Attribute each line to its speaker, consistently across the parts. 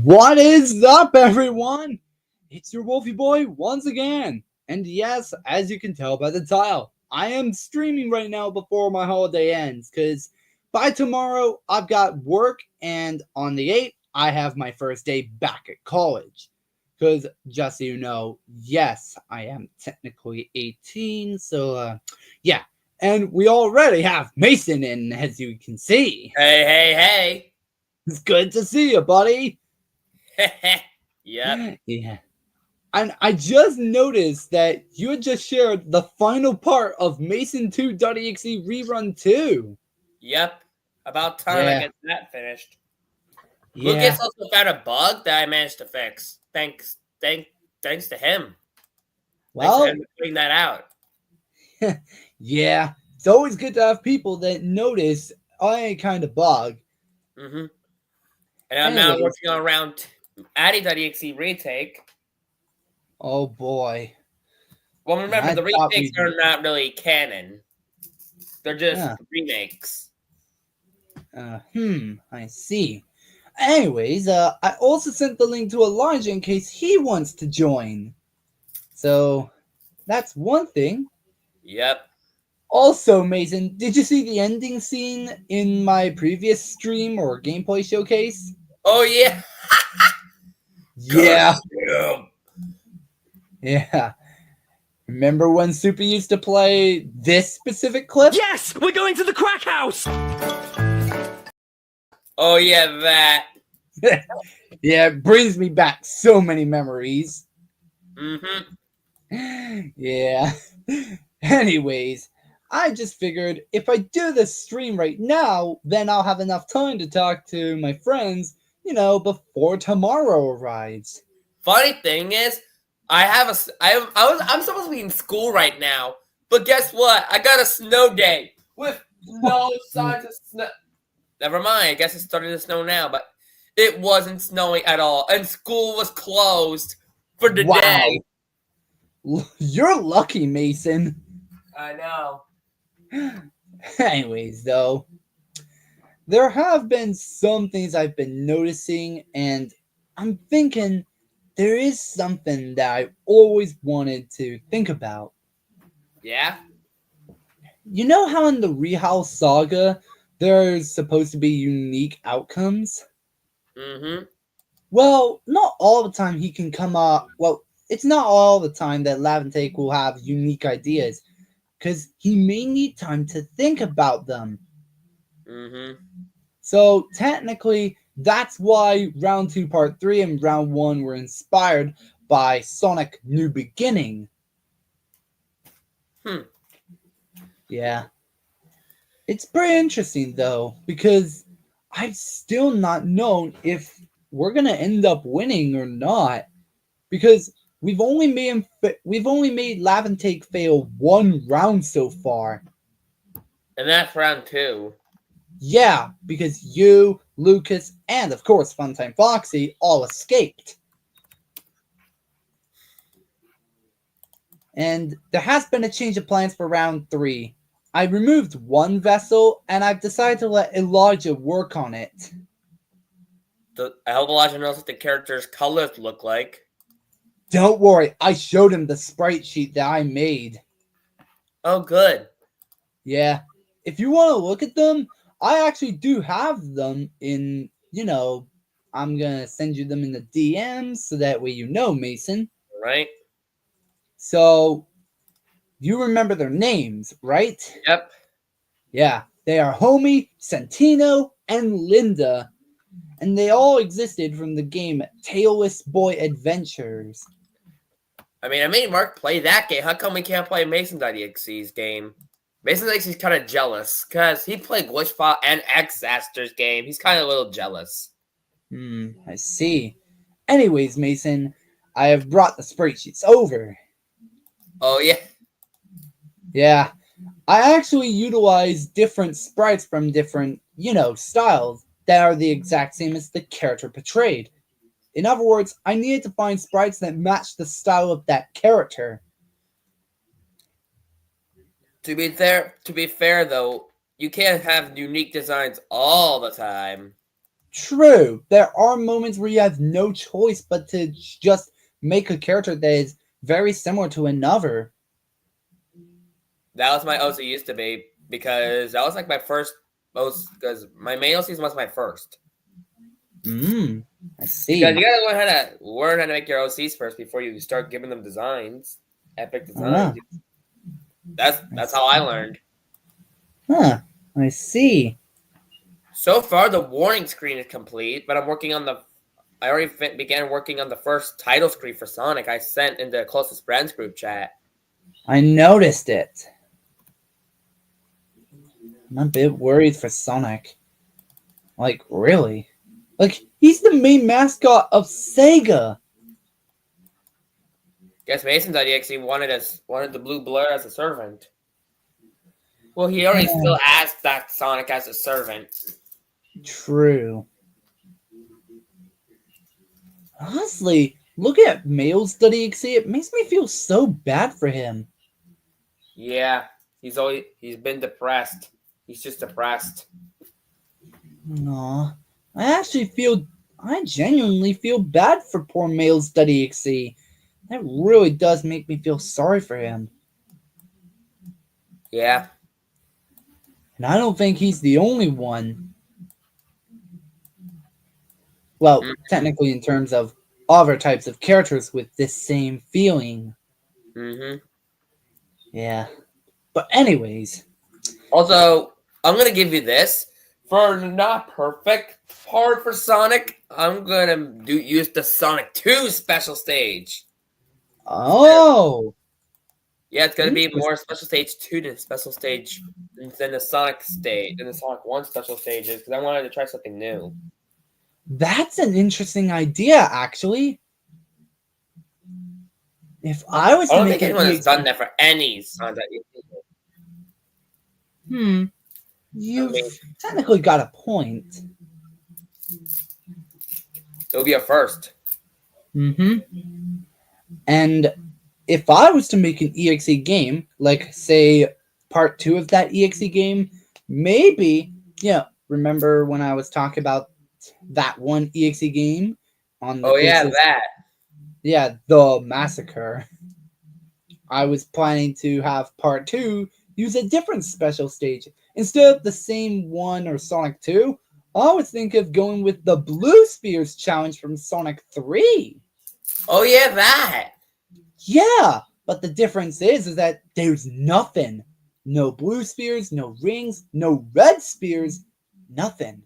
Speaker 1: What is up, everyone? It's your Wolfie Boy once again. And yes, as you can tell by the title, I am streaming right now before my holiday ends because by tomorrow I've got work, and on the 8th, I have my first day back at college. Because just so you know, yes, I am technically 18, so yeah. And we already have Mason in, as you can see.
Speaker 2: Hey,
Speaker 1: It's good to see you, buddy.
Speaker 2: hey. Yep.
Speaker 1: Yeah. And I just noticed that you had just shared the final part of Mason 2.exe rerun 2.
Speaker 2: Yep. About time I
Speaker 1: Yeah,
Speaker 2: get that finished.
Speaker 1: yeah.
Speaker 2: Lucas also found a bug that I managed to fix. Thanks to him. Thanks to him
Speaker 1: Well,
Speaker 2: for putting that out.
Speaker 1: yeah. It's always good to have people that notice any kind of bug.
Speaker 2: Mm-hmm. And I'm now
Speaker 1: Anyways,
Speaker 2: working on round Addy.exe retake.
Speaker 1: oh boy.
Speaker 2: Well, remember,
Speaker 1: I
Speaker 2: the
Speaker 1: thought
Speaker 2: retakes
Speaker 1: we.
Speaker 2: are not really canon. They're just
Speaker 1: Uh,
Speaker 2: remakes.
Speaker 1: I see. Anyways, I also sent the link to Elijah in case he wants to join. So, that's one thing.
Speaker 2: Yep.
Speaker 1: Also, Mason, did you see the ending scene in my previous stream or gameplay showcase?
Speaker 2: Oh, yeah.
Speaker 1: Yeah,
Speaker 2: Curse you.
Speaker 1: yeah. Remember when Super used to play this specific clip?
Speaker 3: Yes, we're going to the crack house!
Speaker 2: Oh, yeah, that.
Speaker 1: Yeah, it brings me back so many memories.
Speaker 2: Mm-hmm.
Speaker 1: Yeah. Anyways, I just figured if I do this stream right now, then I'll have enough time to talk to my friends, before tomorrow arrives.
Speaker 2: Funny thing is, I'm supposed to be in school right now, but guess what? I got a snow day with no signs of snow. Never mind. I guess it's starting to snow now, but it wasn't snowing at all, and school was closed for the day.
Speaker 1: Wow. You're lucky, Mason.
Speaker 2: I know.
Speaker 1: Anyways, though, there have been some things I've been noticing, and I'm thinking there is something that I always wanted to think about.
Speaker 2: Yeah.
Speaker 1: You know how in the Rehouse saga there's supposed to be unique outcomes?
Speaker 2: Mm-hmm.
Speaker 1: Well, not all the time he can come up. Well, it's not all the time that Laventake will have unique ideas, because he may need time to think about them.
Speaker 2: Mm-hmm.
Speaker 1: So technically, that's why round 2, part 3, and round 1 were inspired by Sonic New Beginning.
Speaker 2: Hmm.
Speaker 1: Yeah. It's pretty interesting though, because I've still not known if we're gonna end up winning or not. Because we've only made Laventake fail one round so far.
Speaker 2: And that's round 2.
Speaker 1: Yeah, because you, Lucas, and of course Funtime Foxy all escaped. And there has been a change of plans for round 3. I removed one vessel, and I've decided to let Elijah work on it.
Speaker 2: I hope Elijah knows what the character's colors look like.
Speaker 1: Don't worry, I showed him the sprite sheet that I made.
Speaker 2: Oh, good.
Speaker 1: Yeah, if you want to look at them, I actually do have them in, I'm gonna send you them in the DMs so that way you know, Mason.
Speaker 2: Right?
Speaker 1: So, you remember their names, right?
Speaker 2: Yep.
Speaker 1: Yeah, they are Homie, Santino, and Linda, and they all existed from the game Tailless Boy Adventures.
Speaker 2: I mean, I made Mark play that game. How come we can't play Mason.exe's game? Mason.exe's kind of jealous because he played Glitchbot and X-Aster's game. He's kind of a little jealous.
Speaker 1: I see. Anyways, Mason, I have brought the spreadsheets over.
Speaker 2: Oh, yeah.
Speaker 1: Yeah, I actually utilize different sprites from different, styles that are the exact same as the character portrayed. In other words, I needed to find sprites that match the style of that character.
Speaker 2: To be fair though, you can't have unique designs all the time.
Speaker 1: True, there are moments where you have no choice but to just make a character that is very similar to another.
Speaker 2: That was my OC used to be because that was like my first most because my main OC was my first.
Speaker 1: I see.
Speaker 2: Because you gotta learn how to make your OCs first before you start giving them designs, epic designs. That's how I learned.
Speaker 1: Huh, I see.
Speaker 2: So far, the warning screen is complete, but I'm working on the. I already began working on the first title screen for Sonic. I sent in the closest friends group chat.
Speaker 1: I noticed it. I'm a bit worried for Sonic. Like, really? Like, he's the main mascot of Sega.
Speaker 2: Guess Mason's idea because he wanted the blue blur as a servant. Well, he already still has that Sonic as a servant.
Speaker 1: True. Honestly, looking at Mail's .exe, it makes me feel so bad for him.
Speaker 2: Yeah, he's been depressed. He's just depressed.
Speaker 1: Aw, I genuinely feel bad for poor Mail's .exe. That really does make me feel sorry for him.
Speaker 2: Yeah.
Speaker 1: And I don't think he's the only one. Well, technically in terms of other types of characters with this same feeling.
Speaker 2: Mm-hmm.
Speaker 1: Yeah. But anyways.
Speaker 2: Also, I'm going to give you this. For not perfect part for Sonic, I'm going to use the Sonic 2 special stage.
Speaker 1: Oh!
Speaker 2: Yeah, it's going to be more special stage 2 than special stage than the Sonic stage, than the Sonic 1 special stages, because I wanted to try something new.
Speaker 1: That's an interesting idea, actually. If I was
Speaker 2: I
Speaker 1: to
Speaker 2: don't
Speaker 1: make
Speaker 2: think anyone has done that for any Sonic.
Speaker 1: You've technically got a point.
Speaker 2: It'll be a first.
Speaker 1: And if I was to make an EXE game, like, say, part 2 of that EXE game, maybe, remember when I was talking about that one EXE game? Yeah, the Massacre. I was planning to have part 2 use a different special stage. Instead of the same one or Sonic 2, I was thinking of going with the Blue Spheres challenge from Sonic 3.
Speaker 2: Oh, yeah, that.
Speaker 1: Yeah, but the difference is that there's nothing. No blue spheres, no rings, no red spheres, nothing.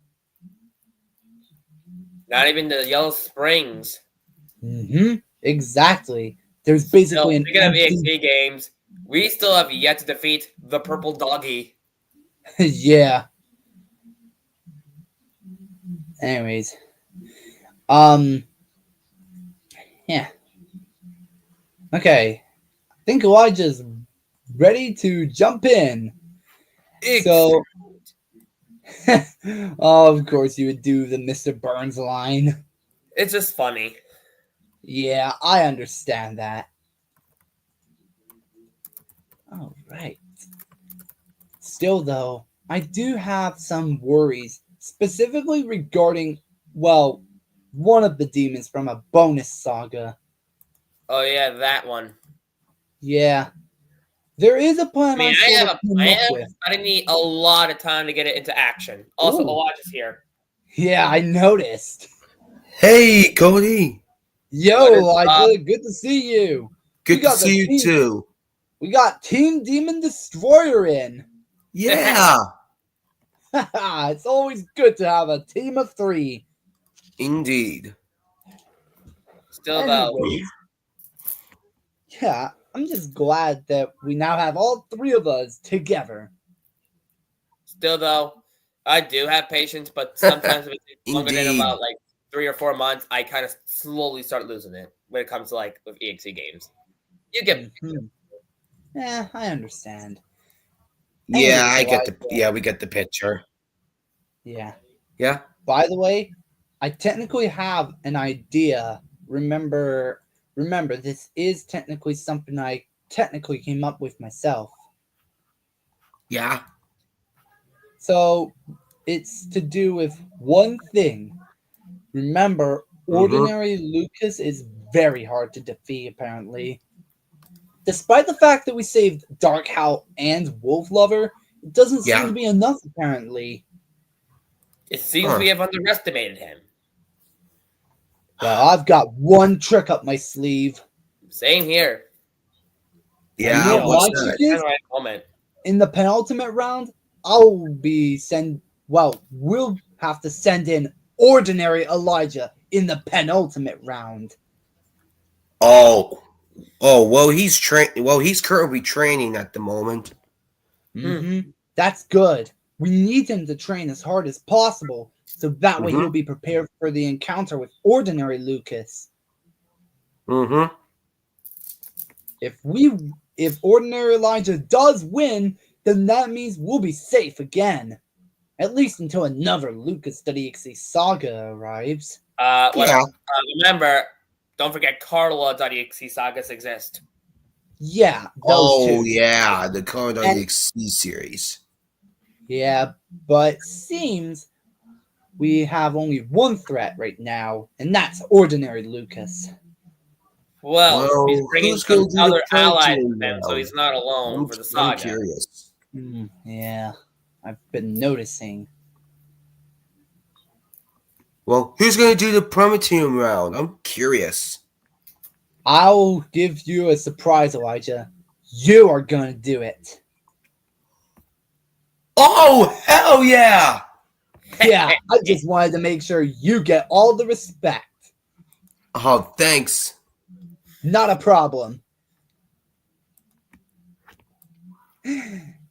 Speaker 2: Not even the Yellow Springs.
Speaker 1: Exactly. There's basically an
Speaker 2: speaking of EXP games, we still have yet to defeat the Purple Doggy.
Speaker 1: Yeah. Anyways. Yeah. Okay. I think Elijah's ready to jump in. So, oh, of course you would do the Mr. Burns line.
Speaker 2: It's just funny.
Speaker 1: Yeah, I understand that. All right. Still, though, I do have some worries, specifically regarding, well, one of the demons from a bonus saga.
Speaker 2: Oh, yeah, that one.
Speaker 1: Yeah. There is a plan
Speaker 2: I need a lot of time to get it into action. Also, Elijah's here.
Speaker 1: Yeah, I noticed.
Speaker 4: Hey, Cody.
Speaker 1: Yo, Elijah, good to see you.
Speaker 4: Good to see you too.
Speaker 1: We got Team Demon Destroyer in.
Speaker 4: Yeah.
Speaker 1: It's always good to have a team of 3.
Speaker 4: Indeed.
Speaker 2: Still, though.
Speaker 1: Yeah, I'm just glad that we now have all 3 of us together.
Speaker 2: Still, though, I do have patience, but sometimes if it takes longer than about like 3 or 4 months, I kind of slowly start losing it when it comes to like with EXE games. You get
Speaker 1: Yeah, I understand.
Speaker 4: Yeah, we get the picture.
Speaker 1: Yeah.
Speaker 4: Yeah.
Speaker 1: By the way, I technically have an idea. Remember, this is technically something I technically came up with myself.
Speaker 4: Yeah.
Speaker 1: So, it's to do with one thing. Remember, ordinary Lucas is very hard to defeat, apparently. Despite the fact that we saved Dark Howl and Wolf Lover, it doesn't seem to be enough, apparently.
Speaker 2: It seems we have underestimated him.
Speaker 1: Well, I've got one trick up my sleeve.
Speaker 2: Same here.
Speaker 4: Yeah,
Speaker 1: You know
Speaker 4: what's
Speaker 1: my
Speaker 4: that?
Speaker 1: trick is?
Speaker 2: Right moment.
Speaker 1: In the penultimate round, we'll have to send in ordinary Elijah in the penultimate round.
Speaker 4: Oh, well, he's currently training at the moment.
Speaker 1: That's good. We need him to train as hard as possible, so that way he'll be prepared for the encounter with ordinary Lucas. If ordinary Elijah does win, then that means we'll be safe again. At least until another Lucas.exe saga arrives.
Speaker 2: Remember, don't forget Carla.exe sagas exist.
Speaker 1: Yeah, those two.
Speaker 4: Yeah, the Carla.exe series.
Speaker 1: Yeah, but seems we have only one threat right now, and that's ordinary Lucas.
Speaker 2: Well, he's bringing some other allies with him,
Speaker 4: now?
Speaker 2: so he's not alone for the saga.
Speaker 4: I'm curious.
Speaker 1: Yeah, I've been noticing.
Speaker 4: Well, who's going to do the Prometheum round? I'm curious.
Speaker 1: I'll give you a surprise, Elijah. You are going to do it.
Speaker 4: Oh, hell yeah!
Speaker 1: Yeah, I just wanted to make sure you get all the respect.
Speaker 4: Oh, thanks.
Speaker 1: Not a problem.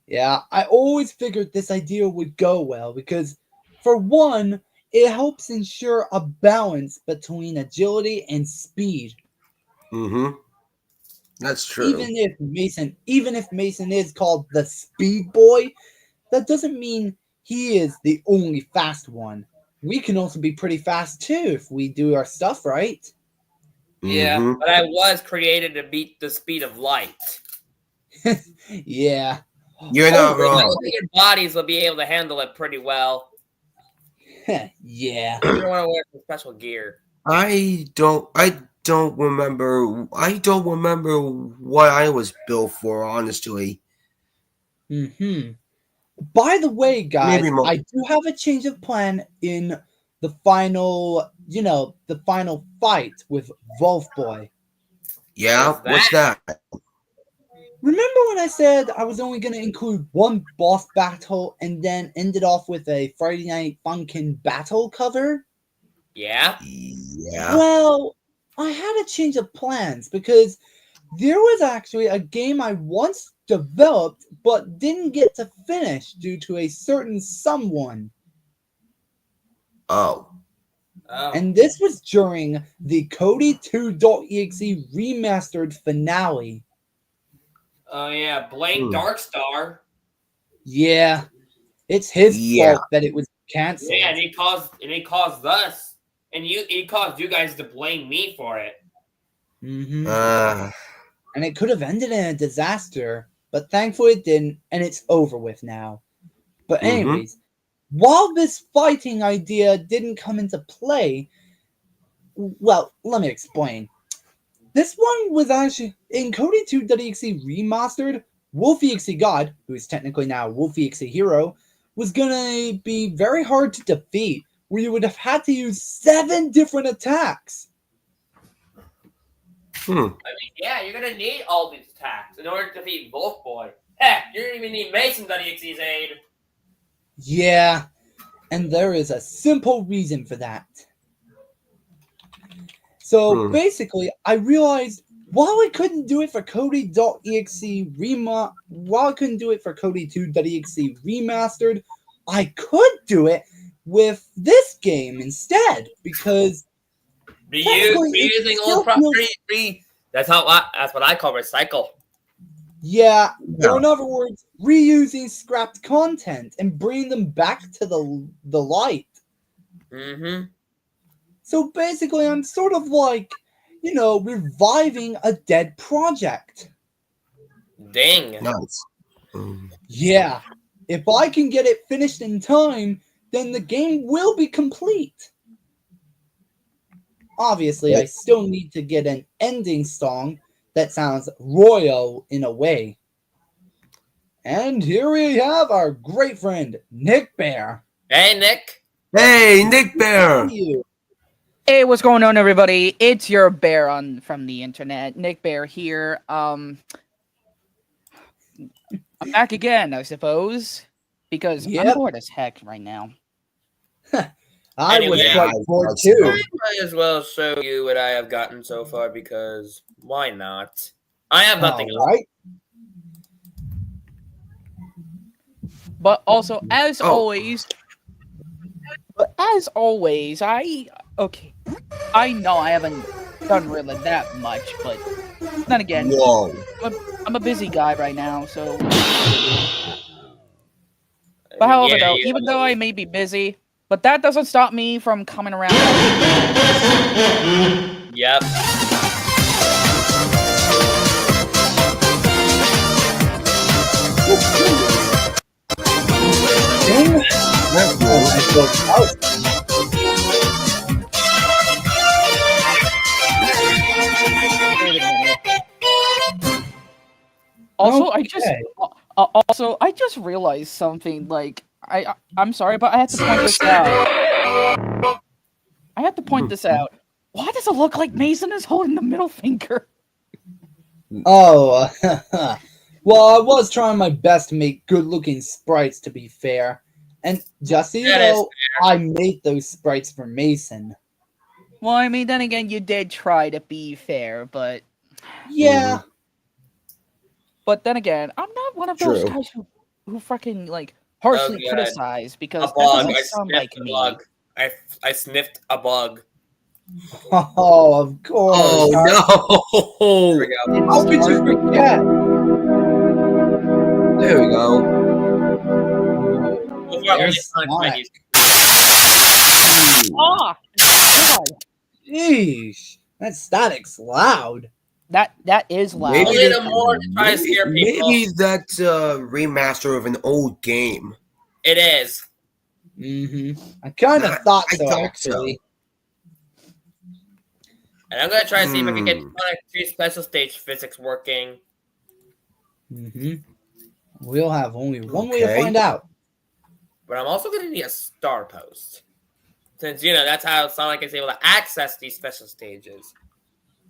Speaker 1: Yeah, I always figured this idea would go well because, for one, it helps ensure a balance between agility and speed.
Speaker 4: That's true.
Speaker 1: Even if Mason is called the Speed Boy, that doesn't mean he is the only fast one. We can also be pretty fast too if we do our stuff right.
Speaker 2: Yeah, but I was created to beat the speed of light.
Speaker 1: Yeah.
Speaker 4: You're not wrong.
Speaker 2: I don't think your bodies will be able to handle it pretty well.
Speaker 1: Yeah.
Speaker 2: You're gonna want to wear some special gear.
Speaker 4: I don't remember what I was built for, honestly.
Speaker 1: By the way, guys,
Speaker 4: Maybe
Speaker 1: I do have a change of plan in the final, the final fight with Wolf Boy.
Speaker 4: Yeah, what's that?
Speaker 1: Remember when I said I was only going to include one boss battle and then ended off with a Friday Night Funkin' battle cover?
Speaker 2: Yeah.
Speaker 1: Well, I had a change of plans because there was actually a game I once developed but didn't get to finish due to a certain someone.
Speaker 4: Oh.
Speaker 1: And this was during the Cody2.exe remastered finale.
Speaker 2: Oh yeah, blame Darkstar.
Speaker 1: Yeah, it's his fault that it was canceled.
Speaker 2: Yeah, and he caused us, and he caused you guys to blame me for it.
Speaker 1: And it could have ended in a disaster, but thankfully it didn't, and it's over with now. But anyways, while this fighting idea didn't come into play, well, let me explain. This one was actually in Cody2.exe remastered. Wolfie.exe God, who is technically now Wolfie.exe Hero, was gonna be very hard to defeat, where you would have had to use 7 different attacks.
Speaker 2: I mean, yeah, you're gonna need all these attacks in order to defeat Wolf Boy. Heck, you don't even need Mason.exe's aid.
Speaker 1: Yeah, and there is a simple reason for that. So basically, I realized while I couldn't do it for Cody.exe while I couldn't do it for Cody2.exe remastered, I could do it with this game instead because
Speaker 2: reusing old property. That's what I call recycle.
Speaker 1: Yeah, or in other words, reusing scrapped content and bringing them back to the light. So basically, I'm sort of like, reviving a dead project.
Speaker 2: Dang.
Speaker 4: Nice.
Speaker 1: Yeah, if I can get it finished in time, then the game will be complete. obviously, I still need to get an ending song that sounds royal in a way. And here we have our great friend, Nick Bear.
Speaker 2: Hey, Nick.
Speaker 4: Hey, Nick Bear.
Speaker 1: How are you?
Speaker 5: Hey, what's going on, everybody? It's your bear from the internet, Nick Bear here. I'm back again, I suppose, because
Speaker 1: Yep.
Speaker 5: I'm bored as heck right now.
Speaker 1: I was
Speaker 2: Anyway,
Speaker 1: quite bored
Speaker 2: I
Speaker 1: too.
Speaker 2: might as well show you what I have gotten so far because why not? I have nothing else.
Speaker 1: Alright.
Speaker 5: But also, as
Speaker 4: Oh.
Speaker 5: always, I know I haven't done really that much, but then again,
Speaker 4: Whoa.
Speaker 5: I'm a busy guy right now, so. But however, though, even though I may be busy, but that doesn't stop me from coming around.
Speaker 2: Yep.
Speaker 1: Ding.
Speaker 4: That's
Speaker 1: Oh,
Speaker 4: good.
Speaker 1: I thought-
Speaker 5: Wait a minute. Also,
Speaker 1: Okay.
Speaker 5: I just realized something. Like, I'm sorry, but I have to point this out. I have to point this out. Why does it look like Mason is holding the middle finger?
Speaker 1: Oh, well, I was trying my best to make good-looking sprites, to be fair. And just so you
Speaker 2: That is
Speaker 1: know, I made those sprites for Mason.
Speaker 5: Well, I mean, then again, you did try to be fair, but
Speaker 1: Yeah.
Speaker 5: but then again, I'm not one of those
Speaker 4: True.
Speaker 5: guys who fucking like harshly
Speaker 2: God.
Speaker 5: criticize
Speaker 2: A
Speaker 5: because that
Speaker 2: bug.
Speaker 5: doesn't
Speaker 2: I
Speaker 5: sound
Speaker 2: sniffed
Speaker 5: like
Speaker 2: a
Speaker 5: me.
Speaker 2: bug. I sniffed a bug.
Speaker 1: Oh, of course.
Speaker 4: Oh
Speaker 2: There we
Speaker 4: no.
Speaker 2: go.
Speaker 1: How could you forget?
Speaker 4: There we go.
Speaker 2: So far, only
Speaker 1: There's
Speaker 2: Sonic
Speaker 1: Sonic.
Speaker 2: menus.
Speaker 5: Ah, God,
Speaker 1: Sheesh. That static's loud.
Speaker 5: that is loud.
Speaker 4: Maybe
Speaker 2: Only
Speaker 4: that-
Speaker 2: the more to try to scare people.
Speaker 4: Maybe that's a remaster of an old game.
Speaker 2: It is.
Speaker 1: Mm-hmm. I kind of
Speaker 4: I-
Speaker 1: thought
Speaker 4: I
Speaker 1: so,
Speaker 4: thought
Speaker 1: actually.
Speaker 2: And I'm gonna try to see if I can get
Speaker 4: Hmm.
Speaker 2: Sonic 3 special stage physics working.
Speaker 1: Mm-hmm. We'll have only one way to
Speaker 4: Okay.
Speaker 1: find out.
Speaker 2: But I'm also gonna need a star post. Since that's how Sonic is able to access these special stages.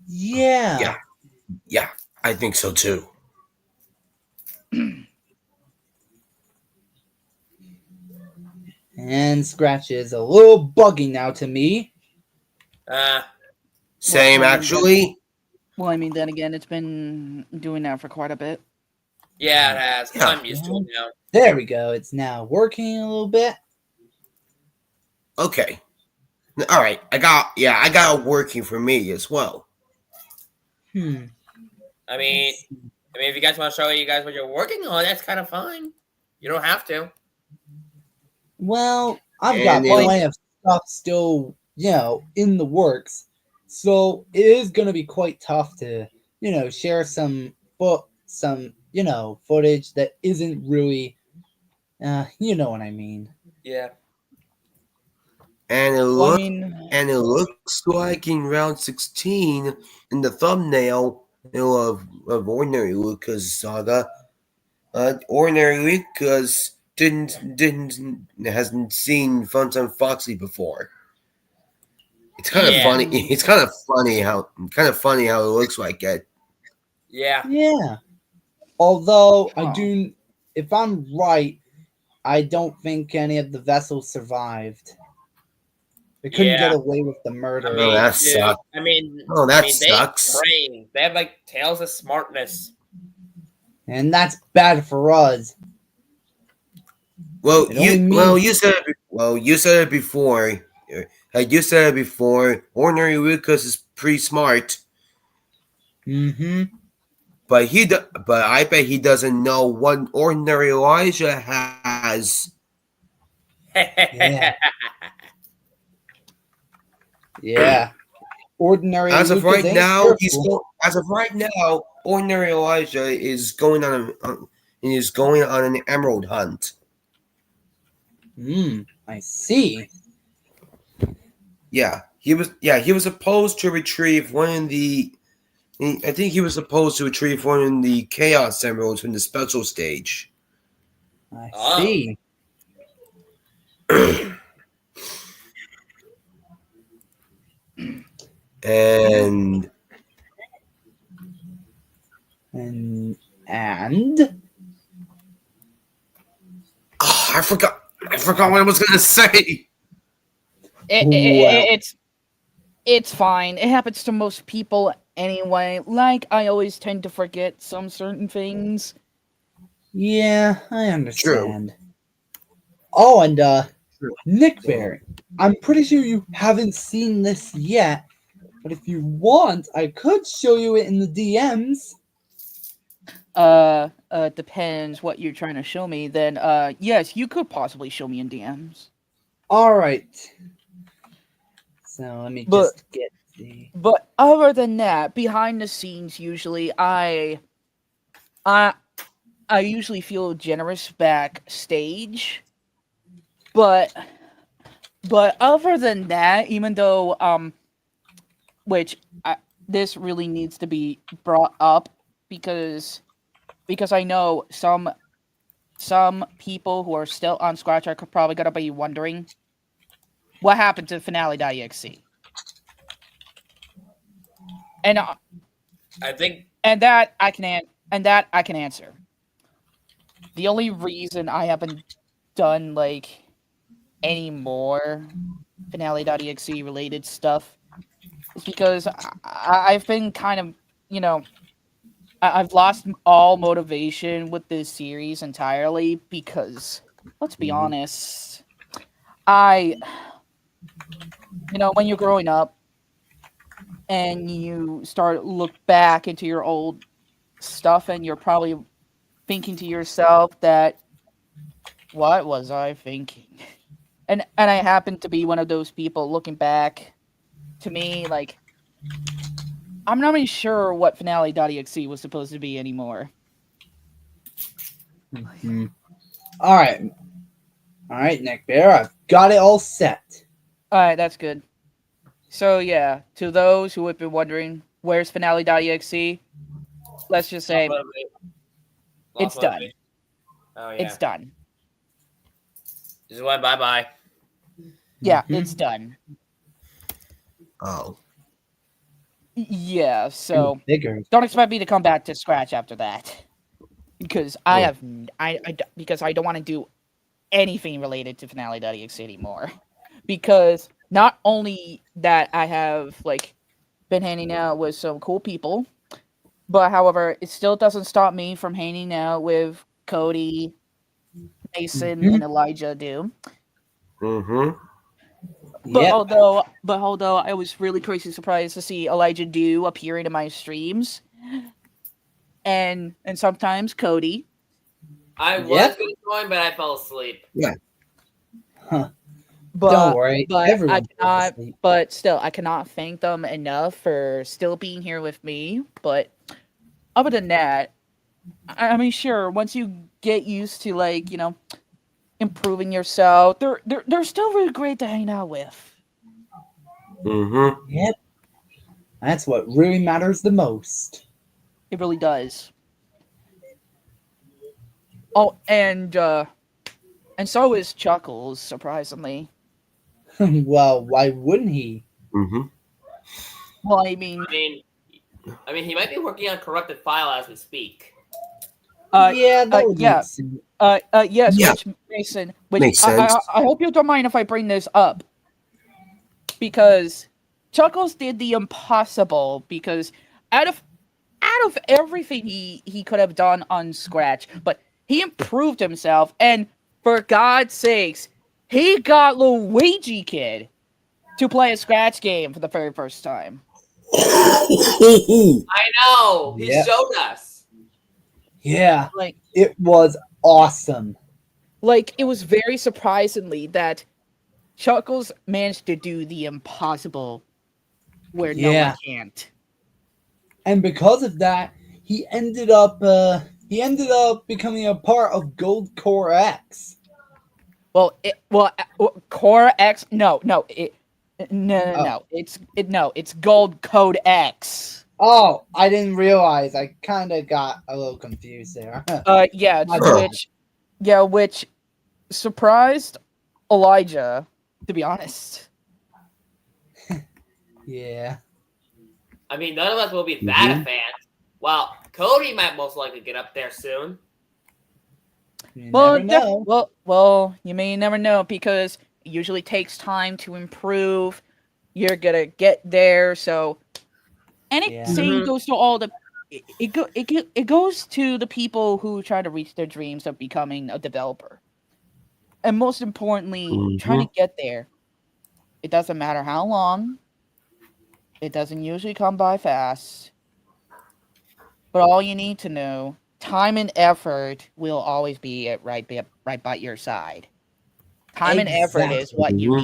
Speaker 1: Yeah.
Speaker 4: Yeah. Yeah, I think so too.
Speaker 1: And Scratch is a little buggy now to me.
Speaker 4: Same,
Speaker 5: Well,
Speaker 4: actually.
Speaker 5: Well, I mean, then again, it's been doing that for quite a bit.
Speaker 2: Yeah, it has.
Speaker 4: Yeah.
Speaker 2: I'm used to it now.
Speaker 1: There we go. It's now working a little bit.
Speaker 4: Okay. All right. I got it working for me as well.
Speaker 2: I mean, if you guys want to show you guys what you're working on, that's kind of fine. You don't have to.
Speaker 1: Well, I've got
Speaker 4: And then-
Speaker 1: plenty of stuff still, in the works. So it is going to be quite tough to, share some footage that isn't really, you know what I mean.
Speaker 2: Yeah.
Speaker 4: And it
Speaker 5: Well, I
Speaker 4: looks
Speaker 5: mean,
Speaker 4: like in round 16 in the thumbnail of Ordinary Lucas Saga, Ordinary Lucas hasn't seen Funtime Foxy before. It's kind of
Speaker 2: Yeah.
Speaker 4: funny. It's kind of funny how it looks like it.
Speaker 2: Yeah.
Speaker 1: Yeah. Although
Speaker 5: Huh.
Speaker 1: if I'm right, I don't think any of the vessels survived. They couldn't
Speaker 2: Yeah.
Speaker 1: get away with the murder.
Speaker 4: Oh, that
Speaker 2: dude,
Speaker 4: sucks.
Speaker 2: I mean,
Speaker 4: Oh, that
Speaker 2: they
Speaker 4: sucks.
Speaker 2: have brains. They have like tails of smartness.
Speaker 1: And that's bad for us.
Speaker 4: Well,
Speaker 1: It only
Speaker 4: you said it before. You said it before. Ordinary Lucas is pretty smart,
Speaker 1: Mm-hmm.
Speaker 4: but but I bet he doesn't know what Ordinary Elijah has.
Speaker 1: Yeah. Yeah. Ordinary
Speaker 4: As of
Speaker 1: Lucas
Speaker 4: right
Speaker 1: ain't
Speaker 4: now,
Speaker 1: careful.
Speaker 4: Ordinary Elijah is going on an emerald hunt.
Speaker 1: I see.
Speaker 4: Yeah, he was supposed to retrieve one in the. I think he was supposed to retrieve one in the Chaos Emeralds in the special stage.
Speaker 1: I
Speaker 2: Oh.
Speaker 1: see.
Speaker 4: And
Speaker 1: And
Speaker 4: I forgot what I was gonna say.
Speaker 5: It's fine. It happens to most people anyway. Like, I always tend to forget some certain things.
Speaker 1: yeah, I understand. Oh, and
Speaker 4: True.
Speaker 1: Nick Bear, I'm pretty sure you haven't seen this yet, but if you want, I could show you it in the DMs.
Speaker 5: Depends what you're trying to show me. Then, yes, you could possibly show me in DMs.
Speaker 1: All right. So let me
Speaker 5: But-
Speaker 1: just get the.
Speaker 5: But other than that, behind the scenes, usually I usually feel generous backstage. But other than that, even though this really needs to be brought up because I know some people who are still on Scratch are probably gonna be wondering what happened to Finale.exe. And
Speaker 2: I think
Speaker 5: that I can answer. The only reason I haven't done like any more Finale.exe related stuff is because I've been kind of, I've lost all motivation with this series entirely because, let's be honest, when you're growing up and you start look back into your old stuff and you're probably thinking to yourself that, what was I thinking? And I happen to be one of those people looking back. To me, like, I'm not even sure what Finale.exe was supposed to be anymore.
Speaker 1: All right, Nick Bear, I've got it all set.
Speaker 5: Alright, that's good. So yeah, to those who have been wondering, where's Finale.exe? Let's just say it's done.
Speaker 2: Oh yeah.
Speaker 5: It's done.
Speaker 2: This is why bye.
Speaker 5: Yeah, it's done.
Speaker 4: Oh.
Speaker 5: Yeah, so
Speaker 1: Bigger.
Speaker 5: don't expect me to come back to Scratch after that, because I don't want to do anything related to Finale.exe anymore. Because not only that I have like been hanging out with some cool people, but however, it still doesn't stop me from hanging out with Cody, Mason, and Elijah Doom.
Speaker 4: Mm-hmm.
Speaker 5: But
Speaker 1: Yep.
Speaker 5: although I was really crazy surprised to see Elijah Do appearing in my streams, and sometimes Cody.
Speaker 2: I was
Speaker 1: Yep.
Speaker 2: going to join, but I fell asleep.
Speaker 5: But,
Speaker 1: Don't worry,
Speaker 5: but
Speaker 1: everyone
Speaker 5: I
Speaker 1: falls
Speaker 5: cannot.
Speaker 1: asleep.
Speaker 5: But still, I cannot thank them enough for still being here with me. But other than that, I mean, sure, once you get used to like improving yourself, they're still really great to hang out with.
Speaker 4: Mm-hmm.
Speaker 1: Yep. That's what really matters the most.
Speaker 5: It really does. Oh, and so is Chuckles, surprisingly.
Speaker 1: Well, why wouldn't he?
Speaker 4: Mm-hmm.
Speaker 5: Well, I mean,
Speaker 2: I mean, he might be working on corrupted file as we speak.
Speaker 1: Yeah, that would
Speaker 5: yeah.
Speaker 1: make sense.
Speaker 5: Yes,
Speaker 4: Yeah.
Speaker 5: which Mason,
Speaker 4: Makes
Speaker 5: I
Speaker 4: sense.
Speaker 5: hope you don't mind if I bring this up, because Chuckles did the impossible. Because out of everything he could have done on Scratch, but he improved himself, and for God's sakes, he got Luigi Kid to play a Scratch game for the very first time.
Speaker 2: I know. He
Speaker 1: Yeah.
Speaker 2: showed us.
Speaker 1: Yeah,
Speaker 5: Like,
Speaker 1: it was awesome.
Speaker 5: it was very surprisingly that Chuckles managed to do the impossible where no
Speaker 1: Yeah.
Speaker 5: one can't.
Speaker 1: And because of that, he ended up becoming a part of Gold Core X.
Speaker 5: Core X, no, No. It's Gold Code X.
Speaker 1: Oh, I didn't realize. I kind of got a little confused there.
Speaker 5: Yeah,
Speaker 1: My
Speaker 4: bad.
Speaker 5: which surprised Elijah, to be honest.
Speaker 1: Yeah.
Speaker 2: I mean, none of us will be that
Speaker 4: Mhm.
Speaker 2: fans. Well, Cody might most likely get up there soon.
Speaker 1: You
Speaker 5: Well,
Speaker 1: never know.
Speaker 5: well, you may never know because it usually takes time to improve. You're gonna get there, so and it
Speaker 1: Yeah.
Speaker 5: same
Speaker 2: Mhm.
Speaker 5: goes to all the it goes to the people who try to reach their dreams of becoming a developer. And most importantly, try to get there. It doesn't matter how long. It doesn't usually come by fast. But all you need to know, time and effort will always be right by your side. Time and effort is what you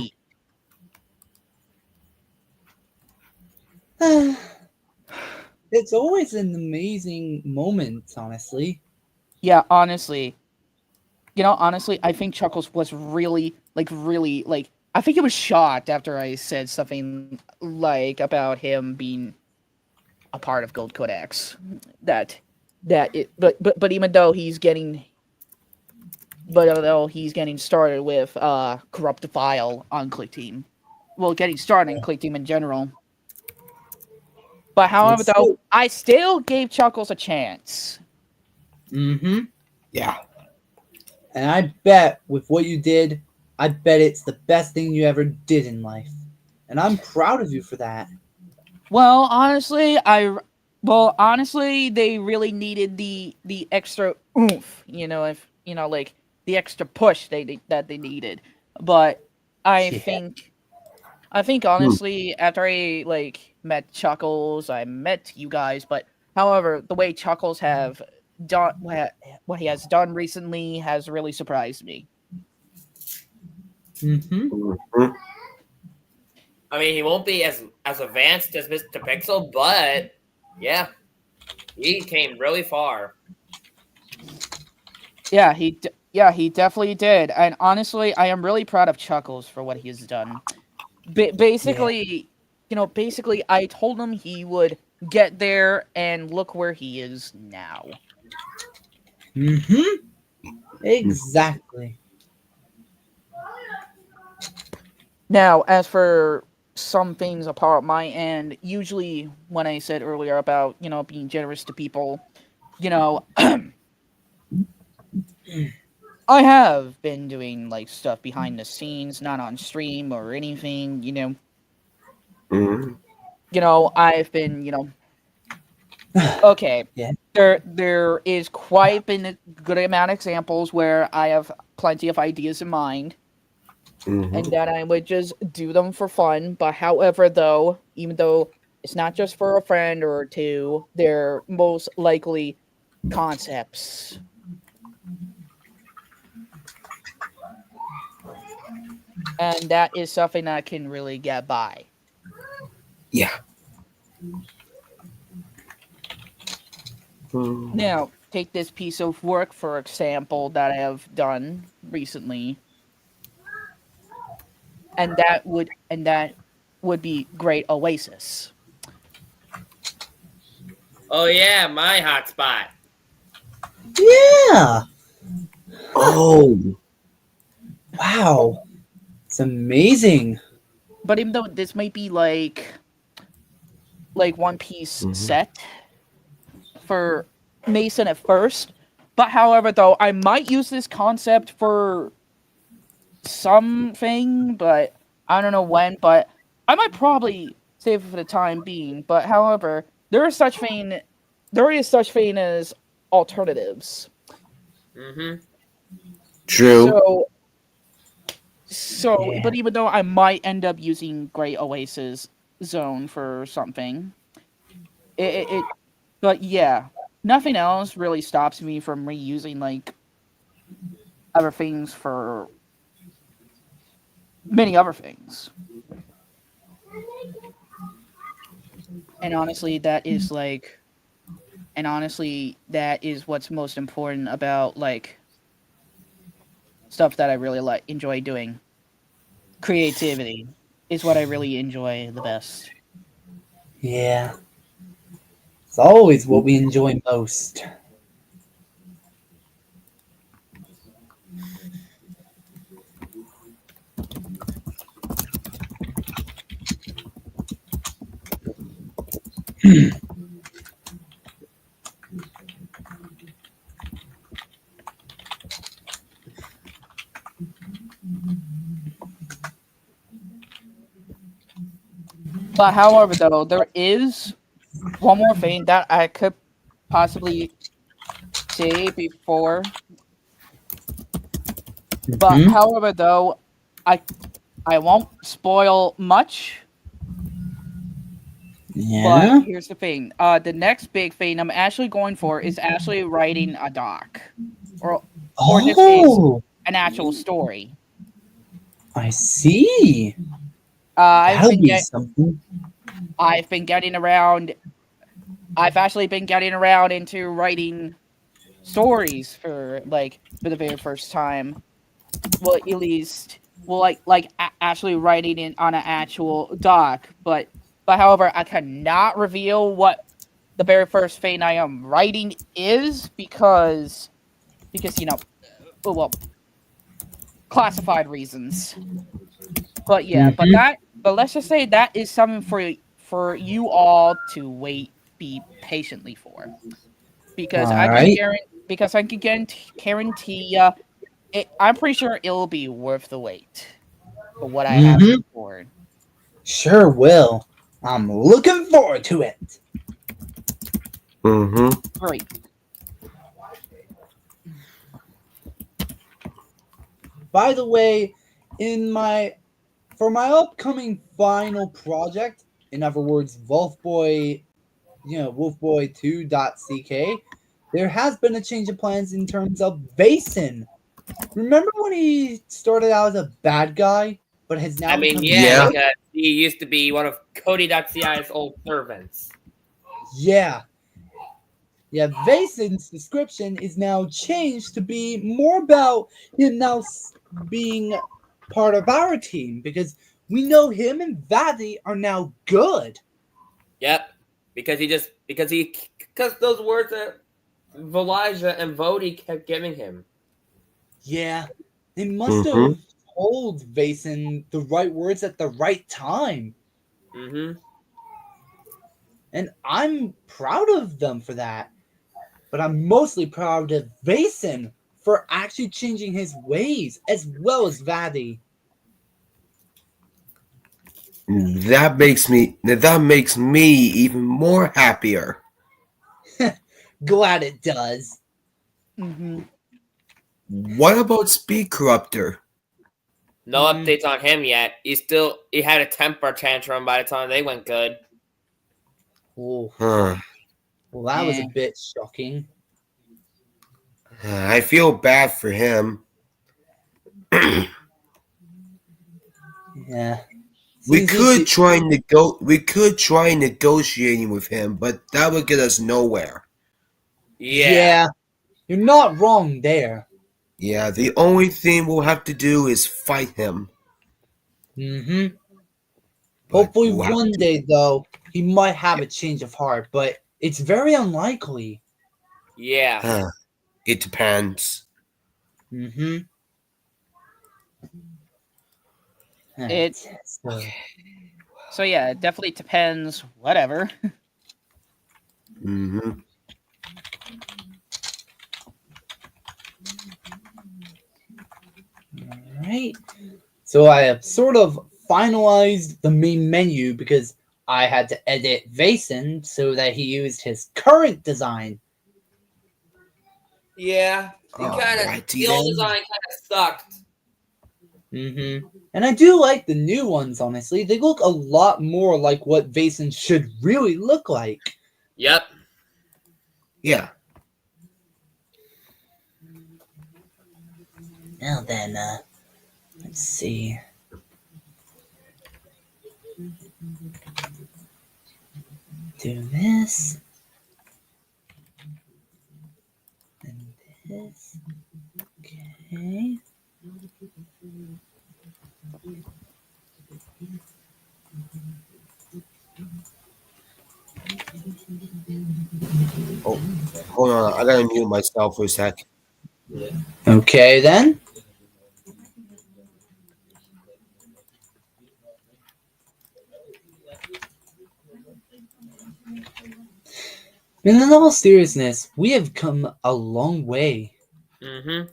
Speaker 4: Exactly.
Speaker 5: need.
Speaker 1: It's always an amazing moment, honestly.
Speaker 5: Yeah, honestly. Honestly, I think Chuckles was really, I think he was shocked after I said something like about him being a part of Gold Codex. But even though he's getting, started with Corrupt File on Click Team, well, getting started in Click Team in general. But however,
Speaker 1: It's still,
Speaker 5: I still gave Chuckles a chance.
Speaker 1: mm-hmm.
Speaker 4: Yeah.
Speaker 1: And I bet with what you did, I bet it's the best thing you ever did in life. And I'm proud of you for that.
Speaker 5: Well, honestly, they really needed the extra oomph, like the extra push that they needed. But I
Speaker 1: Yeah.
Speaker 5: think honestly, after I met Chuckles, I met you guys. But however, the way Chuckles have done what he has done recently has really surprised me.
Speaker 1: Mm-hmm.
Speaker 4: Mhm.
Speaker 2: I mean, he won't be as advanced as Mr. Pixel, but yeah, he came really far.
Speaker 5: Yeah, he definitely did. And honestly, I am really proud of Chuckles for what he has done. Basically, I told him he would get there, and look where he is now.
Speaker 1: Mm-hmm. Exactly.
Speaker 5: Now, as for some things apart my end, usually when I said earlier about, being generous to people, I have been doing stuff behind the scenes, not on stream or anything,
Speaker 4: Mhm.
Speaker 5: I've been, okay.
Speaker 1: Yeah.
Speaker 5: There is quite been a good amount of examples where I have plenty of ideas in mind, and
Speaker 4: Mhm.
Speaker 5: that I would just do them for fun. But however, though, even though it's not just for a friend or two, they're most likely concepts. And that is something that can really get by.
Speaker 4: Yeah. Mhm.
Speaker 5: Now, take this piece of work, for example, that I have done recently. And that would be Great Oasis.
Speaker 2: Oh yeah, my hotspot.
Speaker 1: Yeah.
Speaker 4: Oh.
Speaker 1: Wow. It's amazing.
Speaker 5: But even though this might be like one piece
Speaker 4: Mhm.
Speaker 5: set for Mason at first, but however, though, I might use this concept for something, but I don't know when. But I might probably save it for the time being. But however, there is such thing as alternatives.
Speaker 2: Mm-hmm.
Speaker 4: True.
Speaker 1: Yeah.
Speaker 5: But even though I might end up using Great Oasis Zone for something, but yeah, nothing else really stops me from reusing other things for many other things. And honestly, that is what's most important about stuff that I really enjoy doing. Creativity. is what I really enjoy the best.
Speaker 1: Yeah. It's always what we enjoy most.
Speaker 5: But however, though, there is one more thing that I could possibly say before. But
Speaker 1: Mhm.
Speaker 5: however, though, I I won't spoil much. But
Speaker 1: Yeah.
Speaker 5: here's the thing. The next big thing I'm actually going for is actually writing a doc, or in this case,
Speaker 1: Oh,
Speaker 5: an actual story.
Speaker 1: I see.
Speaker 5: I've
Speaker 1: That'll
Speaker 5: been
Speaker 1: be
Speaker 5: get
Speaker 1: something.
Speaker 5: I've been getting around. I've actually been getting around into writing stories for the very first time. Well, at least, well, actually writing it on an actual doc. But however, I cannot reveal what the very first thing I am writing is because well, classified reasons. But yeah,
Speaker 1: Mhm.
Speaker 5: but let's just say that is something for you all to be patiently for, because
Speaker 1: All right.
Speaker 5: I can guarantee ya, I'm pretty sure it'll be worth the wait for what I have
Speaker 1: Mhm.
Speaker 5: in store.
Speaker 1: Sure will. I'm looking forward to it.
Speaker 4: Mm-hmm.
Speaker 5: Great.
Speaker 1: By the way, in my for my upcoming final project, in other words, Wolfboy, Wolfboy2.ck, there has been a change of plans in terms of Vason. Remember when he started out as a bad guy, but has
Speaker 2: I
Speaker 1: now
Speaker 2: mean,
Speaker 1: become
Speaker 2: yeah,
Speaker 4: Yeah.
Speaker 1: good?
Speaker 2: because he used to be one of Cody.ci's old servants.
Speaker 1: Yeah. Yeah, Vason's description is now changed to be more about him now being part of our team because we know him and Vadi are now good.
Speaker 2: Yep, because those words that Velijah and Vody kept giving him.
Speaker 1: Yeah, they must
Speaker 4: Mm-hmm.
Speaker 1: have told Vason the right words at the right time.
Speaker 2: Mm-hmm.
Speaker 1: And I'm proud of them for that. But I'm mostly proud of Vason for actually changing his ways as well as Vadi.
Speaker 4: That makes me even more happier.
Speaker 1: Glad it does.
Speaker 5: Hmm.
Speaker 4: What about Speed Corruptor?
Speaker 2: No
Speaker 1: Mm,
Speaker 2: updates on him yet. He had a temper tantrum by the time they went good.
Speaker 1: oh,
Speaker 4: Huh.
Speaker 1: well, that was a
Speaker 5: Yeah.
Speaker 1: bit shocking.
Speaker 4: I feel bad for him.
Speaker 1: Yeah. It's
Speaker 4: We
Speaker 1: easy
Speaker 4: could
Speaker 1: to.
Speaker 4: try negotiating with him, but that would get us nowhere.
Speaker 2: Yeah.
Speaker 1: Yeah, you're not wrong there.
Speaker 4: Yeah, the only thing we'll have to do is fight him.
Speaker 1: Mm-hmm.
Speaker 4: But
Speaker 1: Hopefully,
Speaker 4: we'll have
Speaker 1: one
Speaker 4: to.
Speaker 1: day, though, he might have a change of heart, but it's very unlikely.
Speaker 2: Yeah.
Speaker 4: Huh. It depends.
Speaker 1: Mm-hmm.
Speaker 5: It
Speaker 1: Alright, so,
Speaker 5: so yeah, it definitely depends. Whatever.
Speaker 4: Mm-hmm.
Speaker 1: alright. So I have sort of finalized the main menu because I had to edit Vason so that he used his current design.
Speaker 2: Yeah.
Speaker 4: Alrighty
Speaker 2: The old
Speaker 4: then.
Speaker 2: design kind of sucked.
Speaker 1: Mm-hmm. And I do like the new ones, honestly. They look a lot more like what Vason should really look like.
Speaker 2: Yep.
Speaker 4: Yeah.
Speaker 1: Now then, let's see. Do this. And this. Okay.
Speaker 4: Hold on, I gotta mute myself for a sec.
Speaker 1: Okay, then. And in all seriousness, we have come a long way.
Speaker 2: Mm-hmm.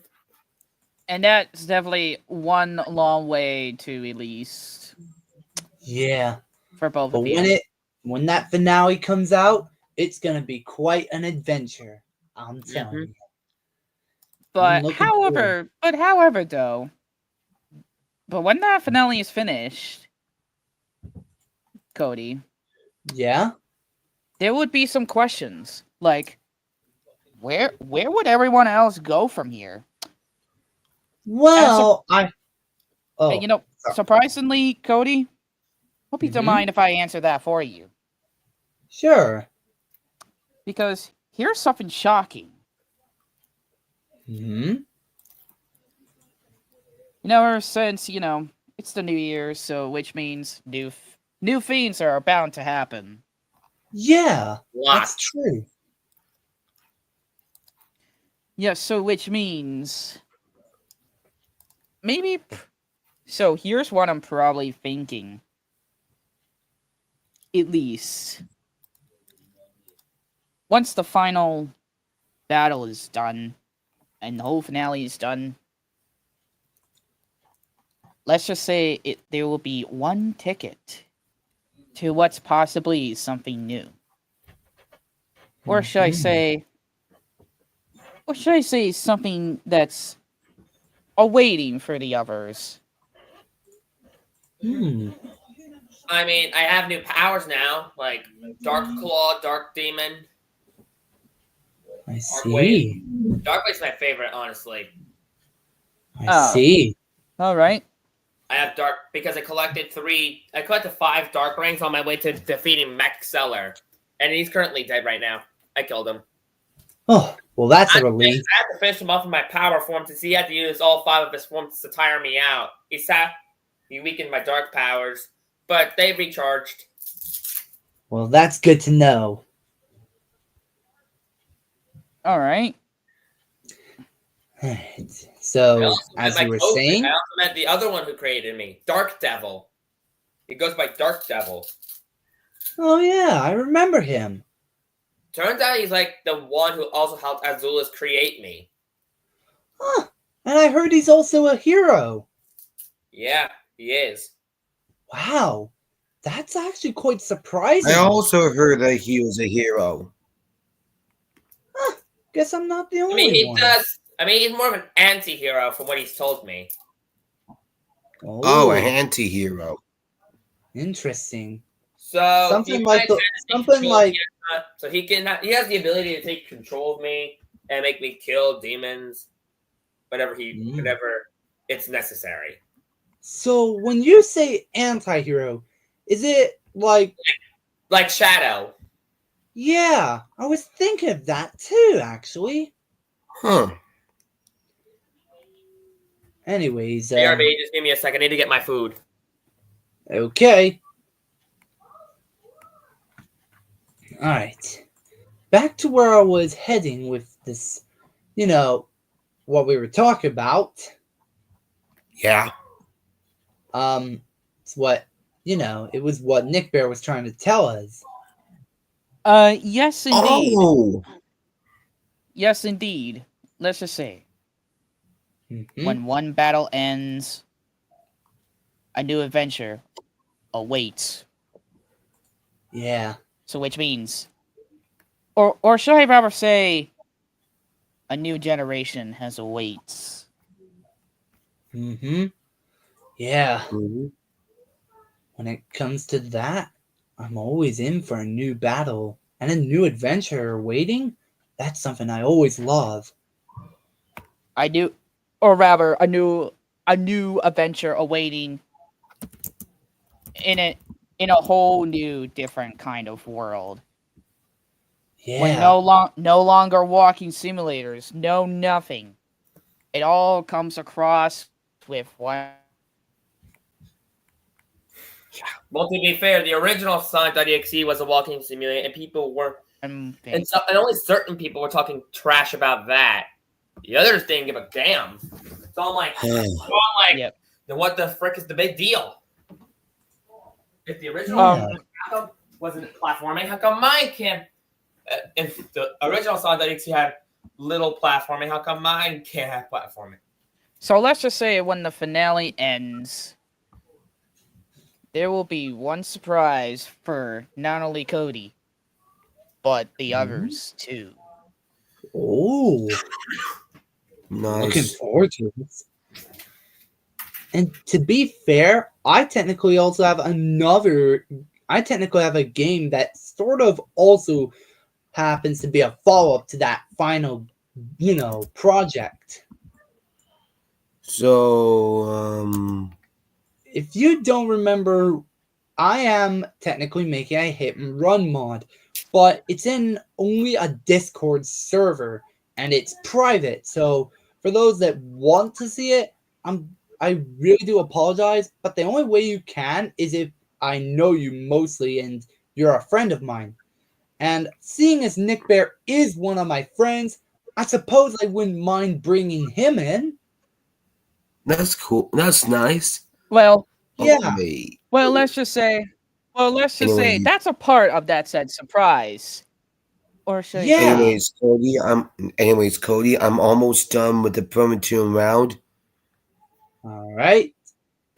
Speaker 5: And that's definitely one long way to at least
Speaker 1: Yeah,
Speaker 5: for both
Speaker 1: but
Speaker 5: of you.
Speaker 1: when that finale comes out, it's gonna be quite an adventure. I'm telling
Speaker 2: Mhm.
Speaker 1: you.
Speaker 5: But
Speaker 1: looking forward.
Speaker 5: however, though, but when that finale is finished, Cody,
Speaker 1: Yeah.
Speaker 5: there would be some questions like, where would everyone else go from here?
Speaker 1: Well,
Speaker 5: And
Speaker 1: oh,
Speaker 5: you know,
Speaker 1: sorry.
Speaker 5: surprisingly, Cody, hope you don't
Speaker 1: Mhm.
Speaker 5: mind if I answer that for you,
Speaker 1: Sure.
Speaker 5: because here's something shocking.
Speaker 1: Hmm.
Speaker 5: You know, ever since it's the new year, so which means new things are bound to happen.
Speaker 1: Yeah, that's
Speaker 2: Lots.
Speaker 1: true.
Speaker 5: Yeah, so which means maybe. So here's what I'm probably thinking. At least once the final battle is done and the whole finale is done, let's just say there will be one ticket to what's possibly something new. Or should I
Speaker 1: Mhm.
Speaker 5: say something that's awaiting for the others?
Speaker 1: Hmm.
Speaker 2: I mean, I have new powers now, like Dark Claw, Dark Demon,
Speaker 1: I
Speaker 2: Dark Wave.
Speaker 1: see.
Speaker 2: Dark Wave's my favorite, honestly.
Speaker 1: I
Speaker 5: Oh.
Speaker 1: see.
Speaker 5: All right.
Speaker 2: I have Dark because I collected 5 Dark Rings on my way to defeating Mech Seller, and he's currently dead right now. I killed him.
Speaker 1: Oh, well, that's
Speaker 2: I
Speaker 1: a relief.
Speaker 2: had to finish him off in my power form since he had to use all 5 of his forms to tire me out. He weakened my dark powers, but they recharged.
Speaker 1: Well, that's good to know.
Speaker 5: All right.
Speaker 1: So, as
Speaker 2: I
Speaker 1: you were
Speaker 2: also
Speaker 1: saying,
Speaker 2: met the other one who created me, Dark Devil. He goes by Dark Devil.
Speaker 1: oh yeah, I remember him.
Speaker 2: Turns out he's like the one who also helped Azulus create me.
Speaker 1: Huh. And I heard he's also a hero.
Speaker 2: Yeah, he is.
Speaker 1: Wow, that's actually quite surprising.
Speaker 4: I also heard that he was a hero.
Speaker 1: Guess I'm not the
Speaker 2: I
Speaker 1: only
Speaker 2: mean, he
Speaker 1: one.
Speaker 2: does. I mean, he's more of an anti-hero from what he's told me.
Speaker 4: Oh, an anti-hero.
Speaker 1: Interesting.
Speaker 2: So
Speaker 1: Something
Speaker 2: he
Speaker 1: like
Speaker 2: might
Speaker 1: the
Speaker 2: take
Speaker 1: something
Speaker 2: control of
Speaker 1: like
Speaker 2: me or not. So he has the ability to take control of me and make me kill demons whenever it's necessary.
Speaker 1: so when you say anti-hero, is it like
Speaker 2: Like Shadow.
Speaker 1: yeah, I was thinking of that too actually.
Speaker 4: Huh.
Speaker 1: Anyways,
Speaker 2: BRB, just give me a second. I need to get my food.
Speaker 1: okay. All right. Back to where I was heading with this, what we were talking about.
Speaker 4: Yeah.
Speaker 1: It's what, it was what Nick Bear was trying to tell us.
Speaker 5: Yes, indeed.
Speaker 4: Oh.
Speaker 5: Yes, indeed. Let's just say,
Speaker 1: Mhm.
Speaker 5: when one battle ends, a new adventure awaits.
Speaker 1: Yeah.
Speaker 5: So, which means, or should I rather say, a new generation has awaits.
Speaker 1: Mm-hmm. Yeah.
Speaker 4: Mhm.
Speaker 1: When it comes to that, I'm always in for a new battle and a new adventure waiting. That's something I always love.
Speaker 5: I do, or rather, a new adventure awaiting in a whole new different kind of world.
Speaker 1: Yeah.
Speaker 5: When no longer walking simulators, no nothing. It all comes across with one.
Speaker 2: Well, to be fair, the original Sonic.exe was a walking simulator, and people were
Speaker 5: I'm
Speaker 2: And only certain people were talking trash about that. The others didn't give a damn. So I'm like,
Speaker 5: Yep.
Speaker 2: then what the frick is the big deal? If the original
Speaker 1: Yeah.
Speaker 2: wasn't platforming, how come mine can't? If the original Sonic DX had little platforming, how come mine can't have platforming?
Speaker 5: So let's just say when the finale ends, there will be one surprise for not only Cody, but the others too.
Speaker 1: Oh, looking
Speaker 4: Nice.
Speaker 1: forward to this. And to be fair, I technically have a game that sort of also happens to be a follow-up to that final, project.
Speaker 4: So,
Speaker 1: If you don't remember, I am technically making a hit and run mod, but it's in only a Discord server and it's private. So for those that want to see it, I really do apologize, but the only way you can is if I know you mostly and you're a friend of mine. And seeing as Nick Bear is one of my friends, I suppose I wouldn't mind bringing him in.
Speaker 4: that's cool. That's nice.
Speaker 5: Well,
Speaker 1: Yeah.
Speaker 4: Okay.
Speaker 5: let's just say,
Speaker 4: Anyway,
Speaker 5: that's a part of that said surprise. Or should I
Speaker 1: Yeah.
Speaker 5: say,
Speaker 4: Anyways, Cody, I'm almost done with the Promethean round.
Speaker 1: All right.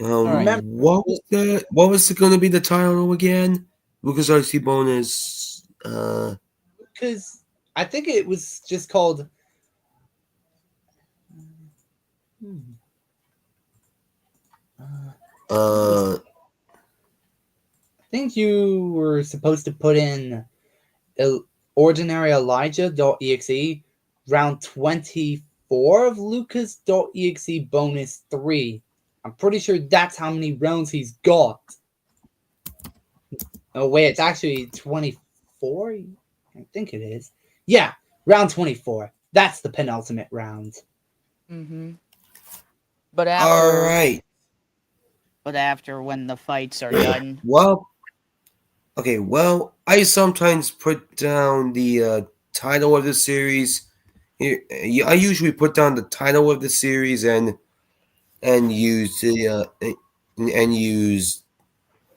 Speaker 5: Alright.
Speaker 4: What was that? What was it going to be the title again? Lucas RC bonus.
Speaker 1: Because I think it was just called.
Speaker 4: Uh,
Speaker 1: I think you were supposed to put in ordinary Elijah.exe round 24 of Lucas.exe bonus 3. I'm pretty sure that's how many rounds he's got. Oh, wait, it's actually 24? I think it is. Yeah, round 24. That's the penultimate round.
Speaker 5: Mm-hmm. But
Speaker 4: all right.
Speaker 5: after when the fights are done,
Speaker 4: Well, okay. Well, I sometimes put down the title of the series. I usually put down the title of the series and use the and use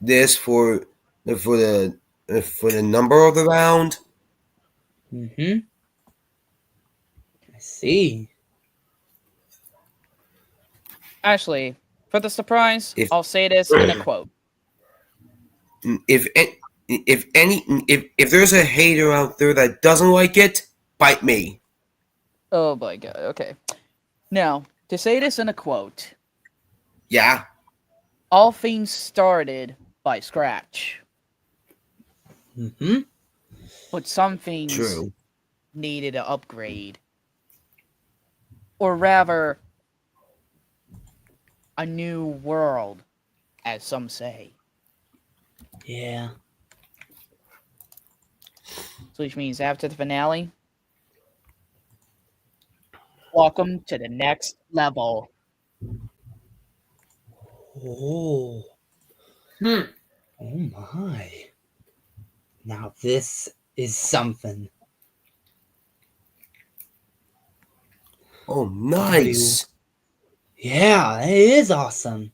Speaker 4: this for the number of the round.
Speaker 1: Mm-hmm. I see.
Speaker 5: actually, for the surprise,
Speaker 4: If-
Speaker 5: I'll say this in a quote.
Speaker 4: If there's a hater out there that doesn't like it, bite me.
Speaker 5: Oh my god, okay. Now, to say this in a quote,
Speaker 4: Yeah.
Speaker 5: all things started by scratch,
Speaker 1: Mm-hmm.
Speaker 5: but some things
Speaker 4: True.
Speaker 5: needed an upgrade. Or rather, a new world, as some say.
Speaker 1: Yeah.
Speaker 5: So which means after the finale, welcome to the next level.
Speaker 1: Oh.
Speaker 2: Hmm.
Speaker 1: Oh my. Now this is something.
Speaker 4: Oh, nice.
Speaker 1: Yeah, it is awesome.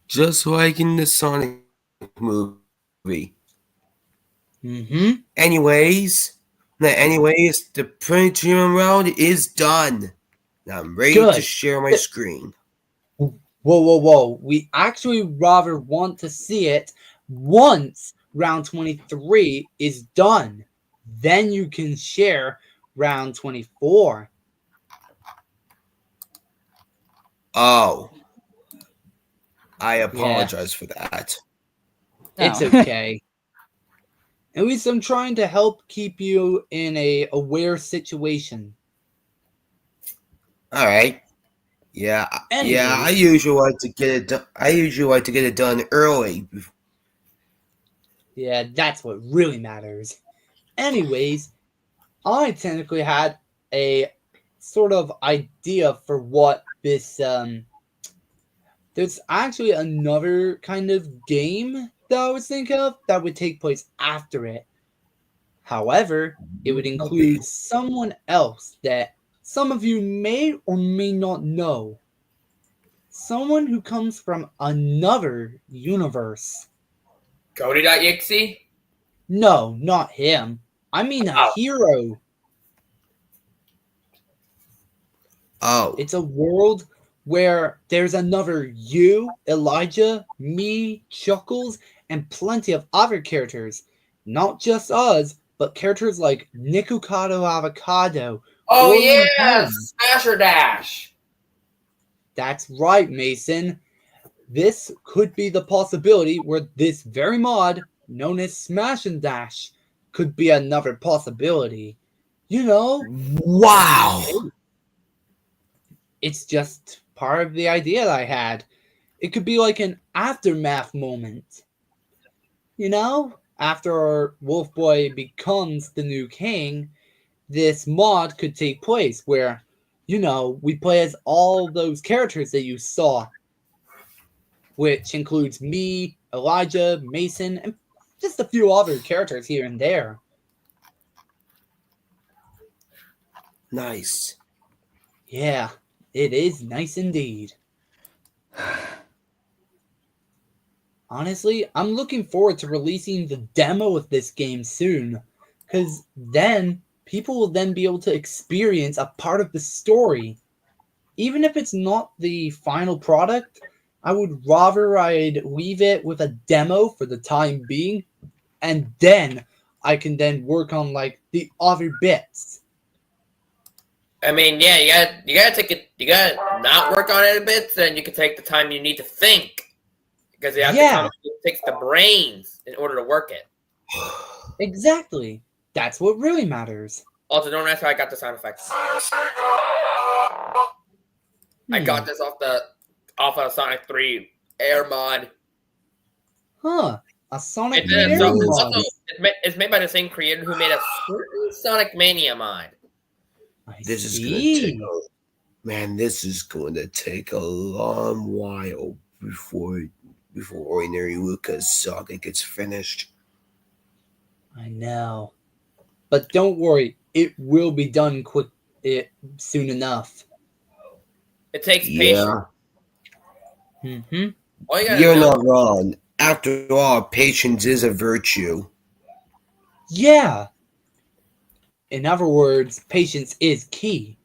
Speaker 4: Just like in the Sonic movie.
Speaker 1: Mm-hmm.
Speaker 4: Anyways, the Promethean round is done. Now I'm ready
Speaker 1: Good.
Speaker 4: to share my screen.
Speaker 1: Whoa. We actually rather want to see it once round 23 is done. Then you can share round 24.
Speaker 4: Oh. I apologize for that.
Speaker 1: It's
Speaker 5: No.
Speaker 1: okay. At least I'm trying to help keep you in a aware situation.
Speaker 4: All right. Yeah. Yeah, I usually like to get it done early.
Speaker 1: Yeah, that's what really matters. Anyways, I technically had a sort of idea for what this there's actually another kind of game that I was thinking of that would take place after it. However, it would include someone else that some of you may or may not know. Someone who comes from another universe.
Speaker 2: Cody.exe?
Speaker 1: No, not him. I mean a
Speaker 2: Oh.
Speaker 1: hero.
Speaker 4: Oh,
Speaker 1: It's a world where there's another you, Elijah, me, Chuckles, and plenty of other characters. Not just us, but characters like Nikocado Avocado.
Speaker 2: Oh,
Speaker 1: Orlin
Speaker 2: yeah!
Speaker 1: Holmes.
Speaker 2: Smasher Dash!
Speaker 1: That's right, Mason. This could be the possibility where this very mod, known as Smash and Dash, could be another possibility. You know,
Speaker 4: wow.
Speaker 1: it's just part of the idea that I had. It could be like an aftermath moment. You know, after Wolf Boy becomes the new king, this mod could take place where, you know, we play as all those characters that you saw, which includes me, Elijah, Mason, and just a few other characters here and there.
Speaker 4: Nice.
Speaker 1: Yeah, it is nice indeed. Honestly, I'm looking forward to releasing the demo of this game soon, because then people will then be able to experience a part of the story. Even if it's not the final product, I would rather I'd leave it with a demo for the time being, and then I can then work on like the other bits.
Speaker 2: I mean, yeah, you gotta not work on it a bit, then you can take the time you need to think. Because it takes the brains in order to work it.
Speaker 1: Exactly. That's what really matters.
Speaker 2: Also, don't ask how I got the sound effects. I got this off of Sonic 3 Air mod.
Speaker 1: Huh. A Sonic
Speaker 2: And then
Speaker 1: Mania
Speaker 2: it's
Speaker 1: mod.
Speaker 2: also it's made by the same creator who made a certain Sonic Mania mod.
Speaker 4: This is gonna take this is going to take a long while before Ordinary Lucas Saga gets finished.
Speaker 1: I know. But don't worry, it will be done soon enough.
Speaker 2: It takes patience.
Speaker 1: Mm-hmm.
Speaker 2: All you gotta
Speaker 4: You're
Speaker 2: do-
Speaker 4: not wrong. After all, patience is a virtue.
Speaker 1: Yeah. In other words, patience is key.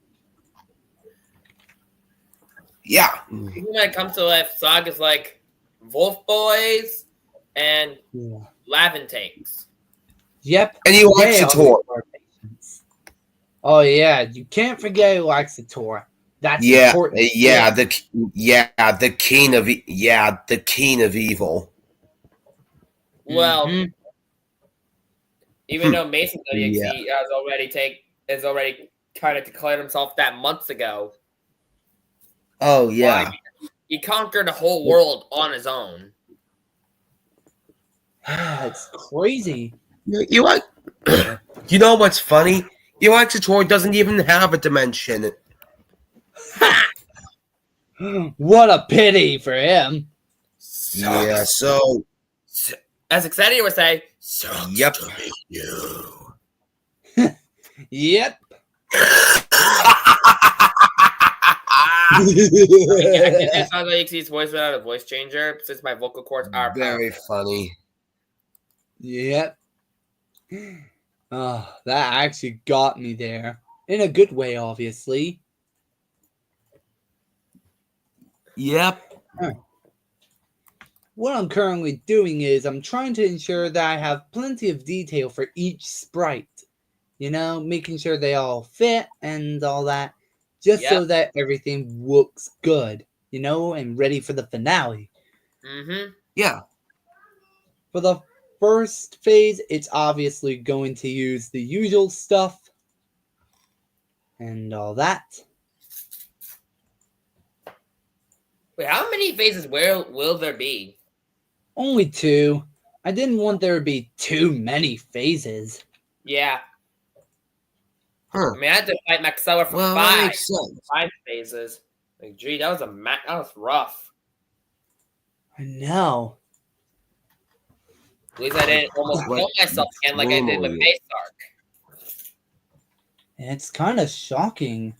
Speaker 4: Yeah.
Speaker 2: When it comes to like sagas like Wolf Boys and
Speaker 1: Yeah.
Speaker 2: Lavin Takes.
Speaker 1: Yep.
Speaker 4: And you
Speaker 1: They
Speaker 4: like
Speaker 1: are
Speaker 4: Sator.
Speaker 1: our patience. Oh yeah, you can't forget Laxator. That's
Speaker 4: Yeah,
Speaker 1: important.
Speaker 4: the king of evil.
Speaker 2: Well,
Speaker 1: Mhm.
Speaker 2: even though Mason
Speaker 4: Yeah.
Speaker 2: has already kind of declared himself that months ago.
Speaker 4: Oh yeah.
Speaker 2: He conquered the whole world on his own.
Speaker 1: It's crazy.
Speaker 4: You like you know what's funny? Sator doesn't even have a dimension.
Speaker 1: What a pity for him.
Speaker 4: Yeah, so
Speaker 2: As Exedia would say,
Speaker 4: yep.
Speaker 1: Yep.
Speaker 2: It sounds like his voice without a voice changer since my vocal cords are
Speaker 4: Very
Speaker 2: powerful.
Speaker 4: funny.
Speaker 1: Yep. Oh, that actually got me there. In a good way, obviously.
Speaker 4: Yep.
Speaker 1: What I'm currently doing is I'm trying to ensure that I have plenty of detail for each sprite. You know, making sure they all fit and all that. Just so that everything looks good, you know, and ready for the finale.
Speaker 2: Mm-hmm.
Speaker 4: Yeah.
Speaker 1: For the first phase, it's obviously going to use the usual stuff and all that.
Speaker 2: Wait, how many phases will there be?
Speaker 1: Only 2. I didn't want there to be too many phases.
Speaker 2: Yeah.
Speaker 4: Huh.
Speaker 2: I mean, I had to fight Maxella for
Speaker 4: Well, that makes sense.
Speaker 2: 5 phases. Like, gee, that was rough.
Speaker 1: I know.
Speaker 2: At least I didn't almost
Speaker 4: What
Speaker 2: kill myself again like I did with
Speaker 4: normally-
Speaker 2: Base Arc.
Speaker 1: It's kind of shocking.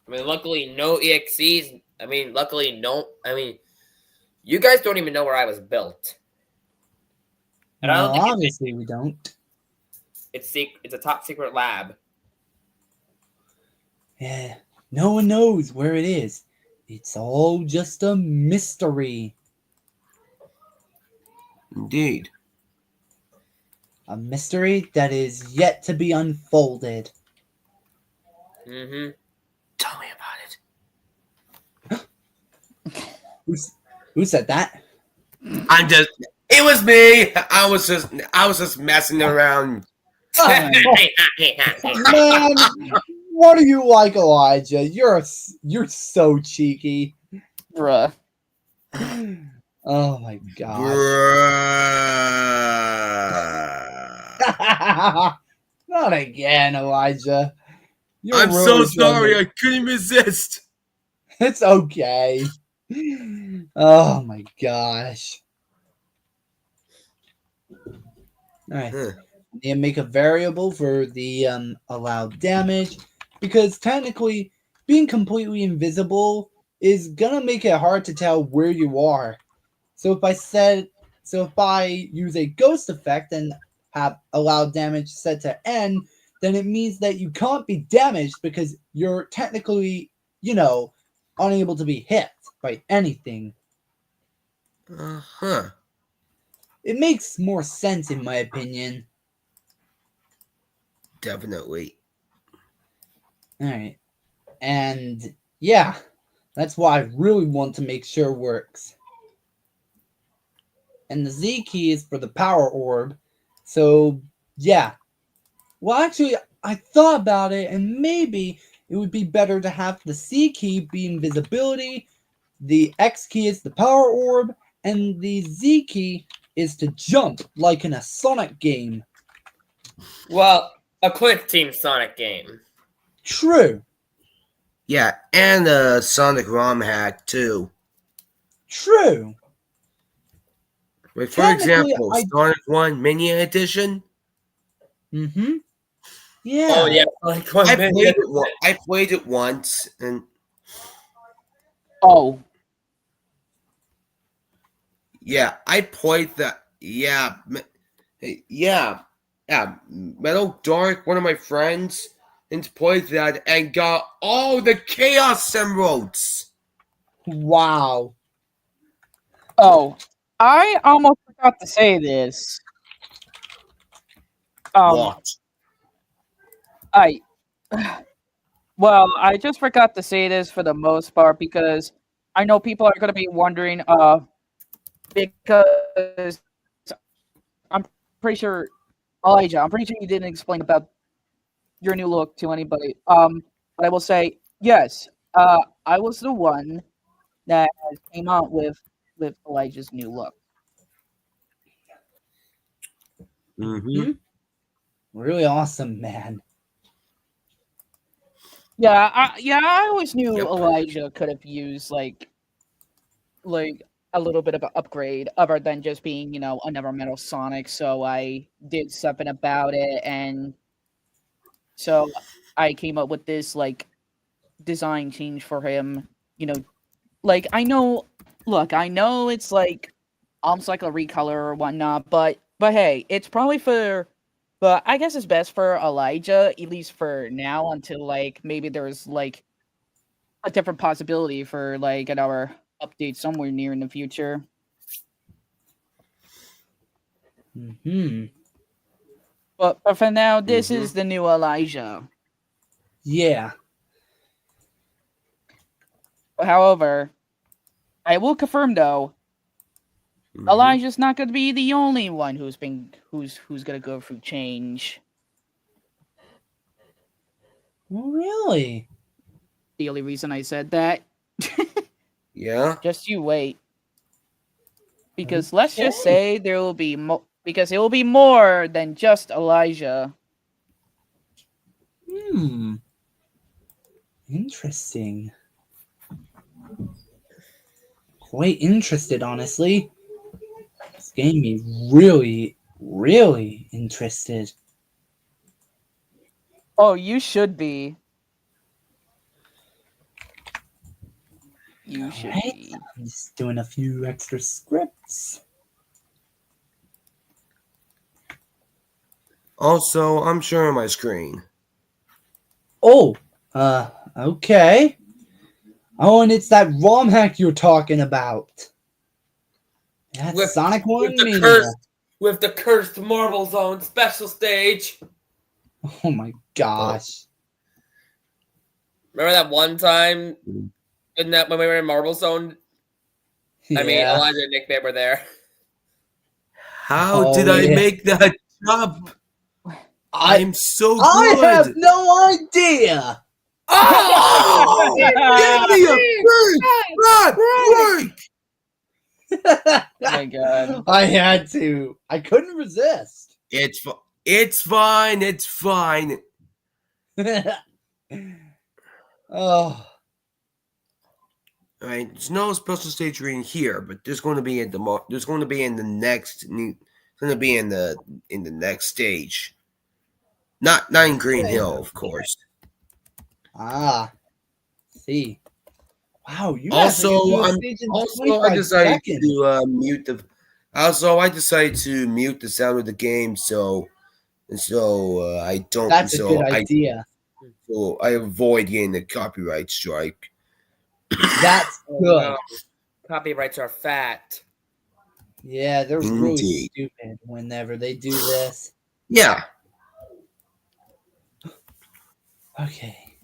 Speaker 2: I mean, luckily no EXCs. I mean, luckily no. I mean, you guys don't even know where I was built. And I
Speaker 1: No,
Speaker 2: don't think
Speaker 1: obviously we don't.
Speaker 2: it's a top secret lab.
Speaker 1: Yeah, no one knows where it is. It's all just a mystery.
Speaker 4: Indeed.
Speaker 1: A mystery that is yet to be unfolded.
Speaker 2: Mm-hmm.
Speaker 4: Tell me about it.
Speaker 1: Who said that?
Speaker 4: I'm just. It was me. I was just messing around.
Speaker 1: Oh, man, what are you like, Elijah? You're so cheeky.
Speaker 5: Bruh.
Speaker 1: Oh my god.
Speaker 4: Bruh.
Speaker 1: Not again, Elijah. You're
Speaker 4: I'm so
Speaker 1: really trying
Speaker 4: sorry.
Speaker 1: to-
Speaker 4: I couldn't resist.
Speaker 1: It's okay. Oh my gosh. Alright.
Speaker 4: Huh.
Speaker 1: And make a variable for the allowed damage, because technically being completely invisible is gonna make it hard to tell where you are. So if I use a ghost effect and have allowed damage set to N, then it means that you can't be damaged because you're technically, unable to be hit by anything.
Speaker 4: Uh-huh.
Speaker 1: It makes more sense in my opinion.
Speaker 4: Definitely.
Speaker 1: Alright. And yeah, that's why I really want to make sure it works. And the Z key is for the power orb. So yeah. Well, actually, I thought about it, and maybe it would be better to have the C key be invisibility, the X key is the power orb, and the Z key is to jump, like in a Sonic game.
Speaker 2: Well, a quick Team Sonic game.
Speaker 1: True.
Speaker 4: Yeah, and a Sonic ROM hack too.
Speaker 1: True.
Speaker 4: Like, for
Speaker 1: Technically,
Speaker 4: example,
Speaker 1: I-
Speaker 4: Sonic 1 Mini Edition.
Speaker 1: Mm-hmm. Yeah.
Speaker 2: Oh yeah, Sonic 1
Speaker 4: I
Speaker 2: Mini.
Speaker 4: played it. I played it once, and
Speaker 5: Oh,
Speaker 4: yeah, I played that. Yeah, yeah. Metal Dark, one of my friends, and played that and got all the Chaos Emeralds.
Speaker 1: Wow.
Speaker 5: oh, I almost forgot to say this.
Speaker 4: What?
Speaker 5: I well, I just forgot to say this for the most part because I know people are going to be wondering. Because I'm pretty sure, Elijah, I'm pretty sure you didn't explain about your new look to anybody. But I will say yes. I was the one that came out with Elijah's new look.
Speaker 4: Mm-hmm.
Speaker 1: Really awesome, man.
Speaker 5: Yeah, I always knew
Speaker 4: Yep.
Speaker 5: Elijah could have used like a little bit of an upgrade other than just being, another Metal Sonic. So I did something about it, and so I came up with this like design change for him. Like I know it's like almost like a recolor or whatnot, but hey, it's probably but I guess it's best for Elijah, at least for now, until like maybe there's like a different possibility for like another update somewhere near in the future.
Speaker 1: Mm-hmm.
Speaker 5: But for now, this is the new Elijah.
Speaker 1: Yeah.
Speaker 5: However, I will confirm though,
Speaker 4: Mm-hmm.
Speaker 5: Elijah's not going to be the only one who's going to go through change.
Speaker 1: Really?
Speaker 5: The only reason I said that,
Speaker 4: Yeah.
Speaker 5: just you wait, because let's just say there will be because it will be more than just Elijah.
Speaker 1: Interesting. Quite interested, honestly. getting me really, really interested.
Speaker 5: Oh, you should be. You should
Speaker 1: Alright,
Speaker 5: be.
Speaker 1: I'm just doing a few extra scripts.
Speaker 4: Also, I'm sharing my screen.
Speaker 1: Oh, okay. Oh, and it's that ROM hack you're talking about. That's
Speaker 2: With-
Speaker 1: Sonic 1
Speaker 2: with the
Speaker 1: Mania.
Speaker 2: with the cursed Marble Zone special stage.
Speaker 1: Oh my gosh.
Speaker 2: Remember that one time when we were in Marble Zone? I mean,
Speaker 1: Yeah.
Speaker 2: Elijah and Nick, they were there.
Speaker 4: How
Speaker 1: Oh,
Speaker 4: did I
Speaker 1: yeah.
Speaker 4: make that jump? I'm so good.
Speaker 1: I have no idea.
Speaker 2: Oh!
Speaker 4: Give me a break!
Speaker 5: Oh my god.
Speaker 1: I had to. I couldn't resist.
Speaker 4: It's fine. It's fine.
Speaker 1: Oh,
Speaker 4: All right, there's no special stage reading here, but there's going to be in the next stage. Not in Green Hill, of course.
Speaker 1: see. Wow, you
Speaker 4: Also, I decided
Speaker 1: seconds.
Speaker 4: to mute the. Also, I decided to mute the sound of the game, so I don't.
Speaker 1: That's a
Speaker 4: so
Speaker 1: good
Speaker 4: I
Speaker 1: idea.
Speaker 4: so I avoid getting the copyright strike.
Speaker 1: That's
Speaker 2: Oh,
Speaker 1: good.
Speaker 2: no. Copyrights are fat.
Speaker 1: Yeah, they're really
Speaker 4: Indeed.
Speaker 1: stupid whenever they do this.
Speaker 4: Yeah.
Speaker 1: Okay.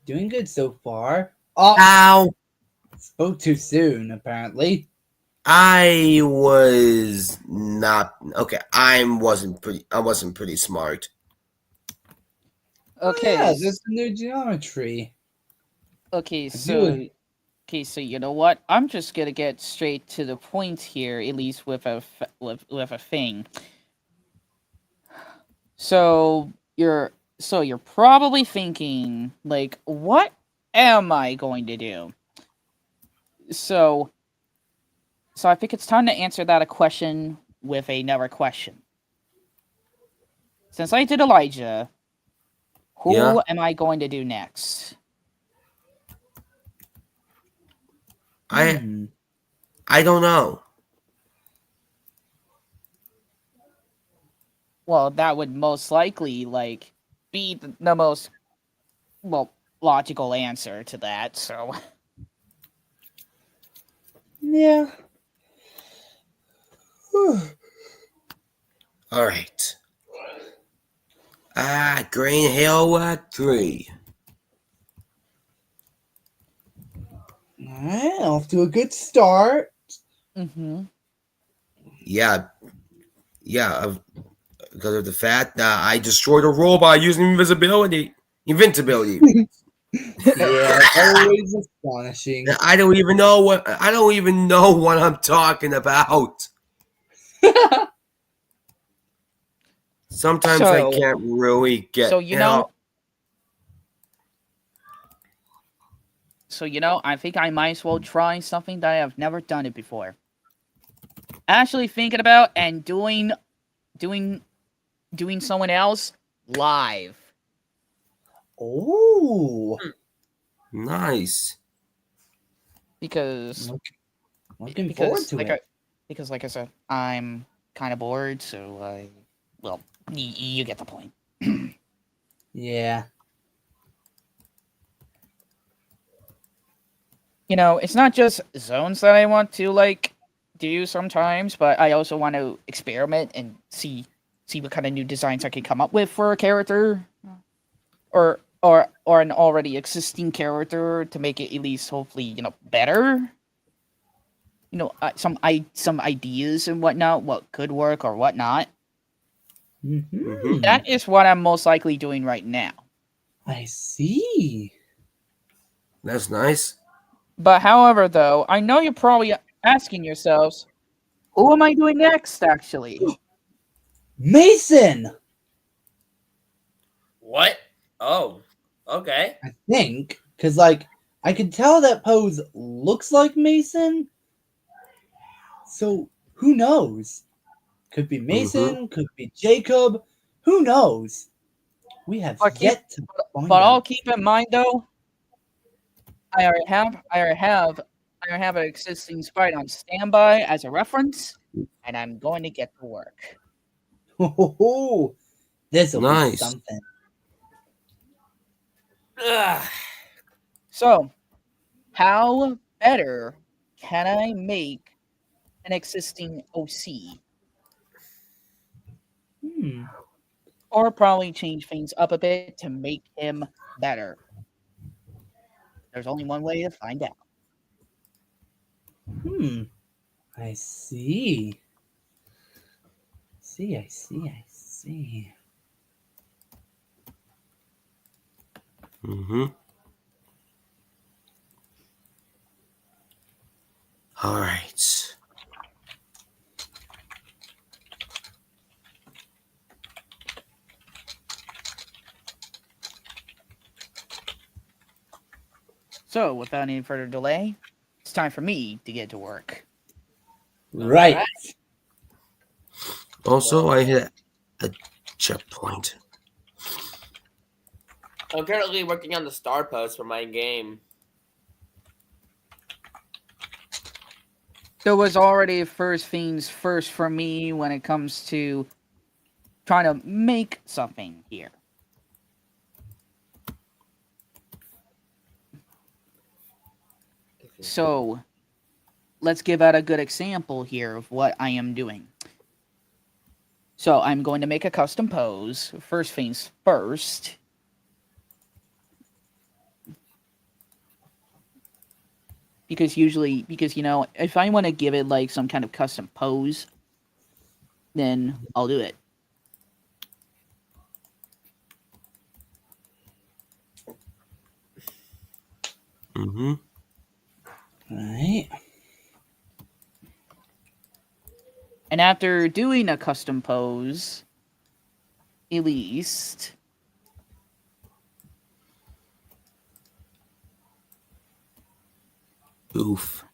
Speaker 1: Doing good so far. Oh,
Speaker 4: Ow!
Speaker 1: spoke too soon, apparently.
Speaker 4: I was not okay. I wasn't pretty smart.
Speaker 5: Okay.
Speaker 1: Yeah, there's the new geometry.
Speaker 5: Okay,
Speaker 1: do
Speaker 5: so you know what? I'm just gonna get straight to the point here, at least with a thing. So you're probably thinking like, what am I going to do? So I think it's time to answer that a question with another question. Since I did Elijah, who
Speaker 4: Yeah.
Speaker 5: am I going to do next?
Speaker 1: Hmm.
Speaker 4: I don't know.
Speaker 5: Well, that would most likely be the most logical answer to that. So
Speaker 1: Yeah.
Speaker 4: All right. Green Hill 3.
Speaker 1: Alright, off to a good start.
Speaker 5: mm-hmm.
Speaker 4: Yeah. Because of the fact that I destroyed a robot using invincibility.
Speaker 1: Yeah, always astonishing.
Speaker 4: I don't even know what I'm talking about. Sometimes I
Speaker 5: So-
Speaker 4: can't really get.
Speaker 5: So I think I might as well try something that I have never done it before. Actually thinking about and doing someone else live.
Speaker 1: Oh,
Speaker 4: Nice.
Speaker 5: Because
Speaker 1: looking forward to it.
Speaker 5: because like I said, I'm kind of bored, so you get the point.
Speaker 1: Yeah.
Speaker 5: You know, it's not just zones that I want to do sometimes, but I also want to experiment and see what kind of new designs I can come up with for a character, or an already existing character to make it at least hopefully better. Some ideas and whatnot, what could work or whatnot.
Speaker 1: Mhm.
Speaker 5: That is what I'm most likely doing right now.
Speaker 1: I see.
Speaker 4: That's nice.
Speaker 5: But however, though, I know you're probably asking yourselves, who am I doing next, actually?
Speaker 1: Mason,
Speaker 2: What? Oh, okay.
Speaker 1: I think, because I can tell that pose looks like Mason. So who knows? Could be Mason, could be Jacob. Who knows? We have
Speaker 5: But
Speaker 1: yet to find
Speaker 5: But I'll
Speaker 1: out.
Speaker 5: keep in mind though, I already have an existing sprite on standby as a reference, and I'm going to get to work.
Speaker 1: Oh, this will be
Speaker 4: Nice.
Speaker 1: something.
Speaker 2: Ugh.
Speaker 5: So, how better can I make an existing OC?
Speaker 1: Hmm.
Speaker 5: Or probably change things up a bit to make him better. There's only one way to find out.
Speaker 1: I see. I see.
Speaker 4: Mm-hmm. All right.
Speaker 5: So, without any further delay, it's time for me to get to work.
Speaker 1: Right.
Speaker 2: Alright.
Speaker 4: Also, I hit a checkpoint.
Speaker 2: I'm currently working on the star post for my game.
Speaker 5: There was already first things first for me when it comes to trying to make something here. So, let's give out a good example here of what I am doing. So, I'm going to make a custom pose. First things first. Because if I want to give it like some kind of custom pose, then I'll do it.
Speaker 4: Mm-hmm.
Speaker 1: Right.
Speaker 5: And after doing a custom pose, at least,
Speaker 4: Oof.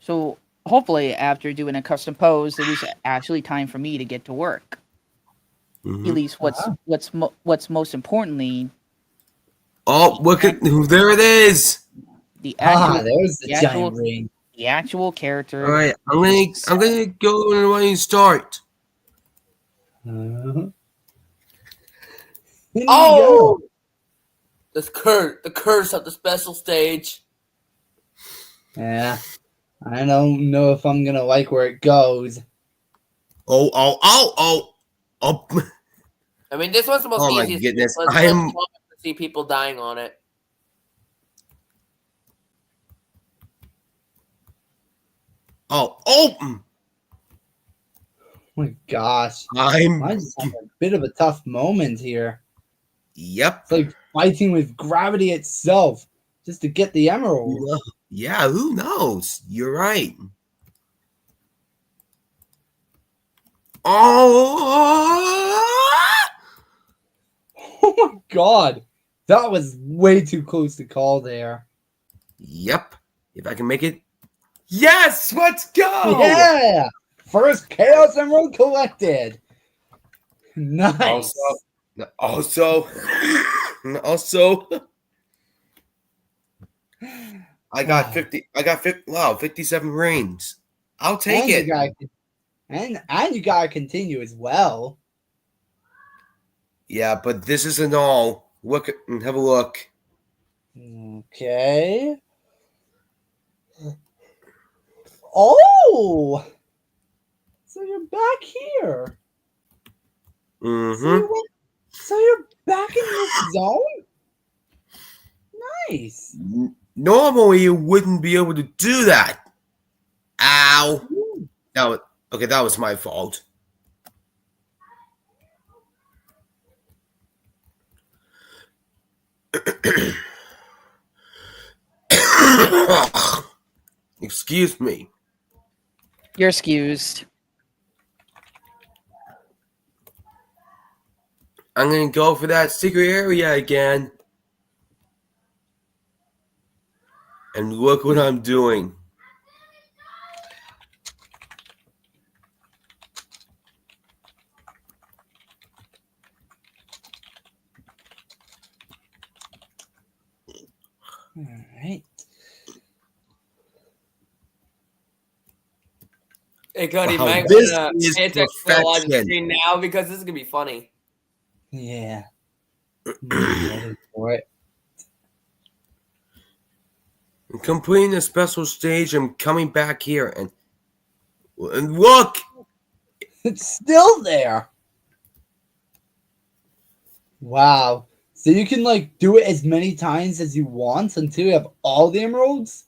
Speaker 5: so hopefully after doing a custom pose, it was actually time for me to get to work.
Speaker 4: Mm-hmm.
Speaker 5: At least what's most importantly,
Speaker 4: Oh, look at there it is.
Speaker 5: the actual
Speaker 1: There's the
Speaker 5: the actual-
Speaker 1: giant ring.
Speaker 5: the actual character.
Speaker 4: All right, I'm gonna go and let you start.
Speaker 1: Uh-huh.
Speaker 2: Oh! The curse of the special stage.
Speaker 1: Yeah. I don't know if I'm gonna like where it goes.
Speaker 4: Oh.
Speaker 2: I mean, this one's the most
Speaker 4: Oh my
Speaker 2: easiest.
Speaker 4: goodness,
Speaker 2: It's
Speaker 4: I am-
Speaker 2: less common to see people dying on it.
Speaker 4: Oh.
Speaker 1: Oh my gosh. I just have a bit of a tough moment here.
Speaker 4: Yep.
Speaker 1: It's like fighting with gravity itself just to get the emerald.
Speaker 4: Yeah, who knows? You're right. Oh!
Speaker 1: Oh my god. That was way too close to call there.
Speaker 4: Yep. If I can make it. Yes, let's go.
Speaker 1: Yeah! First Chaos Emerald collected. Nice.
Speaker 4: Also, I got 50. Wow, 57 rings. I'll take
Speaker 1: and
Speaker 4: it.
Speaker 1: You gotta continue as well.
Speaker 4: Yeah, but this isn't all. Have a look.
Speaker 1: Okay. Oh! So you're back here.
Speaker 4: Mm-hmm.
Speaker 1: So you're back in this zone? Nice.
Speaker 4: Normally, you wouldn't be able to do that. Ow. That was my fault. Excuse me.
Speaker 5: You're excused.
Speaker 4: I'm going to go for that secret area again. And look what I'm doing.
Speaker 2: Hey Cody,
Speaker 4: Wow,
Speaker 2: might
Speaker 4: this
Speaker 2: wanna
Speaker 4: is
Speaker 2: pay attention to the live
Speaker 4: perfection.
Speaker 2: stream now because this is gonna be funny.
Speaker 1: Yeah. I'm ready for it.
Speaker 4: I'm completing the special stage. I'm coming back here and look.
Speaker 1: It's still there. Wow. So you can like do it as many times as you want until you have all the emeralds?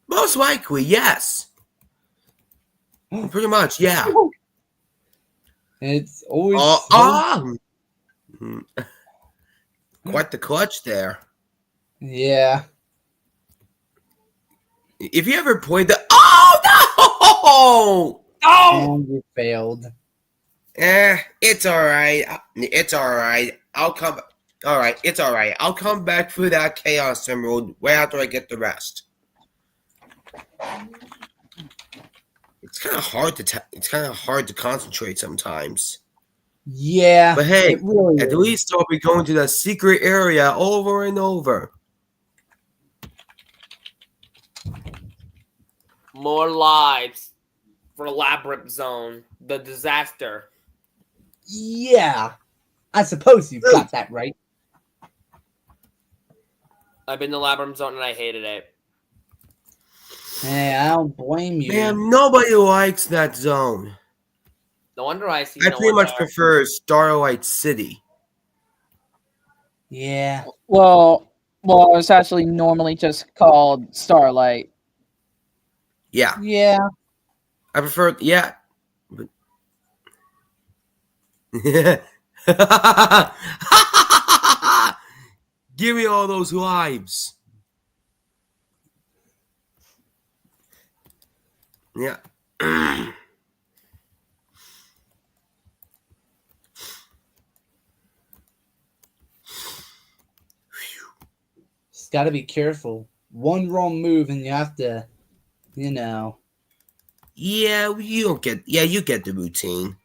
Speaker 4: Most likely, yes. Pretty much, yeah.
Speaker 1: It's always
Speaker 4: Quite the clutch there.
Speaker 1: Yeah.
Speaker 4: If you ever played the oh
Speaker 1: And you failed.
Speaker 4: it's all right. It's all right. I'll come. All right, it's all right. I'll come back for that Chaos Emerald right after I get the rest. It's kind of hard to. It's kind of hard to concentrate sometimes.
Speaker 1: Yeah.
Speaker 4: But hey,
Speaker 1: it really
Speaker 4: at
Speaker 1: is.
Speaker 4: least I'll be going to the secret area over and over.
Speaker 2: More lives for Labyrinth Zone, the disaster.
Speaker 1: Yeah. I suppose you've got that right.
Speaker 2: I've been to Labyrinth Zone and I hated it.
Speaker 1: Hey, I don't blame you.
Speaker 4: Man, nobody likes that zone.
Speaker 2: No wonder I see.
Speaker 4: I
Speaker 2: no
Speaker 4: pretty
Speaker 2: one
Speaker 4: much
Speaker 2: there.
Speaker 4: prefer Starlight City.
Speaker 1: Yeah.
Speaker 5: Well, it's actually normally just called Starlight.
Speaker 4: Yeah,
Speaker 1: Yeah.
Speaker 4: I prefer. Yeah. But... Give me all those lives. Yeah.
Speaker 1: Just gotta be careful. One wrong move and you have to, you know.
Speaker 4: Yeah, you don't get. Yeah, you get the routine.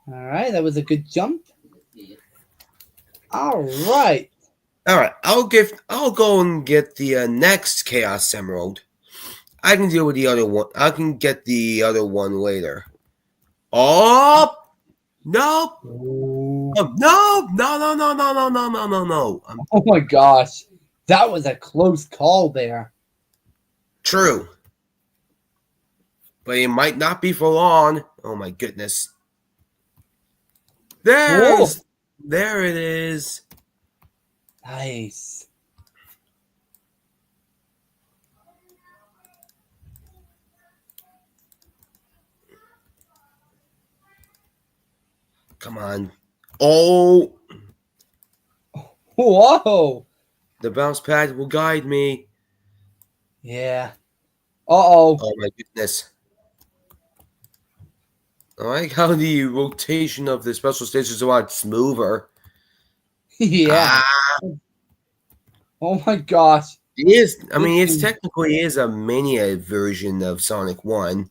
Speaker 1: Alright, that was a good jump. Alright.
Speaker 4: All right, I'll go and get the next Chaos Emerald. I can deal with the other one. I can get the other one later. Oh nope.
Speaker 1: Ooh.
Speaker 4: No, no, no, no, no, no, no, no, no, no.
Speaker 1: Oh my gosh. That was a close call there.
Speaker 4: True. But it might not be for long. Oh my goodness. There it is.
Speaker 1: Nice.
Speaker 4: Come on. Oh,
Speaker 1: Whoa.
Speaker 4: the bounce pad will guide me.
Speaker 1: Yeah. Uh-oh.
Speaker 4: Oh my goodness. I like how the rotation of the special stage is a lot smoother.
Speaker 1: Yeah.
Speaker 4: Ah,
Speaker 1: Oh my gosh.
Speaker 4: it is. I mean, it's technically is a mania version of Sonic 1.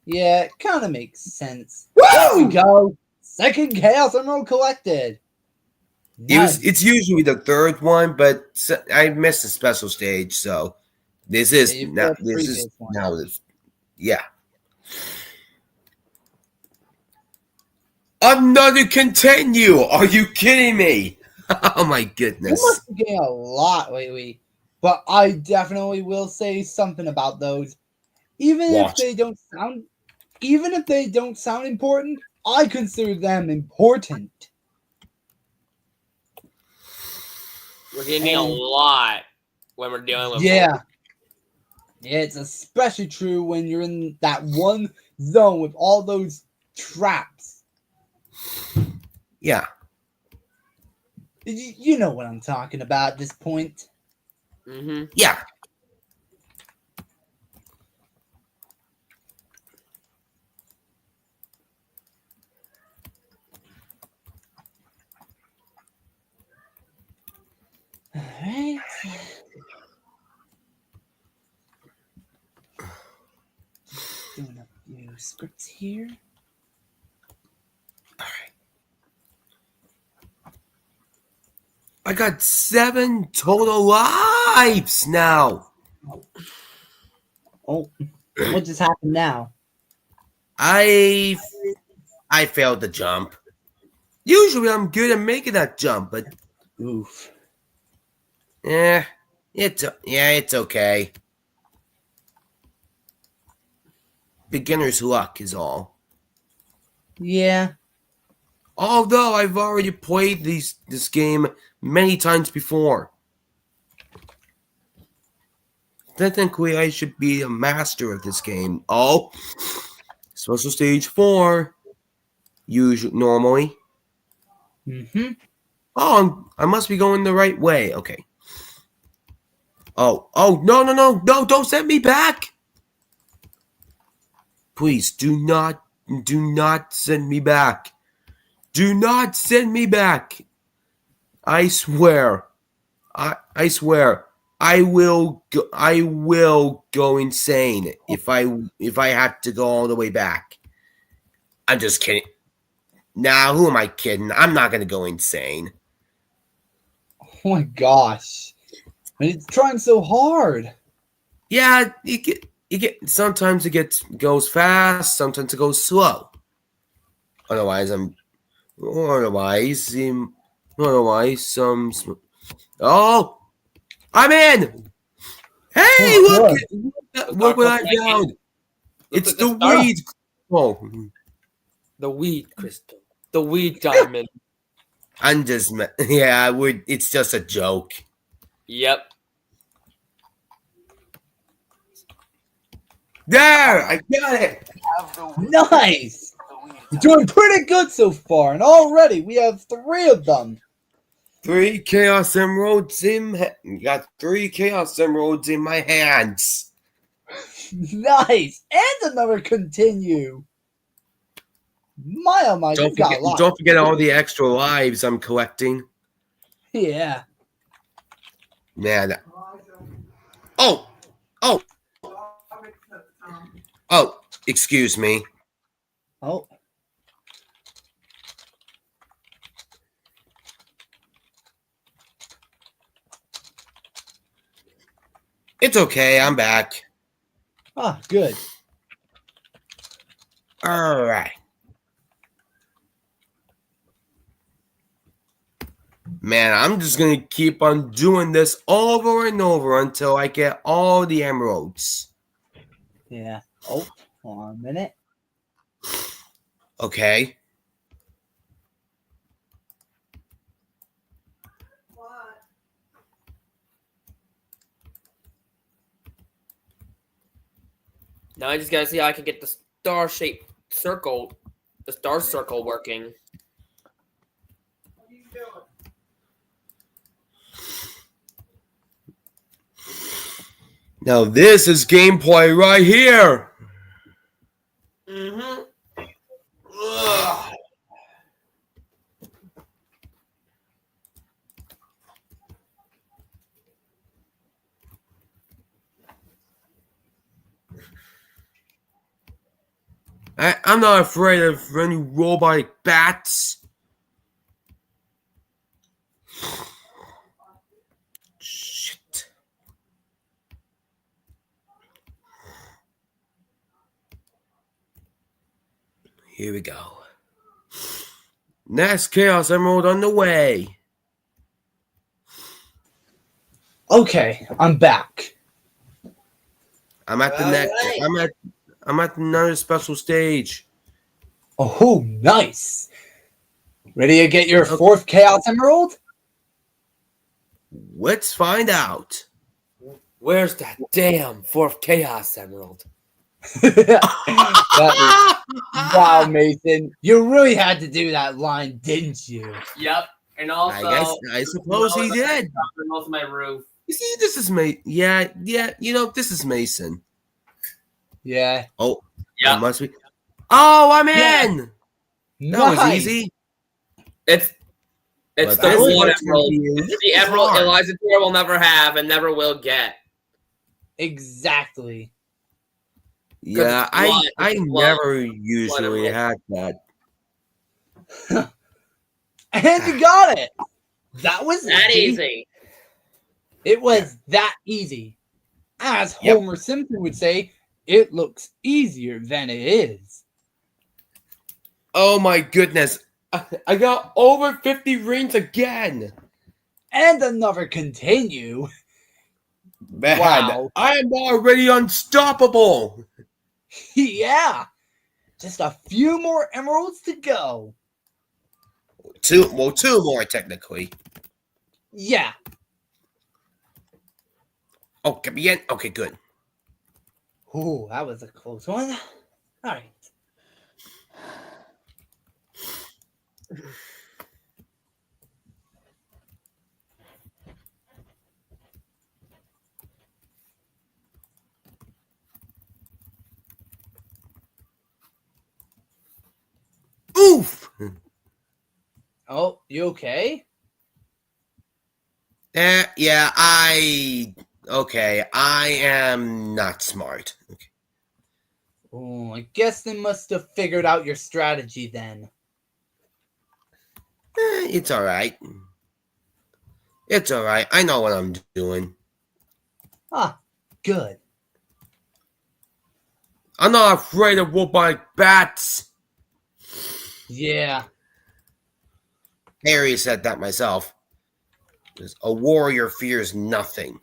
Speaker 1: Yeah, it kind of makes sense. There we go. Second Chaos Emerald collected. Nice.
Speaker 4: It's usually the third one, but I missed the special stage, so this is
Speaker 1: Yeah, you
Speaker 4: now.
Speaker 1: failed the
Speaker 4: This is
Speaker 1: previous one.
Speaker 4: now. This, yeah. Another continue. Are you kidding me? Oh my
Speaker 1: You
Speaker 4: goodness.
Speaker 1: must be getting a lot lately, but I definitely will say something about those. Even if
Speaker 4: Watch.
Speaker 1: they don't sound important, I consider them important.
Speaker 2: We're getting a lot when we're dealing with.
Speaker 1: Yeah. Yeah, it's especially true when you're in that one zone with all those traps.
Speaker 4: Yeah.
Speaker 1: You know what I'm talking about at this point.
Speaker 2: Mm-hmm.
Speaker 4: Yeah.
Speaker 1: Alright. Doing a few scripts here.
Speaker 4: All right. I got 7 total lives now.
Speaker 1: Oh, what just happened now?
Speaker 4: I failed the jump. Usually I'm good at making that jump, but
Speaker 1: Oof.
Speaker 4: it's okay. Beginner's luck is all.
Speaker 1: Yeah.
Speaker 4: Although I've already played this game many times before. Technically, I should be a master of this game. Oh, special stage 4. Usually, normally.
Speaker 1: Mm-hmm.
Speaker 4: Oh, I must be going the right way. Okay. Oh, no, don't send me back. Please, do not send me back. Do not send me back. I swear. I swear. I will go insane if I have to go all the way back. I'm just kidding. Nah, who am I kidding? I'm not gonna go insane.
Speaker 1: Oh my gosh. And it's trying so hard.
Speaker 4: Yeah, you get sometimes goes fast, sometimes it goes slow. Otherwise, oh, I'm in. Hey,
Speaker 1: Oh,
Speaker 4: look what I found. It's the weed. Oh,
Speaker 2: The weed crystal. The weed diamond.
Speaker 4: I'm just yeah. It's just a joke.
Speaker 2: Yep.
Speaker 4: There, I got it.
Speaker 1: nice. You're doing pretty good so far, and already we have 3 of them.
Speaker 4: 3 Chaos Emeralds got 3 Chaos Emeralds in my hands.
Speaker 1: Nice. And another continue. My oh my,
Speaker 4: Don't
Speaker 1: got a lot.
Speaker 4: forget all the extra lives I'm collecting.
Speaker 1: Yeah.
Speaker 4: Man. Oh, excuse me.
Speaker 1: Oh.
Speaker 4: It's okay, I'm back.
Speaker 1: Ah, good.
Speaker 4: All right. Man, I'm just going to keep on doing this over and over until I get all the emeralds.
Speaker 1: Yeah. Oh, hold on a minute.
Speaker 4: Okay.
Speaker 2: Now I just gotta see how I can get the star-shaped circle, the star circle working.
Speaker 4: Now this is gameplay right here.
Speaker 2: Mm-hmm.
Speaker 4: I'm not afraid of any robotic bats. Shit. Here we go. Next Chaos Emerald on the way.
Speaker 1: Okay, I'm back.
Speaker 4: I'm at the next. I'm at another special stage.
Speaker 1: Oh, nice. Ready to get your 4th Chaos Emerald?
Speaker 4: Let's find out.
Speaker 2: Where's that damn 4th Chaos Emerald?
Speaker 1: Wow, Mason. You really had to do that line, didn't you?
Speaker 2: Yep. And also,
Speaker 4: I suppose he did.
Speaker 2: And also my roof.
Speaker 4: You see, this is Mason. Yeah. This is Mason.
Speaker 1: Yeah.
Speaker 4: Oh,
Speaker 2: Yeah.
Speaker 4: it must be. Oh, I'm in.
Speaker 1: Yeah.
Speaker 4: That was
Speaker 1: Nice.
Speaker 4: easy.
Speaker 2: It's
Speaker 4: But
Speaker 2: the
Speaker 4: this
Speaker 2: one
Speaker 4: one's gonna
Speaker 2: emerald.
Speaker 4: be a
Speaker 2: It's the
Speaker 4: little
Speaker 2: emerald
Speaker 4: hard.
Speaker 2: Eliza Tor will never have and never will get.
Speaker 1: Exactly.
Speaker 4: Yeah,
Speaker 2: it's blood.
Speaker 4: I
Speaker 2: It's blood.
Speaker 4: never usually had that.
Speaker 1: And you got it. That was
Speaker 2: That easy.
Speaker 1: It was that easy. As
Speaker 4: Yep.
Speaker 1: Homer Simpson would say, it looks easier than it is.
Speaker 4: Oh my goodness. I got over 50 rings again.
Speaker 1: And another continue.
Speaker 4: Man,
Speaker 1: Wow.
Speaker 4: I am already unstoppable.
Speaker 1: Yeah. Just a few more emeralds to go.
Speaker 4: Two more technically.
Speaker 1: Yeah.
Speaker 4: Oh, get me in. Okay, good.
Speaker 1: Ooh, that was a close one. All right.
Speaker 4: Oof.
Speaker 1: Oh, you okay?
Speaker 4: Yeah, I am not smart. Okay.
Speaker 1: Oh, I guess they must have figured out your strategy then.
Speaker 4: It's all right. It's all right. I know what I'm doing.
Speaker 1: Ah, good.
Speaker 4: I'm not afraid of robotic bats.
Speaker 1: Yeah.
Speaker 4: Harry said that myself. A warrior fears nothing.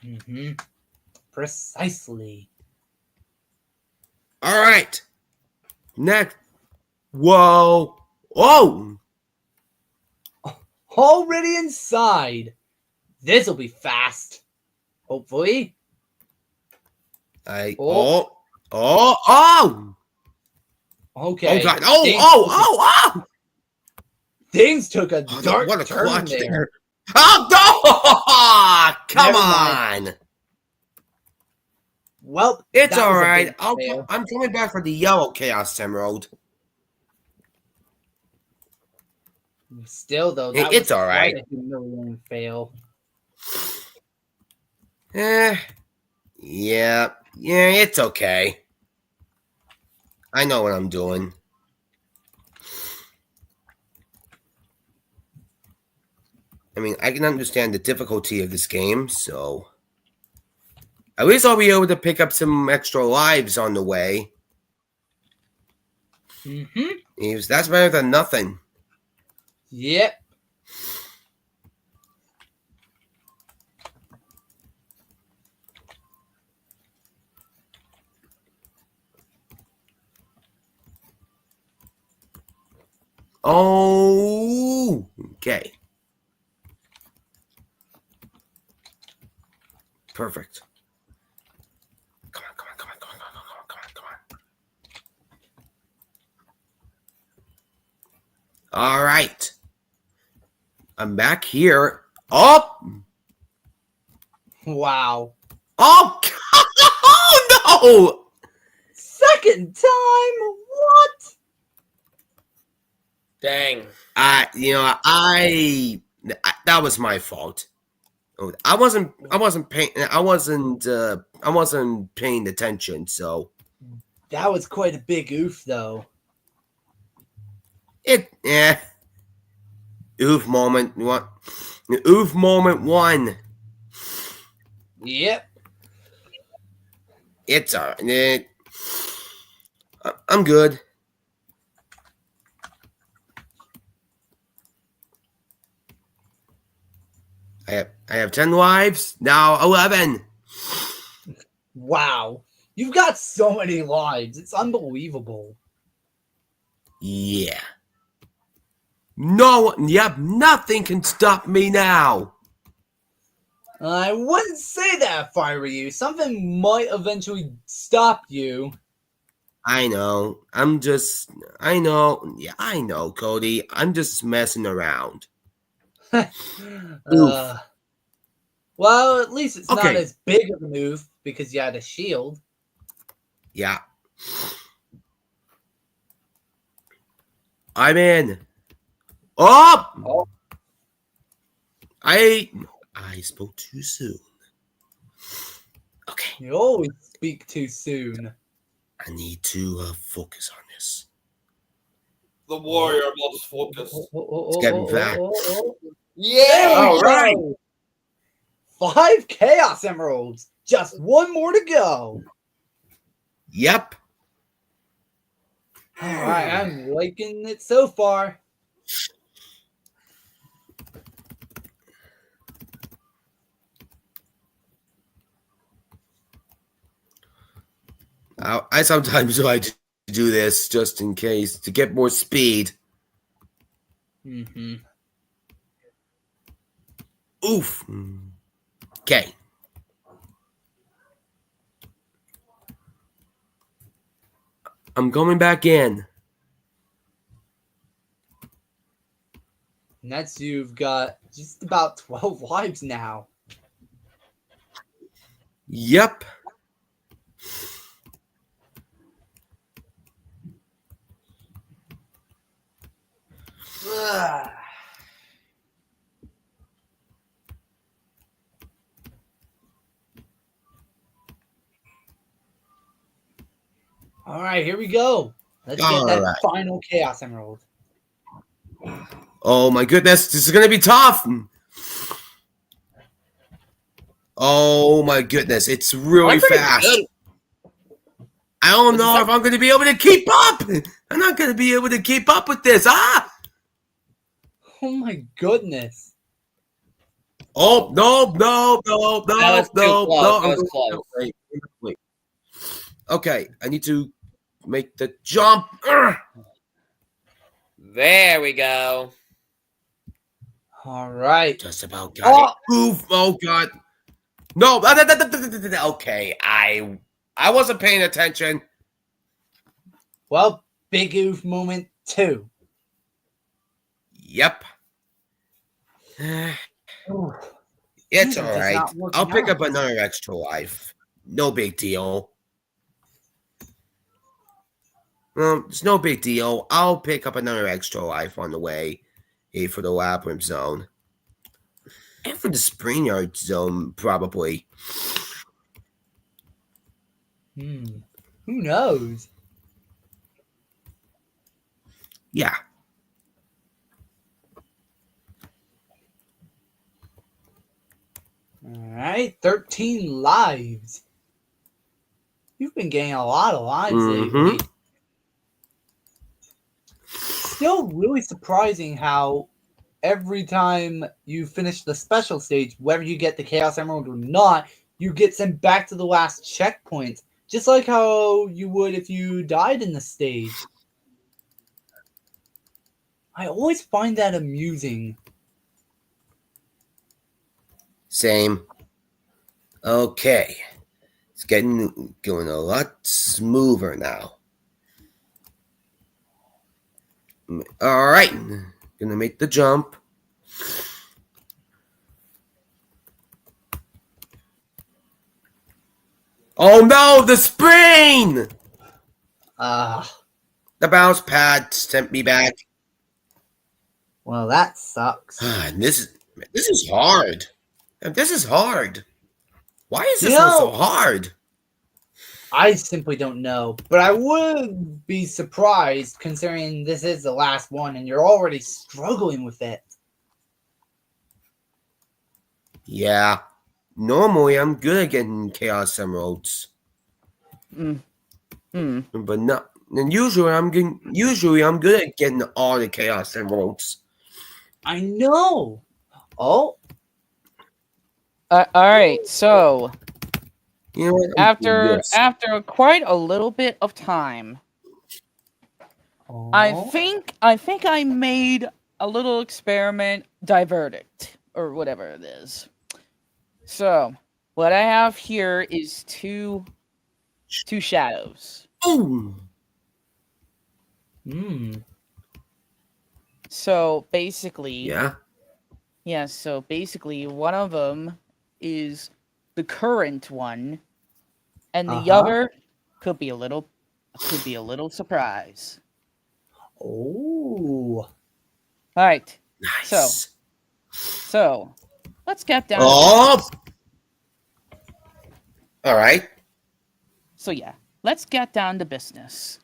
Speaker 1: Mm-hmm. Precisely.
Speaker 4: All right. Next. Whoa. Oh.
Speaker 1: Already inside. This'll be fast. Hopefully.
Speaker 4: Oh.
Speaker 1: Oh.
Speaker 4: Oh.
Speaker 1: Okay.
Speaker 4: Oh God. Oh.
Speaker 1: Things took a
Speaker 4: Oh,
Speaker 1: dark
Speaker 4: what a
Speaker 1: turn
Speaker 4: clutch
Speaker 1: there.
Speaker 4: there. Oh, no! Come
Speaker 1: Never
Speaker 4: on.
Speaker 1: mind. Well,
Speaker 4: It's
Speaker 1: that
Speaker 4: all
Speaker 1: was a
Speaker 4: right.
Speaker 1: big fail.
Speaker 4: I'm coming back for the yellow Chaos Emerald.
Speaker 1: Still, though, that
Speaker 4: It's
Speaker 1: was
Speaker 4: all
Speaker 1: quite
Speaker 4: right.
Speaker 1: a humiliating fail.
Speaker 4: Yeah, it's okay. I know what I'm doing. I mean, I can understand the difficulty of this game, so at least I'll be able to pick up some extra lives on the way.
Speaker 1: Mm-hmm.
Speaker 4: That's better than nothing.
Speaker 1: Yep.
Speaker 4: Oh, okay. Perfect. Come on. All right. I'm back here. Oh!
Speaker 1: Wow.
Speaker 4: Oh! Oh, no!
Speaker 1: Second time? What?
Speaker 2: Dang.
Speaker 4: That was my fault. I wasn't paying attention, so
Speaker 1: That was quite a big oof, though.
Speaker 4: Oof moment. What? Oof moment one.
Speaker 1: Yep.
Speaker 4: It's all right. I'm good. I have 10 lives now. 11.
Speaker 1: Wow. You've got so many lives. It's unbelievable.
Speaker 4: Yeah. Nothing can stop me now.
Speaker 1: I wouldn't say that if I were you. Something might eventually stop you.
Speaker 4: I know. I know. Yeah, I know, Cody. I'm just messing around.
Speaker 1: Well, at least it's not
Speaker 4: Okay.
Speaker 1: as big of an oof because you had a shield.
Speaker 4: Yeah. I'm in. Oh! I spoke too soon. Okay.
Speaker 1: You always speak too soon.
Speaker 4: I need to focus on this.
Speaker 2: The warrior must focus.
Speaker 4: It's getting fast.
Speaker 2: Yeah!
Speaker 1: There we
Speaker 4: All right.
Speaker 1: go. 5 Chaos Emeralds. Just one more to go.
Speaker 4: Yep.
Speaker 1: All right, I'm liking it so far.
Speaker 4: I sometimes like to do this just in case to get more speed.
Speaker 1: Mm-hmm.
Speaker 4: Oof. Okay. I'm going back in.
Speaker 1: And that's you've got just about 12 lives now.
Speaker 4: Yep.
Speaker 1: Ugh. All right, here we go. Let's get that
Speaker 4: Alright.
Speaker 1: final Chaos Emerald.
Speaker 4: Oh my goodness, this is gonna be tough. Oh my goodness, it's really
Speaker 2: I'm pretty
Speaker 4: fast.
Speaker 2: good.
Speaker 4: I don't
Speaker 2: Is
Speaker 4: know
Speaker 2: that-
Speaker 4: if I'm gonna be able to keep up. I'm not gonna be able to keep up with this.
Speaker 1: Oh my goodness.
Speaker 4: Oh no.
Speaker 2: That was too close. That was close.
Speaker 4: Wait. Okay, I need to make the jump. Ugh.
Speaker 2: There we go.
Speaker 1: All right.
Speaker 4: Just about got it. Oof! Oh god. No. Okay, I wasn't paying attention.
Speaker 1: Well, big oof moment 2.
Speaker 4: Yep.
Speaker 1: Oof.
Speaker 4: It's
Speaker 1: Things are
Speaker 4: all
Speaker 1: just
Speaker 4: right.
Speaker 1: not working
Speaker 4: I'll pick
Speaker 1: out.
Speaker 4: up another extra life. No big deal. Well, it's no big deal. I'll pick up another extra life on the way for the Labyrinth Zone. And for the Springyard Zone, probably.
Speaker 1: Who knows?
Speaker 4: Yeah.
Speaker 1: All right, 13 lives. You've been getting a lot of lives lately. Still really surprising how every time you finish the special stage, whether you get the Chaos Emerald or not, you get sent back to the last checkpoint. Just like how you would if you died in the stage. I always find that amusing.
Speaker 4: Same. Okay. It's going a lot smoother now. All right. Gonna make the jump. Oh no, the spring! The bounce pad sent me back.
Speaker 1: Well, that sucks.
Speaker 4: And this is hard. This is hard. Why is this
Speaker 1: You
Speaker 4: one so
Speaker 1: know-
Speaker 4: hard?
Speaker 1: I simply don't know, but I would be surprised considering this is the last one and you're already struggling with it.
Speaker 4: Yeah. Normally I'm good at getting Chaos Emeralds. But not and usually I'm good at getting all the Chaos Emeralds.
Speaker 1: I know. Oh,
Speaker 5: All right, so
Speaker 4: You know what? I'm doing
Speaker 5: after
Speaker 4: this.
Speaker 5: after quite a little bit of time, I think I made a little experiment diverdict or whatever it is. So what I have here is two shadows.
Speaker 4: Ooh.
Speaker 5: So basically,
Speaker 4: Yeah.
Speaker 5: So basically, one of them is the current one, and the other could be a little surprise.
Speaker 1: Oh.
Speaker 5: All right,
Speaker 4: Nice.
Speaker 5: so let's get down.
Speaker 4: Oh. All right.
Speaker 5: So yeah, let's get down to business.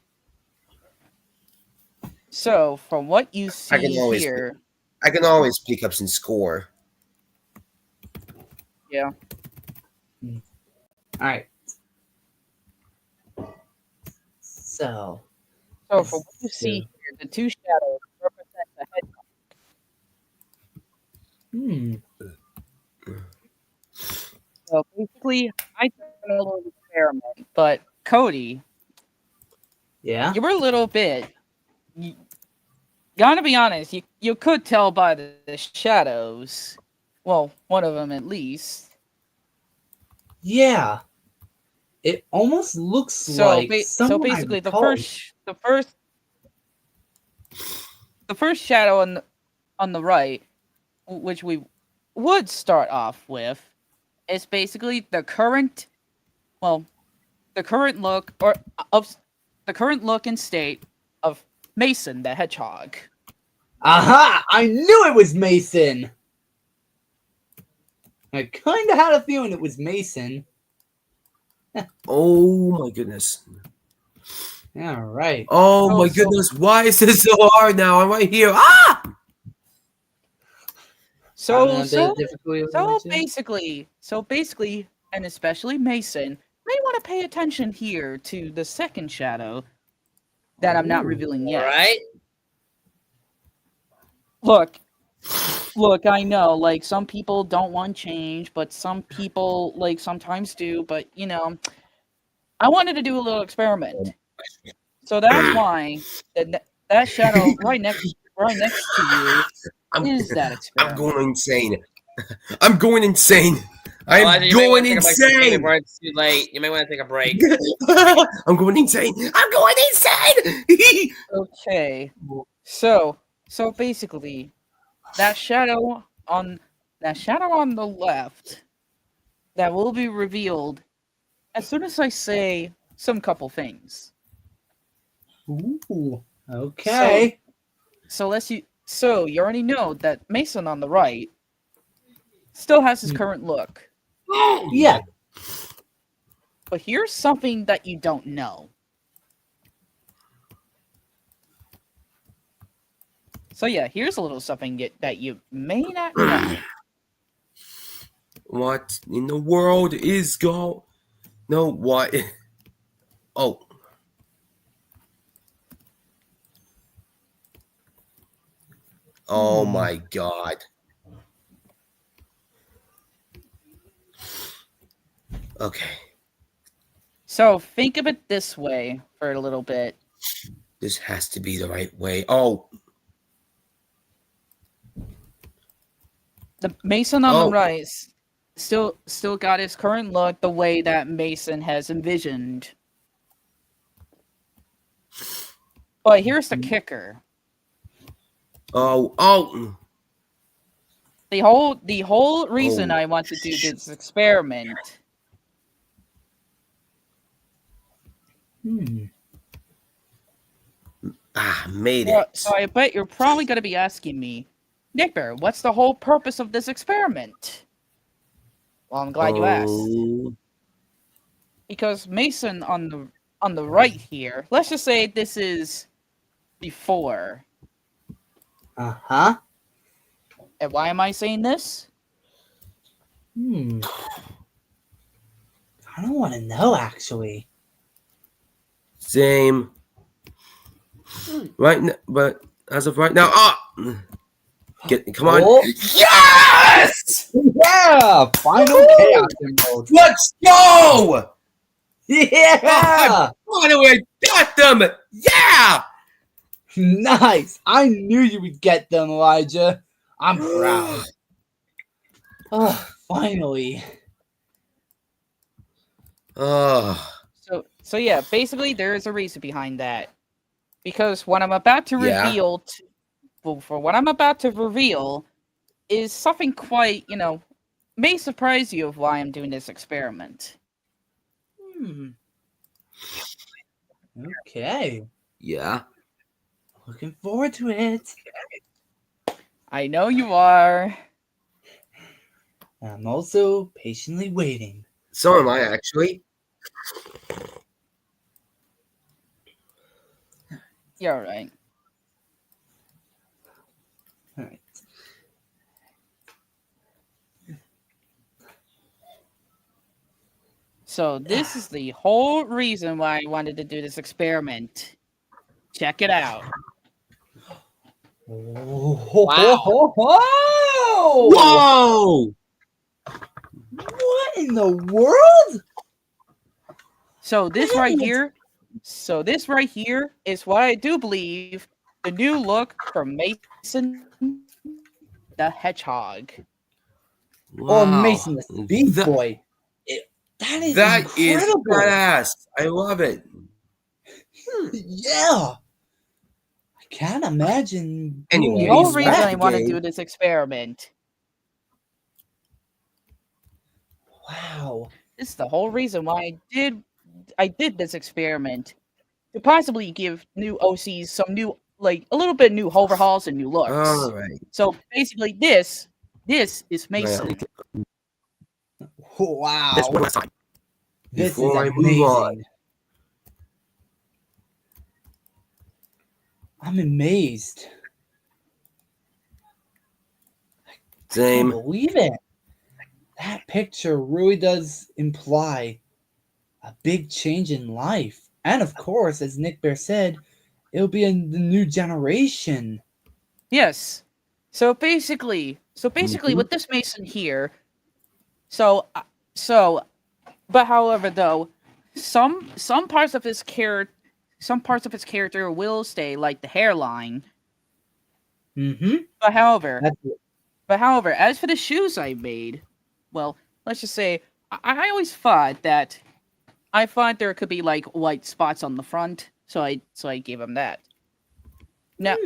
Speaker 5: So from what you see
Speaker 4: can always
Speaker 5: here,
Speaker 4: I can always pick up some score.
Speaker 5: Yeah.
Speaker 1: All right. So.
Speaker 5: So for what you see here, the two shadows represent the head. So basically, I did a little experiment, but Cody,
Speaker 1: Yeah.
Speaker 5: you were a little bit. You, gotta be honest, you could tell by the shadows. Well, one of them at least.
Speaker 1: Yeah. It almost looks
Speaker 5: So
Speaker 1: like
Speaker 5: so
Speaker 1: someone I
Speaker 5: basically,
Speaker 1: recall.
Speaker 5: the first shadow on the right, which we would start off with, is basically the current. Well, the current look or of the current look and state of Mason the Hedgehog.
Speaker 1: Aha! I knew it was Mason. I kind of had a feeling it was Mason.
Speaker 4: Oh my goodness.
Speaker 1: All right.
Speaker 4: Oh my
Speaker 5: So-
Speaker 4: goodness. Why is this so hard now? I'm right here. Ah!
Speaker 1: Having a bit of difficulty with it.
Speaker 5: So basically, and especially Mason may want to pay attention here to the second shadow that I'm not
Speaker 1: Ooh.
Speaker 5: revealing
Speaker 2: All
Speaker 5: yet.
Speaker 2: right.
Speaker 5: Look, I know, like, some people don't want change, but some people, like, sometimes do, but, you know, I wanted to do a little experiment. So that's why that shadow right next to you
Speaker 4: I'm,
Speaker 5: is that
Speaker 4: I'm
Speaker 5: experiment.
Speaker 4: going insane. I'm going insane. I'm
Speaker 2: Elijah, you may
Speaker 4: going
Speaker 2: wanna take a break
Speaker 4: insane.
Speaker 2: before it's too late. You may want to take a break.
Speaker 4: I'm going insane. I'm going insane.
Speaker 5: Okay. So basically, that shadow on the left that will be revealed as soon as I say some couple things.
Speaker 1: Ooh. Okay.
Speaker 5: So you already know that Mason on the right still has his current look.
Speaker 1: Yeah.
Speaker 5: But here's something that you don't know. So yeah, here's a little something that you may not know.
Speaker 4: What in the world is go? No, what? Oh. Oh my god. Okay.
Speaker 5: So think of it this way for a little bit.
Speaker 4: This has to be the right way. Oh.
Speaker 5: The Mason on
Speaker 4: Oh.
Speaker 5: the right still got his current look the way that Mason has envisioned. But here's the kicker.
Speaker 4: Oh. Oh.
Speaker 5: The whole reason
Speaker 4: Oh.
Speaker 5: I want to do this experiment
Speaker 4: Made it.
Speaker 5: so I bet you're probably going to be asking me, Nick Bear, what's the whole purpose of this experiment? Well, I'm glad you asked.
Speaker 4: Oh.
Speaker 5: Because Mason on the right here, let's just say this is before.
Speaker 1: Uh-huh.
Speaker 5: And why am I saying this?
Speaker 1: I don't want to know, actually.
Speaker 4: Same. Right now, but as of right now, come on.
Speaker 1: Oh.
Speaker 4: Yes!
Speaker 1: Yeah! Final
Speaker 4: Woo!
Speaker 1: Chaos Emerald.
Speaker 4: Let's go!
Speaker 1: Yeah!
Speaker 4: Finally, I got them! Yeah!
Speaker 1: Nice! I knew you would get them, Elijah. I'm proud. Oh, finally.
Speaker 4: Oh.
Speaker 5: So yeah, basically there is a reason behind that. Because what I'm about to
Speaker 4: Yeah.
Speaker 5: reveal for what I'm about to reveal is something quite, may surprise you of why I'm doing this experiment.
Speaker 1: Okay.
Speaker 4: Yeah.
Speaker 1: Looking forward to it.
Speaker 5: I know you are.
Speaker 1: I'm also patiently waiting.
Speaker 4: So am I, actually.
Speaker 5: You're right.
Speaker 1: All right.
Speaker 5: So this is the whole reason why I wanted to do this experiment. Check it out.
Speaker 1: Wow.
Speaker 4: Whoa!
Speaker 1: What in the world?
Speaker 5: So this right here is what I do believe the new look for Mason the Hedgehog.
Speaker 1: Or
Speaker 4: Wow.
Speaker 1: Mason the Speed
Speaker 4: That-
Speaker 1: Boy. That is
Speaker 4: That is
Speaker 1: incredible.
Speaker 4: badass. I love it.
Speaker 1: Yeah. I can't imagine.
Speaker 4: Anyway,
Speaker 5: The
Speaker 1: doing
Speaker 5: whole
Speaker 4: He's
Speaker 5: reason
Speaker 4: back
Speaker 5: I want to
Speaker 4: again.
Speaker 5: do this experiment.
Speaker 1: Wow.
Speaker 5: This is the whole reason why I did this experiment to possibly give new OCs some new, like a little bit new overhauls and new looks.
Speaker 4: All right.
Speaker 5: So basically, this is Mason.
Speaker 1: Wow.
Speaker 4: That's one last time.
Speaker 1: This
Speaker 4: Before I
Speaker 1: is
Speaker 4: move on.
Speaker 1: amazing. I'm amazed. I
Speaker 4: Same.
Speaker 1: can't believe it. That picture really does imply a big change in life. And of course, as Nick Bear said, it'll be in the new generation.
Speaker 5: Yes. So basically, with this Mason here, but however though, some parts of his character will stay, like the hairline.
Speaker 1: Mm-hmm.
Speaker 5: But however,
Speaker 1: That's
Speaker 5: as for the shoes I made, well, let's just say I always thought that there could be like white spots on the front, so I gave him that. Now,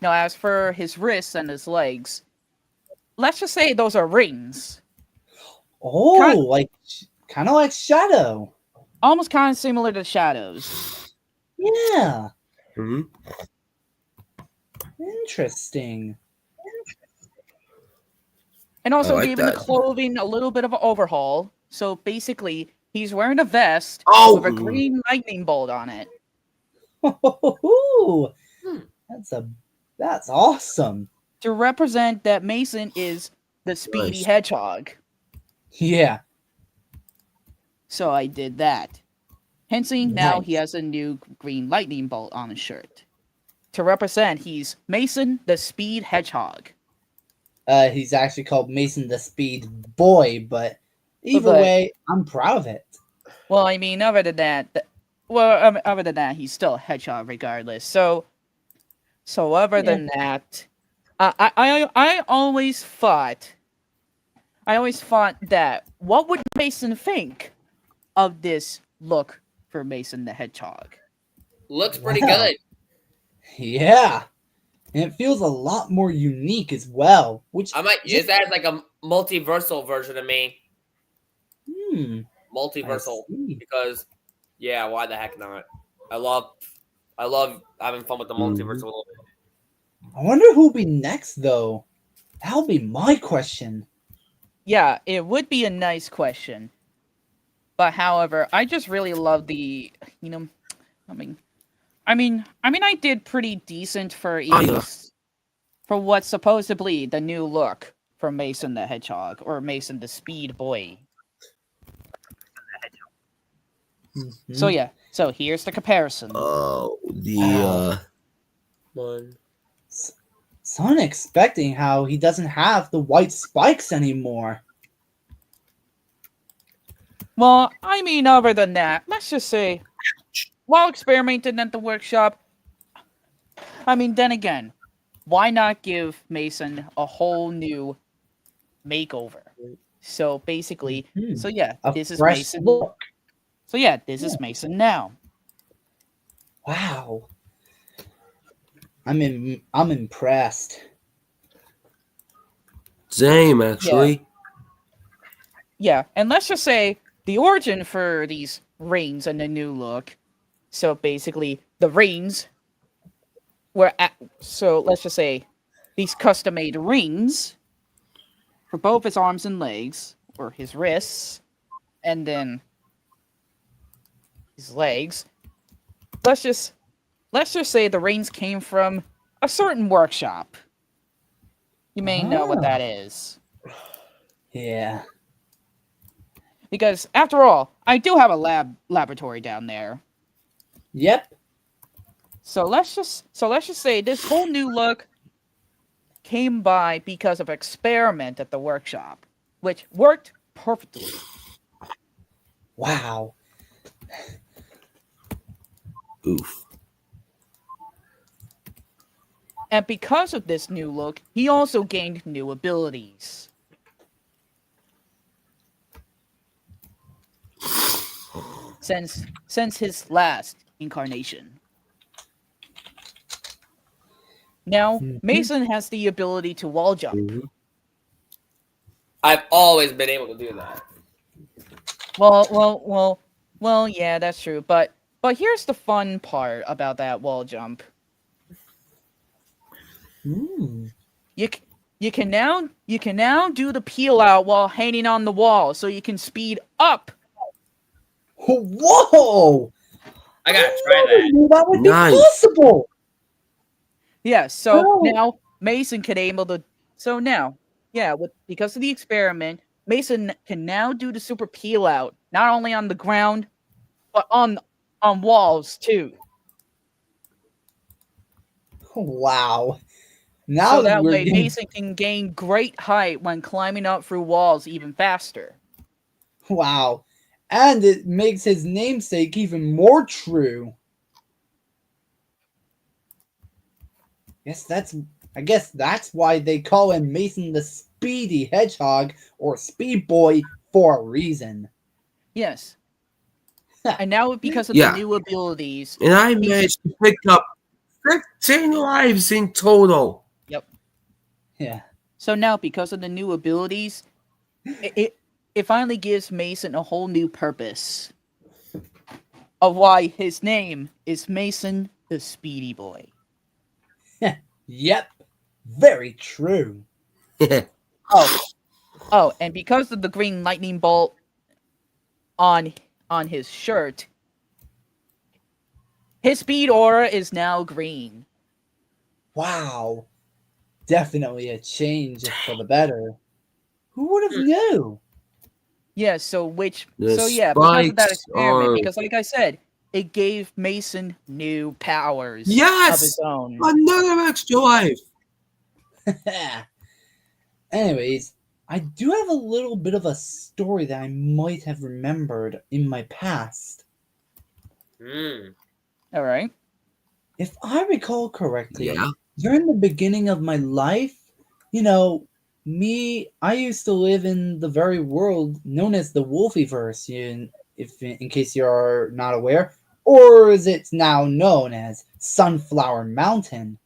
Speaker 5: Now, as for his wrists and his legs, let's just say those are rings.
Speaker 1: Oh, kind of like Shadow.
Speaker 5: Almost kind of similar to Shadows.
Speaker 1: Yeah.
Speaker 4: Mhm.
Speaker 1: Interesting.
Speaker 5: And also
Speaker 4: like
Speaker 5: giving the
Speaker 4: that.
Speaker 5: clothing a little bit of an overhaul. So basically, he's wearing a vest
Speaker 4: Oh!
Speaker 5: with a green lightning bolt on it.
Speaker 1: Oh, that's awesome.
Speaker 5: To represent that Mason is the Speedy
Speaker 4: Nice.
Speaker 5: Hedgehog.
Speaker 1: Yeah.
Speaker 5: So I did that. Hence, now he
Speaker 1: Nice.
Speaker 5: has a new green lightning bolt on his shirt. To represent, he's Mason the Speed Hedgehog.
Speaker 1: He's actually called Mason the Speed Boy, but either
Speaker 5: But-
Speaker 1: way, I'm proud of it.
Speaker 5: Well, I mean, other than that, he's still a hedgehog regardless. So other than that, I always thought that what would Mason think of this look for Mason the Hedgehog?
Speaker 2: Looks pretty
Speaker 1: Wow.
Speaker 2: good.
Speaker 1: Yeah. And it feels a lot more unique as well. Which
Speaker 2: I might use that as like a multiversal version of me.
Speaker 1: I
Speaker 2: Multiversal.
Speaker 1: see.
Speaker 2: Because yeah, why the heck not? I love having fun with the multiverse a little bit.
Speaker 1: I wonder who'll be next though. That'll be my question.
Speaker 5: Yeah, it would be a nice question. But however, I just really love the, I did pretty decent for for what's supposedly the new look for Mason the Hedgehog or Mason the Speed Boy. So
Speaker 1: Mhm.
Speaker 5: yeah, so here's the comparison.
Speaker 4: Oh,
Speaker 2: One.
Speaker 1: So unexpected how he doesn't have the white spikes anymore.
Speaker 5: Well, other than that, let's just say, while experimenting at the workshop, then again, why not give Mason a whole new makeover? So basically,
Speaker 1: Mhm.
Speaker 5: this
Speaker 1: A
Speaker 5: is
Speaker 1: fresh
Speaker 5: Mason.
Speaker 1: look.
Speaker 5: So yeah, this is Mason now.
Speaker 1: Wow. I'm impressed.
Speaker 4: same actually.
Speaker 5: Yeah, and let's just say the origin for these rings and the new look. So basically, the rings so let's just say these custom-made rings for both his arms and legs, or his wrists, and then his legs. Let's just say the rings came from a certain workshop. You may know what
Speaker 1: Ah.
Speaker 5: that is.
Speaker 1: Yeah.
Speaker 5: Because after all, I do have a laboratory down there.
Speaker 1: Yep.
Speaker 5: So let's just say this whole new look came by because of experiment at the workshop, which worked perfectly.
Speaker 1: Wow.
Speaker 4: Oof.
Speaker 5: And because of this new look, he also gained new abilities. Since his last incarnation. Now, Mason has the ability to wall jump.
Speaker 2: I've always been able to do that.
Speaker 5: Well, yeah, that's true. But here's the fun part about that wall jump. You can now do the peel out while hanging on the wall, so you can speed up.
Speaker 1: Whoa!
Speaker 2: I gotta try that.
Speaker 1: That would be
Speaker 4: Nice.
Speaker 1: possible.
Speaker 5: Yeah, so
Speaker 1: Oh.
Speaker 5: now Mason can able to. So now, yeah, because of the experiment, Mason can now do the super peel out, not only on the ground, but on walls too.
Speaker 1: Wow. Now
Speaker 5: So that
Speaker 1: we're
Speaker 5: way,
Speaker 1: getting-
Speaker 5: Mason can gain great height when climbing up through walls even faster.
Speaker 1: Wow. And it makes his namesake even more true. I guess that's why they call him Mason the Speedy Hedgehog or Speed Boy for a reason.
Speaker 5: Yes. And now because of
Speaker 4: Yeah.
Speaker 5: the new abilities,
Speaker 4: And I managed to pick up 15 lives in total.
Speaker 1: Yeah.
Speaker 5: so now because of the new abilities, it finally gives Mason a whole new purpose of why his name is Mason the Speedy Boy.
Speaker 1: Yep. Very true.
Speaker 5: Oh, and because of the green lightning bolt on his shirt, his speed aura is now green.
Speaker 1: Wow. Definitely a change for the better. Who would have knew?
Speaker 5: Yeah, so
Speaker 4: The
Speaker 5: because of that
Speaker 4: spikes
Speaker 5: experiment,
Speaker 4: are-
Speaker 5: because like I said, it gave Mason new powers of
Speaker 4: Yes!
Speaker 5: his own.
Speaker 4: Another extra life.
Speaker 1: Anyways, I do have a little bit of a story that I might have remembered in my past.
Speaker 5: All right.
Speaker 1: If I recall correctly,
Speaker 4: Yeah.
Speaker 1: during the beginning of my life, I used to live in the very world known as the Wolfieverse, in case you're not aware, or as it's now known as Sunflower Mountain.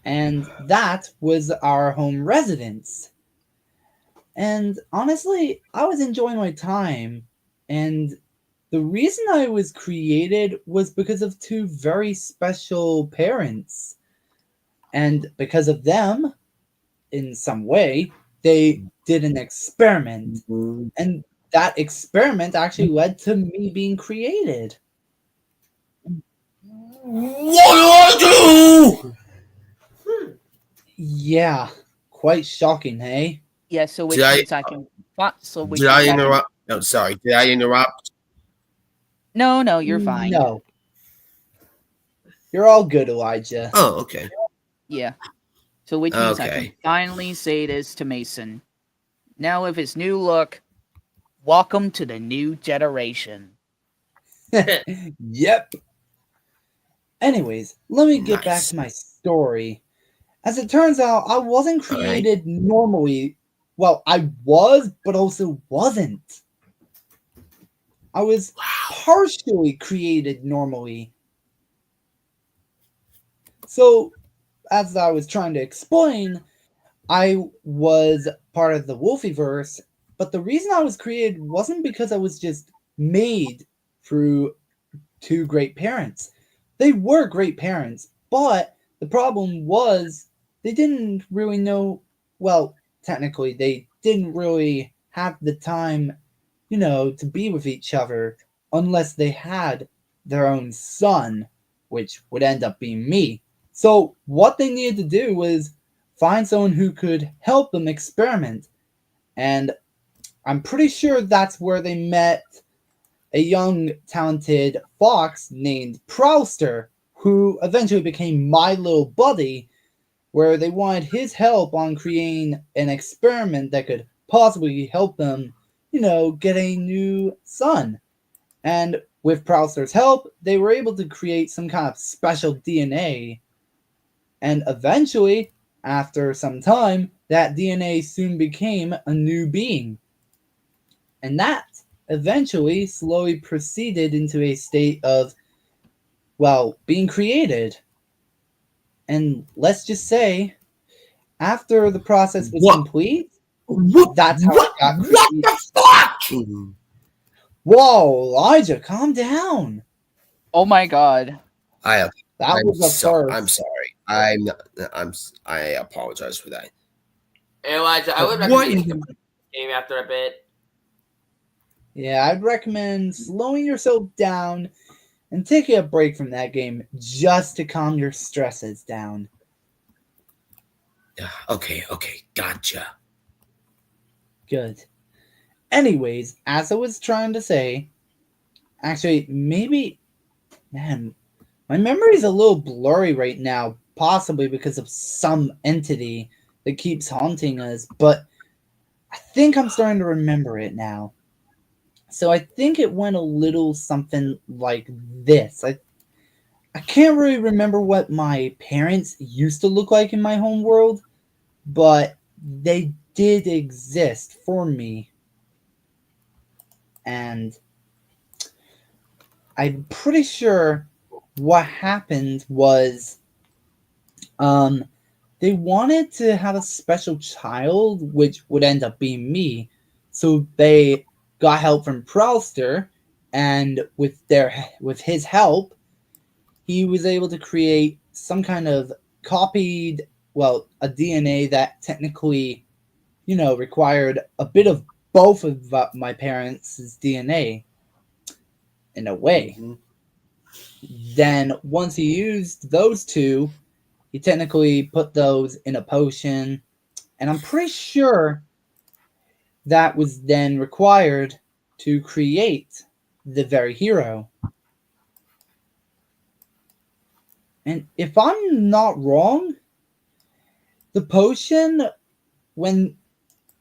Speaker 1: And that was our home residence. And honestly, I was enjoying my time, and the reason I was created was because of two very special parents. And because of them, in some way, they did an experiment. And that experiment actually led to me being created.
Speaker 4: What do I do?
Speaker 1: Yeah, quite shocking, hey?
Speaker 5: Yeah, so which
Speaker 4: Did I-
Speaker 5: means I can. So which
Speaker 4: Did I
Speaker 5: means I can-
Speaker 4: interrupt? No, sorry. Did I interrupt?
Speaker 5: No, you're fine.
Speaker 1: No. You're all good, Elijah.
Speaker 4: Oh, okay.
Speaker 5: Yeah. So which means I can
Speaker 4: Okay.
Speaker 5: finally say this to Mason. Now with his new look, welcome to the new generation.
Speaker 1: Yep. Anyways, let me get back
Speaker 4: Nice.
Speaker 1: to my story. As it turns out, I wasn't
Speaker 4: All right.
Speaker 1: created normally. Well, I was, but also wasn't. I was partially created normally. So, as I was trying to explain, I was part of the Wolfieverse, but the reason I was created wasn't because I was just made through two great parents. They were great parents, but the problem was they didn't really know, well, technically, they didn't really have the time, to be with each other unless they had their own son, which would end up being me. So what they needed to do was find someone who could help them experiment. And I'm pretty sure that's where they met a young, talented fox named Prowster, who eventually became my little buddy, where they wanted his help on creating an experiment that could possibly help them, get a new son. And with Prowster's help, they were able to create some kind of special DNA. And eventually, after some time, that DNA soon became a new being. And that eventually slowly proceeded into a state of, being created. And let's just say, after the process was
Speaker 4: What?
Speaker 1: complete,
Speaker 4: What?
Speaker 1: that's how
Speaker 4: what?
Speaker 1: it got
Speaker 4: What
Speaker 1: created.
Speaker 4: the fuck?
Speaker 1: Whoa, Elijah, calm down.
Speaker 5: Oh my god.
Speaker 1: That
Speaker 4: I'm
Speaker 1: was a
Speaker 4: sorry.
Speaker 1: first.
Speaker 4: I'm sorry. I apologize for that.
Speaker 2: Elijah, I would
Speaker 4: What
Speaker 2: recommend
Speaker 4: in
Speaker 2: you
Speaker 4: the-
Speaker 2: the game after a bit.
Speaker 1: Yeah, I'd recommend slowing yourself down and taking a break from that game just to calm your stresses down.
Speaker 4: Okay, gotcha.
Speaker 1: Good. Anyways, as I was trying to say, actually, maybe, man, my memory is a little blurry right now, possibly because of some entity that keeps haunting us, but I think I'm starting to remember it now. So I think it went a little something like this. I can't really remember what my parents used to look like in my home world, but they did exist for me. And I'm pretty sure what happened was they wanted to have a special child, which would end up being me. So they got help from Prowster, and with his help, he was able to create some kind of copied, a DNA that technically, required a bit of both of my parents' DNA in a way.
Speaker 4: Mhm.
Speaker 1: Then once he used those two, he technically put those in a potion, and I'm pretty sure that was then required to create the very hero. And if I'm not wrong, the potion when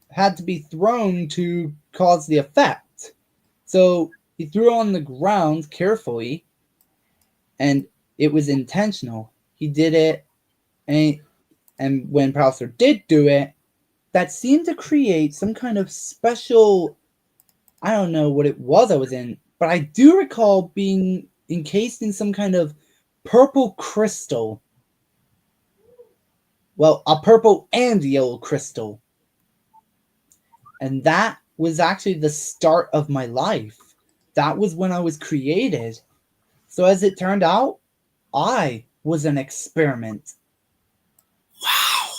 Speaker 1: had to be thrown to cause the effect. So he threw it on the ground carefully, and it was intentional. He did it, and when Prowser did do it, that seemed to create some kind of special. I don't know what it was I was in, but I do recall being encased in some kind of purple crystal. Well, a purple and yellow crystal. And that was actually the start of my life. That was when I was created. So as it turned out, I was an experiment.
Speaker 4: Wow.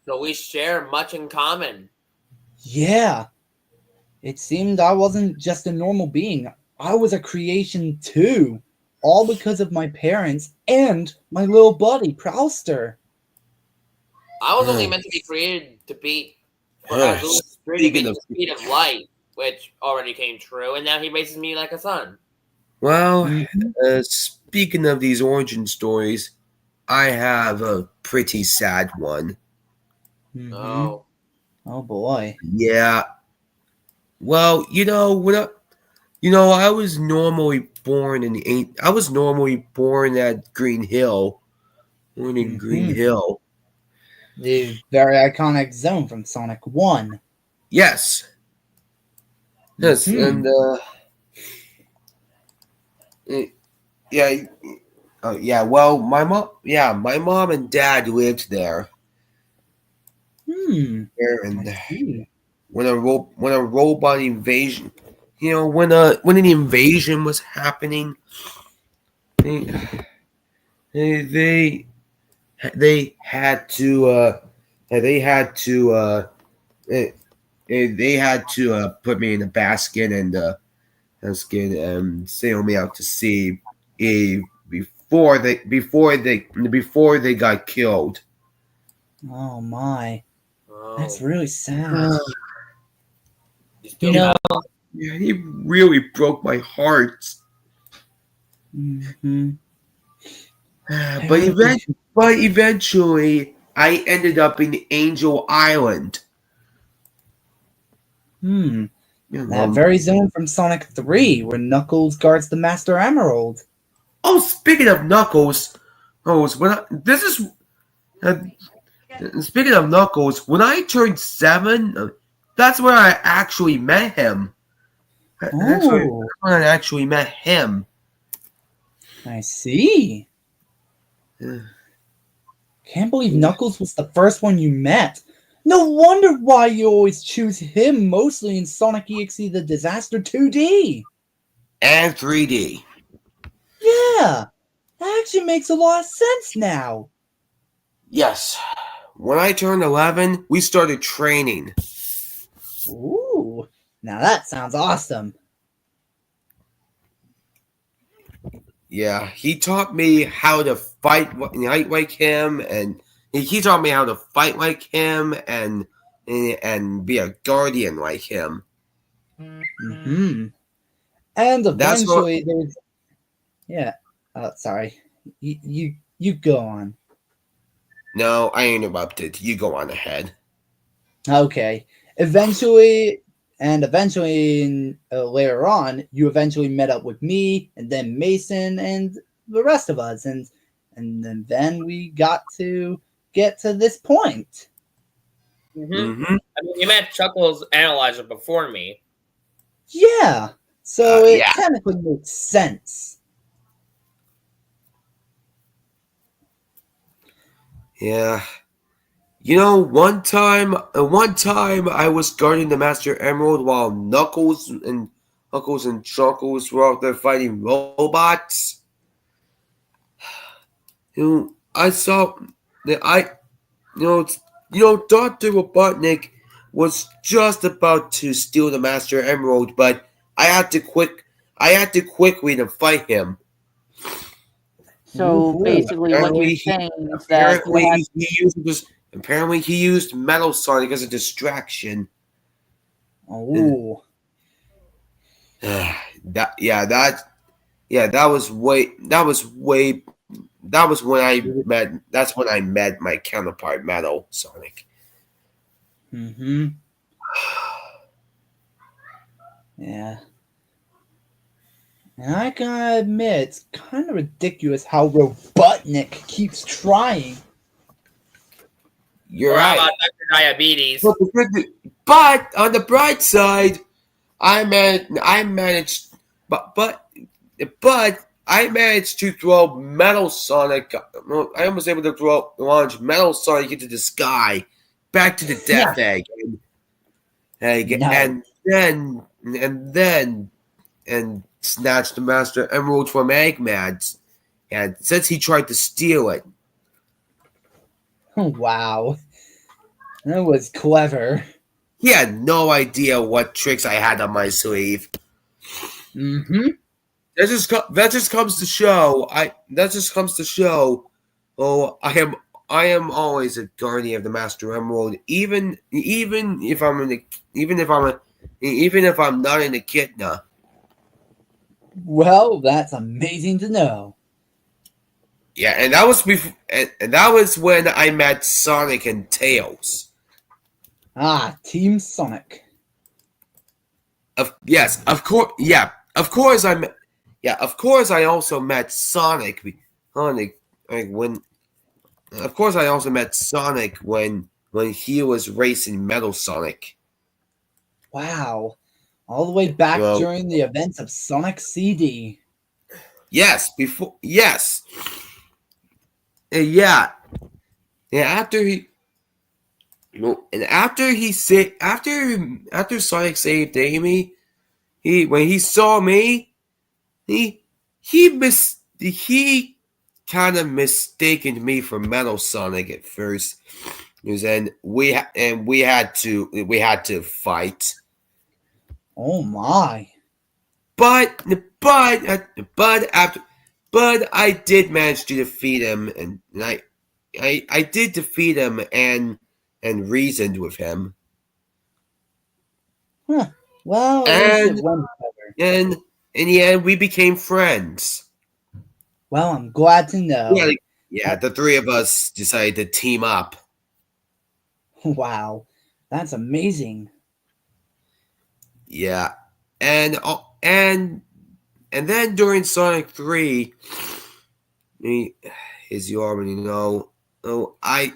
Speaker 2: So we share much in common.
Speaker 1: Yeah. It seemed I wasn't just a normal being. I was a creation too. All because of my parents and my little buddy, Prowster.
Speaker 2: I was only
Speaker 4: Hmm.
Speaker 2: meant to be created to be
Speaker 4: Huh.
Speaker 2: created to
Speaker 4: Speaking
Speaker 2: be
Speaker 4: of-
Speaker 2: the speed of light, which already came true, and now he raises me like a son.
Speaker 4: Well,
Speaker 1: Mhm.
Speaker 4: speaking of these origin stories, I have a pretty sad one.
Speaker 1: Mhm.
Speaker 2: Oh.
Speaker 1: Oh boy.
Speaker 4: Yeah. Well, I was normally born at Green Hill. Born in Green
Speaker 1: Mhm.
Speaker 4: Hill.
Speaker 1: The very iconic zone from Sonic 1.
Speaker 4: Yes. Yes,
Speaker 1: Mhm.
Speaker 4: and yeah, yeah. Well, my mom and dad lived there. There,
Speaker 1: I
Speaker 4: and
Speaker 1: see.
Speaker 4: when a robot invasion, when an invasion was happening, they they, they had to they, they had to put me in a basket and sail me out to sea before they got killed.
Speaker 1: Oh my.
Speaker 2: Oh.
Speaker 1: That's really sad. You know.
Speaker 4: Yeah, he really broke my heart.
Speaker 1: Mhm.
Speaker 4: But eventually, I ended up in Angel Island.
Speaker 1: Hmm.
Speaker 4: You
Speaker 1: That
Speaker 4: know,
Speaker 1: very zone from Sonic 3, where Knuckles guards the Master Emerald.
Speaker 4: oh, speaking of Knuckles, this is speaking of Knuckles. When I turned 7, that's where I actually met him. That's when
Speaker 1: Oh,
Speaker 4: I actually met him.
Speaker 1: I see.
Speaker 4: Yeah.
Speaker 1: Can't believe Knuckles was the first one you met. No wonder why you always choose him mostly in Sonic EXE The Disaster 2D.
Speaker 4: And 3D.
Speaker 1: Yeah, that actually makes a lot of sense now.
Speaker 4: Yes. When I turned 11, we started training.
Speaker 1: Ooh, now that sounds awesome.
Speaker 4: Yeah, he taught me how to fight like him, and he taught me how to fight like him, and be a guardian like him.
Speaker 1: Hmm. And
Speaker 4: That's what.
Speaker 1: eventually there's yeah. Sorry. You go on.
Speaker 4: No, I interrupted. You go on ahead.
Speaker 1: Okay. Eventually, later on, you eventually met up with me, and then Mason, and the rest of us, and then we got to get to this point.
Speaker 2: Hmm.
Speaker 4: Mm-hmm.
Speaker 2: I mean, you met Chuckles Analyzer before me.
Speaker 1: Yeah. So it
Speaker 4: Yeah.
Speaker 1: technically makes sense.
Speaker 4: Yeah. You know, one time I was guarding the Master Emerald while Knuckles and Chuckles were out there fighting robots. I saw that Dr. Robotnik was just about to steal the Master Emerald, but I had to quickly to fight him.
Speaker 5: So
Speaker 1: Ooh.
Speaker 5: basically, what you're saying is that
Speaker 4: Apparently he used Metal Sonic as a distraction.
Speaker 1: Oh.
Speaker 4: That was when I met my counterpart Metal Sonic.
Speaker 1: Mm-hmm. Yeah. And I gotta admit, it's kind of ridiculous how Robotnik keeps trying.
Speaker 4: You're
Speaker 2: Or how
Speaker 4: right.
Speaker 2: about Dr. Diabetes?
Speaker 4: But on the bright side, I managed but I managed to throw Metal Sonic. I was able to launch Metal Sonic into the sky, back to the Death Egg,
Speaker 1: No.
Speaker 4: and snatched the Master Emerald from Eggman. And since he tried to steal it,
Speaker 1: Wow. That was clever.
Speaker 4: he had no idea what tricks I had on my sleeve.
Speaker 1: Mm-hmm.
Speaker 4: That just comes to show. Oh, I am always a guardian of the Master Emerald, even if I'm not in the Echidna.
Speaker 1: Well, that's amazing to know.
Speaker 4: Yeah, and that was before, and that was when I met Sonic and Tails.
Speaker 1: Ah, Team Sonic.
Speaker 4: Of course I also met Sonic. Of course I also met Sonic when he was racing Metal Sonic.
Speaker 1: Wow. All the way back
Speaker 4: Well,
Speaker 1: during the events of Sonic CD.
Speaker 4: Yes, yeah. Yeah, after Sonic saved Amy, when he saw me, he kind of mistaken me for Metal Sonic at first. And we had to fight.
Speaker 1: Oh my.
Speaker 4: But I did manage to defeat him, and I did defeat him and reasoned with him.
Speaker 1: Huh. Well, at least
Speaker 4: And
Speaker 1: it went better.
Speaker 4: and in the end, we became friends.
Speaker 1: Well, I'm glad to know.
Speaker 4: Yeah, the three of us decided to team up.
Speaker 1: Wow, that's amazing.
Speaker 4: Yeah, and then during Sonic 3, as you already know, I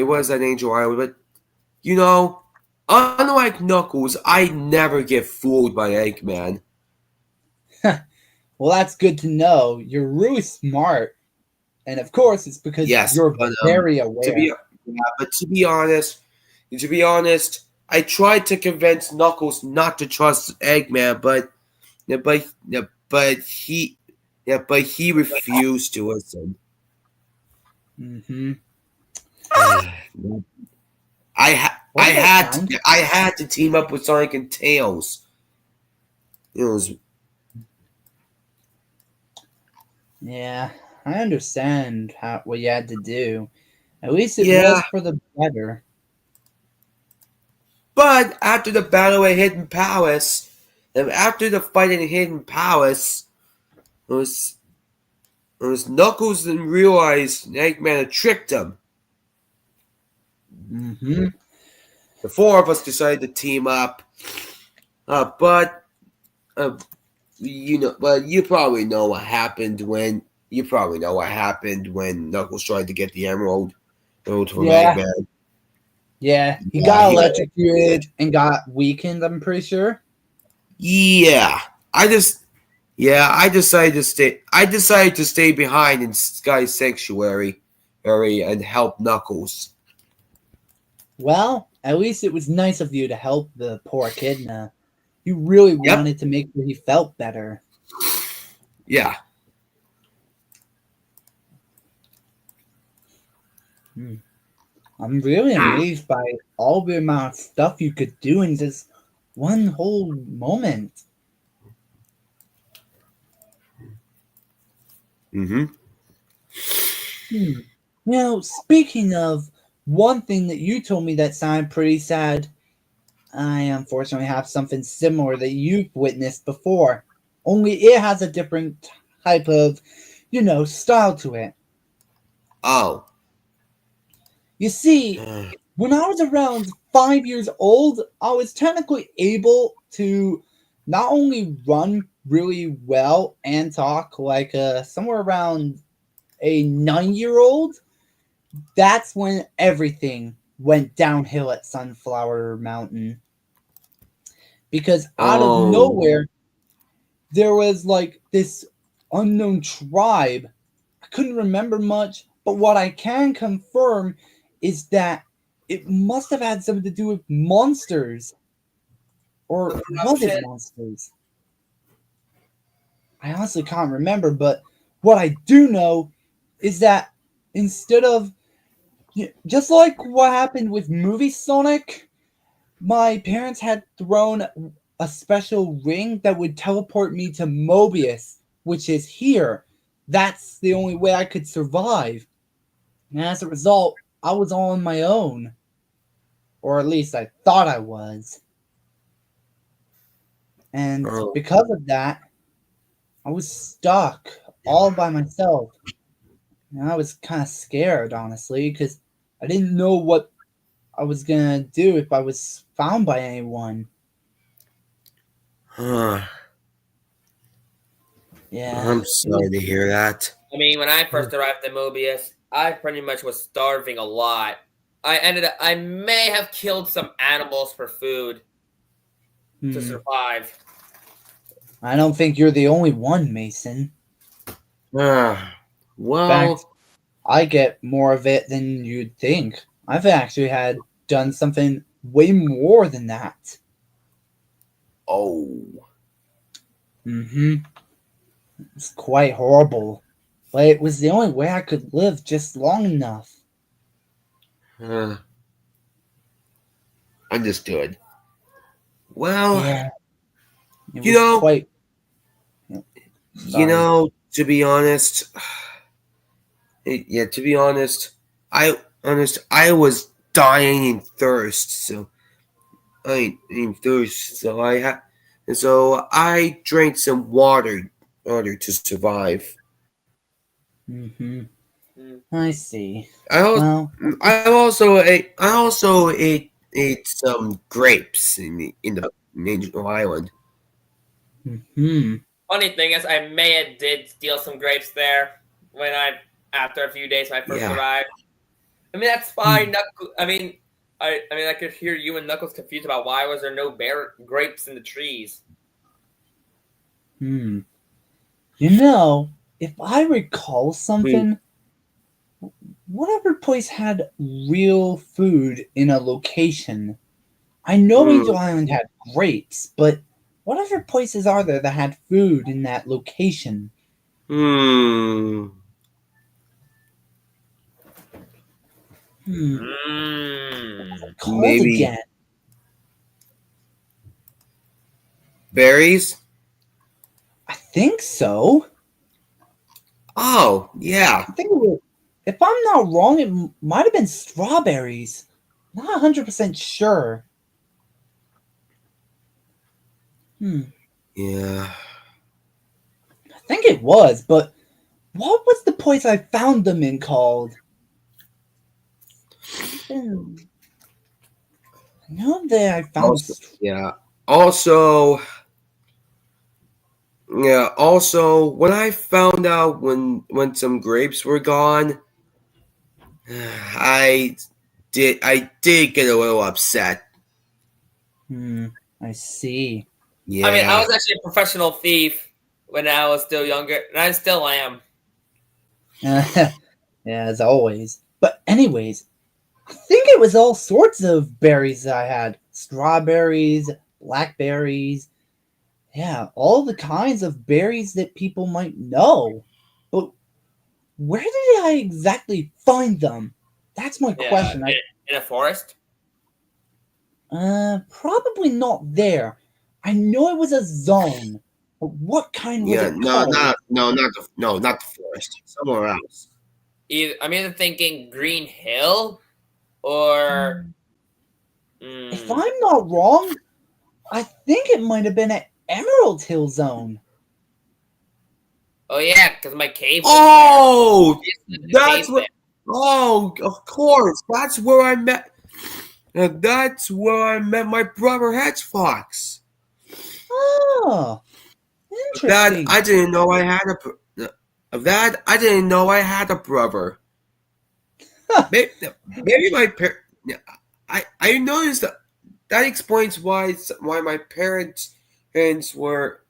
Speaker 4: was at Angel Island, but unlike Knuckles, I never get fooled by Eggman.
Speaker 1: Well, that's good to know. You're really smart. And of course, it's because
Speaker 4: Yes,
Speaker 1: you're
Speaker 4: but
Speaker 1: very
Speaker 4: to
Speaker 1: aware.
Speaker 4: to be honest, I tried to convince Knuckles not to trust Eggman, but he refused to listen.
Speaker 1: Mm-hmm.
Speaker 4: I had to team up with Sonic and Tails. It was
Speaker 1: Yeah, I understand what you had to do. At least it
Speaker 4: Yeah.
Speaker 1: was for the better.
Speaker 4: But after the battle at Hidden Palace, and after the fight in Hidden Palace, it was Knuckles that realized Eggman had tricked him.
Speaker 1: Mm-hmm.
Speaker 4: The four of us decided to team up. But you probably know what happened when Knuckles tried to get the emerald from
Speaker 1: Yeah.
Speaker 4: Eggman.
Speaker 1: Yeah, he
Speaker 4: Yeah,
Speaker 1: got
Speaker 4: he-
Speaker 1: electrocuted and got weakened, I'm pretty sure.
Speaker 4: Yeah, I decided to stay behind in Sky Sanctuary area and help Knuckles.
Speaker 1: Well, at least it was nice of you to help the poor Echidna. You really
Speaker 4: Yep.
Speaker 1: wanted to make sure he felt better.
Speaker 4: Yeah.
Speaker 1: I'm really amazed by all the amount of stuff you could do in just one whole moment.
Speaker 4: Mm-hmm.
Speaker 1: Now, speaking of one thing that you told me that sounded pretty sad, I unfortunately have something similar that you've witnessed before. Only it has a different type of, style to it.
Speaker 4: Oh.
Speaker 1: You see, when I was around 5 years old, I was technically able to not only run really well and talk like somewhere around a 9-year-old. That's when everything went downhill at Sunflower Mountain. Because out of
Speaker 4: Oh.
Speaker 1: nowhere, there was like this unknown tribe. I couldn't remember much, but what I can confirm is that it must have had something to do with monsters. Or was it monsters? I honestly can't remember, but what I do know is that instead of just like what happened with movie Sonic, my parents had thrown a special ring that would teleport me to Mobius, which is here. That's the only way I could survive. And as a result, I was all on my own. Or at least I thought I was. And
Speaker 4: Oh.
Speaker 1: because of that, I was stuck all by myself. And I was kind of scared, honestly, because I didn't know what I was gonna do if I was found by anyone. Yeah.
Speaker 4: I'm sorry to hear that.
Speaker 2: I mean, when I first arrived at Mobius, I pretty much was starving a lot. I may have killed some animals for food to survive.
Speaker 1: I don't think you're the only one, Mason. In
Speaker 4: Well,
Speaker 1: fact, I get more of it than you'd think. I've actually done something way more than that.
Speaker 4: oh.
Speaker 1: Mm-hmm. It's quite horrible. But it was the only way I could live just long enough.
Speaker 4: Understood. Well,
Speaker 1: Yeah. It
Speaker 4: you
Speaker 1: was
Speaker 4: know-
Speaker 1: quite. Sorry.
Speaker 4: to be honest, I was dying in thirst, so I'm thirsty, so I drank some water in order to survive.
Speaker 1: Mm-hmm.
Speaker 2: Hmm.
Speaker 1: I see.
Speaker 4: I also
Speaker 1: Well,
Speaker 4: ate some grapes in the Angel Island.
Speaker 1: hmm.
Speaker 2: Funny thing is, I may have did steal some grapes there when after a few days when I first
Speaker 4: Yeah.
Speaker 2: arrived. I mean, that's fine. I could hear you and Knuckles confused about why was there no grapes in the trees.
Speaker 1: Hmm. You know, if I recall something, whatever place had real food in a location. I know
Speaker 4: Hmm.
Speaker 1: Angel Island had grapes, but what other places are there that had food in that location?
Speaker 4: Hmm.
Speaker 1: Hmm.
Speaker 2: Mmm.
Speaker 1: Called
Speaker 4: Maybe
Speaker 1: again.
Speaker 4: berries.
Speaker 1: I think so.
Speaker 4: Oh yeah.
Speaker 1: I think it was, if I'm not wrong, it might have been strawberries. Not 100% sure. Hmm.
Speaker 4: Yeah.
Speaker 1: I think it was, but what was the place I found them in called? Hmm. I know that I found.
Speaker 4: Also, yeah. Also, yeah. Also, when I found out when some grapes were gone, I did get a little upset.
Speaker 1: Hmm. I see.
Speaker 2: I mean, I
Speaker 4: Yeah.
Speaker 2: was actually a professional thief when I was still younger, and I still am.
Speaker 1: Yeah, as always. But anyways, I think it was all sorts of berries that I had. Strawberries, blackberries, yeah, all the kinds of berries that people might know. But where did I exactly find them? That's my
Speaker 2: Yeah,
Speaker 1: question.
Speaker 2: in a forest.
Speaker 1: Probably not there. I know it was a zone. But what kind was
Speaker 4: Yeah.
Speaker 1: it
Speaker 4: No,
Speaker 1: called?
Speaker 4: not the forest. Somewhere else.
Speaker 2: I'm either thinking Green Hill or.
Speaker 1: If
Speaker 2: Mm,
Speaker 1: I'm not wrong, I think it might have been at Emerald Hill Zone.
Speaker 2: oh yeah, because my cave was
Speaker 4: Oh,
Speaker 2: there. The
Speaker 4: that's
Speaker 2: cave there.
Speaker 4: what. Oh, of course. That's where I met. That's where I met my brother Hedgefox.
Speaker 1: Oh,
Speaker 4: That
Speaker 1: interesting.
Speaker 4: I didn't know I had a. That I didn't know I had a brother. Maybe my parents. I noticed that explains why my parents were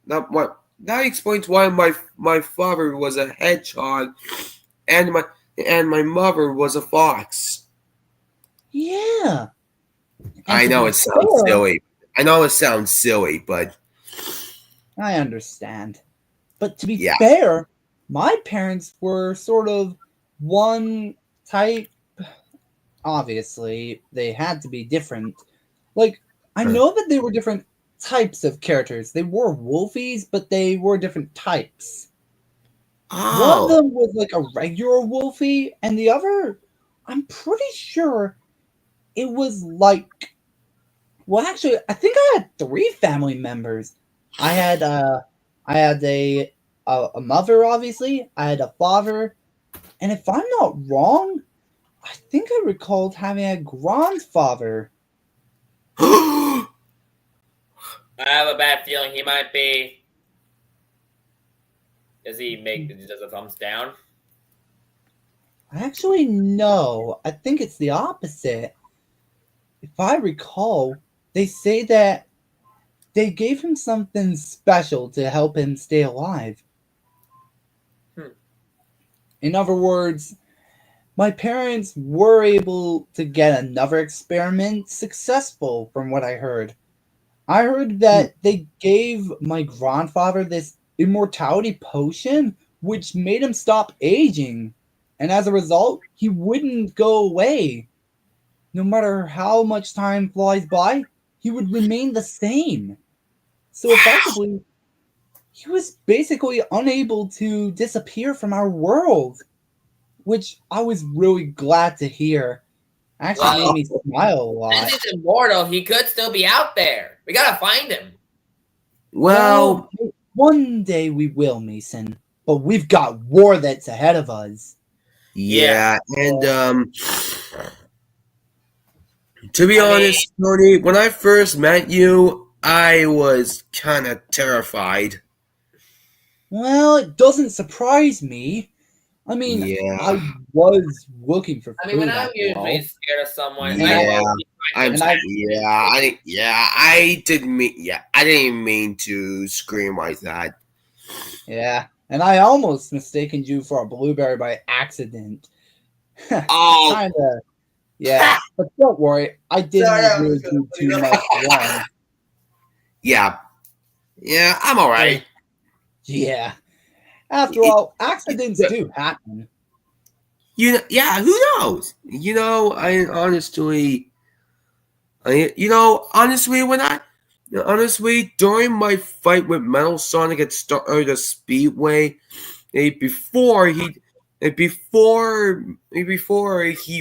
Speaker 4: not what that explains why my father was a hedgehog and my mother was a fox.
Speaker 1: Yeah. And
Speaker 4: I
Speaker 1: to
Speaker 4: know
Speaker 1: be
Speaker 4: it sounds
Speaker 1: fair,
Speaker 4: silly. I know it sounds silly, but
Speaker 1: I understand. But to be
Speaker 4: yeah.
Speaker 1: fair, my parents were sort of one type. Obviously, they had to be different. Like, I know that they were different types of characters. They were wolfies, but they were different types. One of
Speaker 4: Oh.
Speaker 1: them was like a regular wolfie, and the other, I'm pretty sure it was like. Well, actually, I think I had three family members. I had I had a mother, obviously. I had a father, and if I'm not wrong, I think I recalled having a grandfather.
Speaker 2: I have a bad feeling he might be. Does a thumbs down?
Speaker 1: Actually, no. I think it's the opposite. If I recall, they say that they gave him something special to help him stay alive.
Speaker 2: Hmm.
Speaker 1: In other words, my parents were able to get another experiment successful, from what I heard. I heard that they gave my grandfather this immortality potion, which made him stop aging. And as a result, he wouldn't go away. No matter how much time flies by, he would remain the same. So effectively, he was basically unable to disappear from our world, which I was really glad to hear. Actually made me smile a lot.
Speaker 2: Since he's immortal, he could still be out there. We gotta find him.
Speaker 4: Well,
Speaker 1: one day we will, Mason. But we've got war that's ahead of us.
Speaker 4: yeah, and to be honest, Tony, when I first met you, I was kind of terrified.
Speaker 1: Well, it doesn't surprise me. I mean,
Speaker 4: Yeah.
Speaker 1: I was looking for food.
Speaker 2: I mean, when I'm
Speaker 1: after all.
Speaker 2: usually scared of someone,
Speaker 4: Yeah. I didn't mean to scream like that.
Speaker 1: Yeah, and I almost mistaken you for a blueberry by accident.
Speaker 4: Oh,
Speaker 1: Kinda. Yeah, but don't worry, I didn't
Speaker 2: Sorry, I
Speaker 1: really
Speaker 2: was gonna
Speaker 1: do
Speaker 2: bring
Speaker 1: too
Speaker 2: it
Speaker 1: much
Speaker 2: up.
Speaker 1: wrong.
Speaker 4: yeah, I'm all right.
Speaker 1: Yeah. After all, accidents do happen.
Speaker 4: Who knows? Honestly, during my fight with Metal Sonic at Stardust Speedway, before he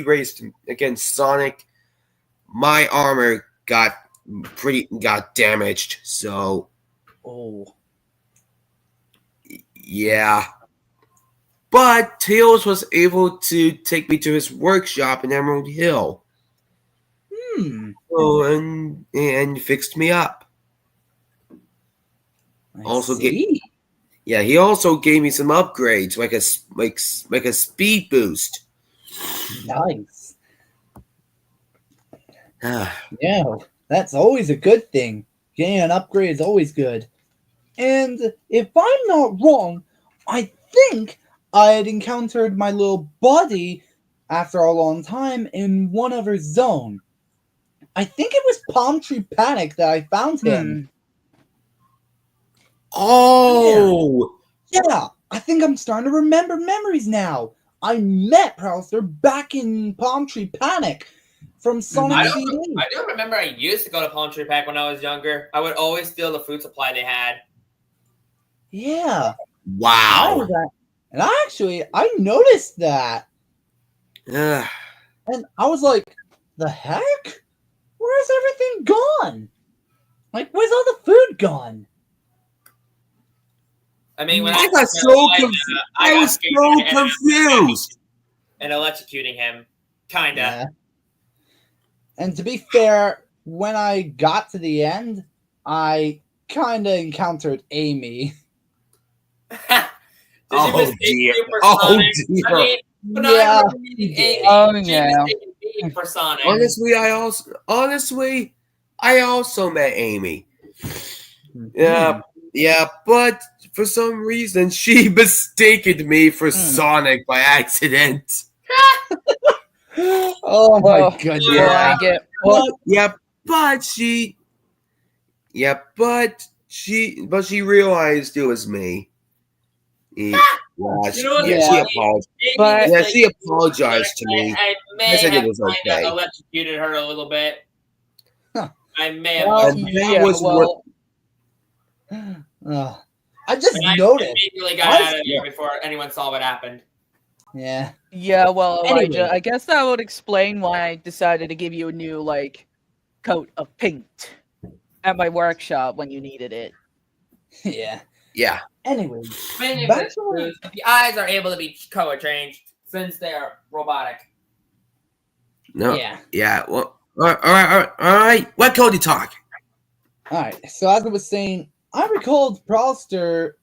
Speaker 4: raced against Sonic, my armor got damaged. So
Speaker 1: Oh.
Speaker 4: yeah. But Tails was able to take me to his workshop in Emerald Hill. And fixed me up.
Speaker 1: I see.
Speaker 4: He also gave me some upgrades, like a speed boost.
Speaker 1: Nice.
Speaker 4: Ah,
Speaker 1: Yeah, that's always a good thing. Getting an upgrade is always good. And if I'm not wrong, I think I had encountered my little buddy after a long time in one other zone. I think it was Palm Tree Panic that I found him.
Speaker 4: oh,
Speaker 1: Yeah, I think I'm starting to remember memories now. I met Prowler back in Palm Tree Panic from Sonic
Speaker 2: I
Speaker 1: CD.
Speaker 2: do remember I used to go to Palm Tree Pack when I was younger. I would always steal the food supply they had.
Speaker 1: Yeah.
Speaker 4: wow.
Speaker 1: And I noticed that.
Speaker 4: Ah,
Speaker 1: And I was like, the heck? Where's everything gone? Like, where's all the food gone?
Speaker 2: I mean, when
Speaker 4: I got so I was so confused.
Speaker 2: and electrocuting him, kinda.
Speaker 1: Yeah. And to be fair, when I got to the end, I kinda encountered Amy.
Speaker 2: Did you mistake you for Sonic?
Speaker 4: Dear.
Speaker 2: I mean, when
Speaker 1: Yeah,
Speaker 2: I remember meeting
Speaker 1: you did.
Speaker 2: Amy,
Speaker 5: Oh,
Speaker 2: she
Speaker 5: yeah.
Speaker 2: mistaken me for Sonic.
Speaker 4: Honestly, I also met Amy. Yeah, but for some reason she mistaken me for Sonic by accident.
Speaker 1: Oh
Speaker 5: Well,
Speaker 1: my goodness.
Speaker 5: I get. Well,
Speaker 4: But she realized it was me.
Speaker 2: You know what's
Speaker 4: She
Speaker 2: funny?
Speaker 4: apologized.
Speaker 2: Amy
Speaker 5: But-
Speaker 4: Yeah,
Speaker 2: mistaken
Speaker 4: she
Speaker 2: me for
Speaker 4: apologized
Speaker 2: Sonic.
Speaker 4: to me.
Speaker 2: I may
Speaker 4: I said it
Speaker 2: have
Speaker 4: was
Speaker 2: kinda
Speaker 4: okay.
Speaker 2: electrocuted her a little bit.
Speaker 1: Huh.
Speaker 2: I may have.
Speaker 1: Well,
Speaker 4: And that
Speaker 5: yeah,
Speaker 4: was what.
Speaker 1: Ugh. I just
Speaker 2: And I
Speaker 1: noticed.
Speaker 2: immediately got out of there before anyone saw what happened.
Speaker 1: Yeah.
Speaker 5: yeah, well, Elijah,
Speaker 1: Anyway.
Speaker 5: I guess that would explain why I decided to give you a new, coat of paint at my workshop when you needed it.
Speaker 1: Yeah.
Speaker 4: Yeah.
Speaker 1: Anyway,
Speaker 2: Many of
Speaker 1: back
Speaker 2: the
Speaker 1: to what-
Speaker 2: truth, the eyes are able to be color changed since they are robotic.
Speaker 4: No.
Speaker 1: yeah.
Speaker 4: Yeah. Well. All right. What Cody talk?
Speaker 1: Alright, so as I was saying, I recalled Prowler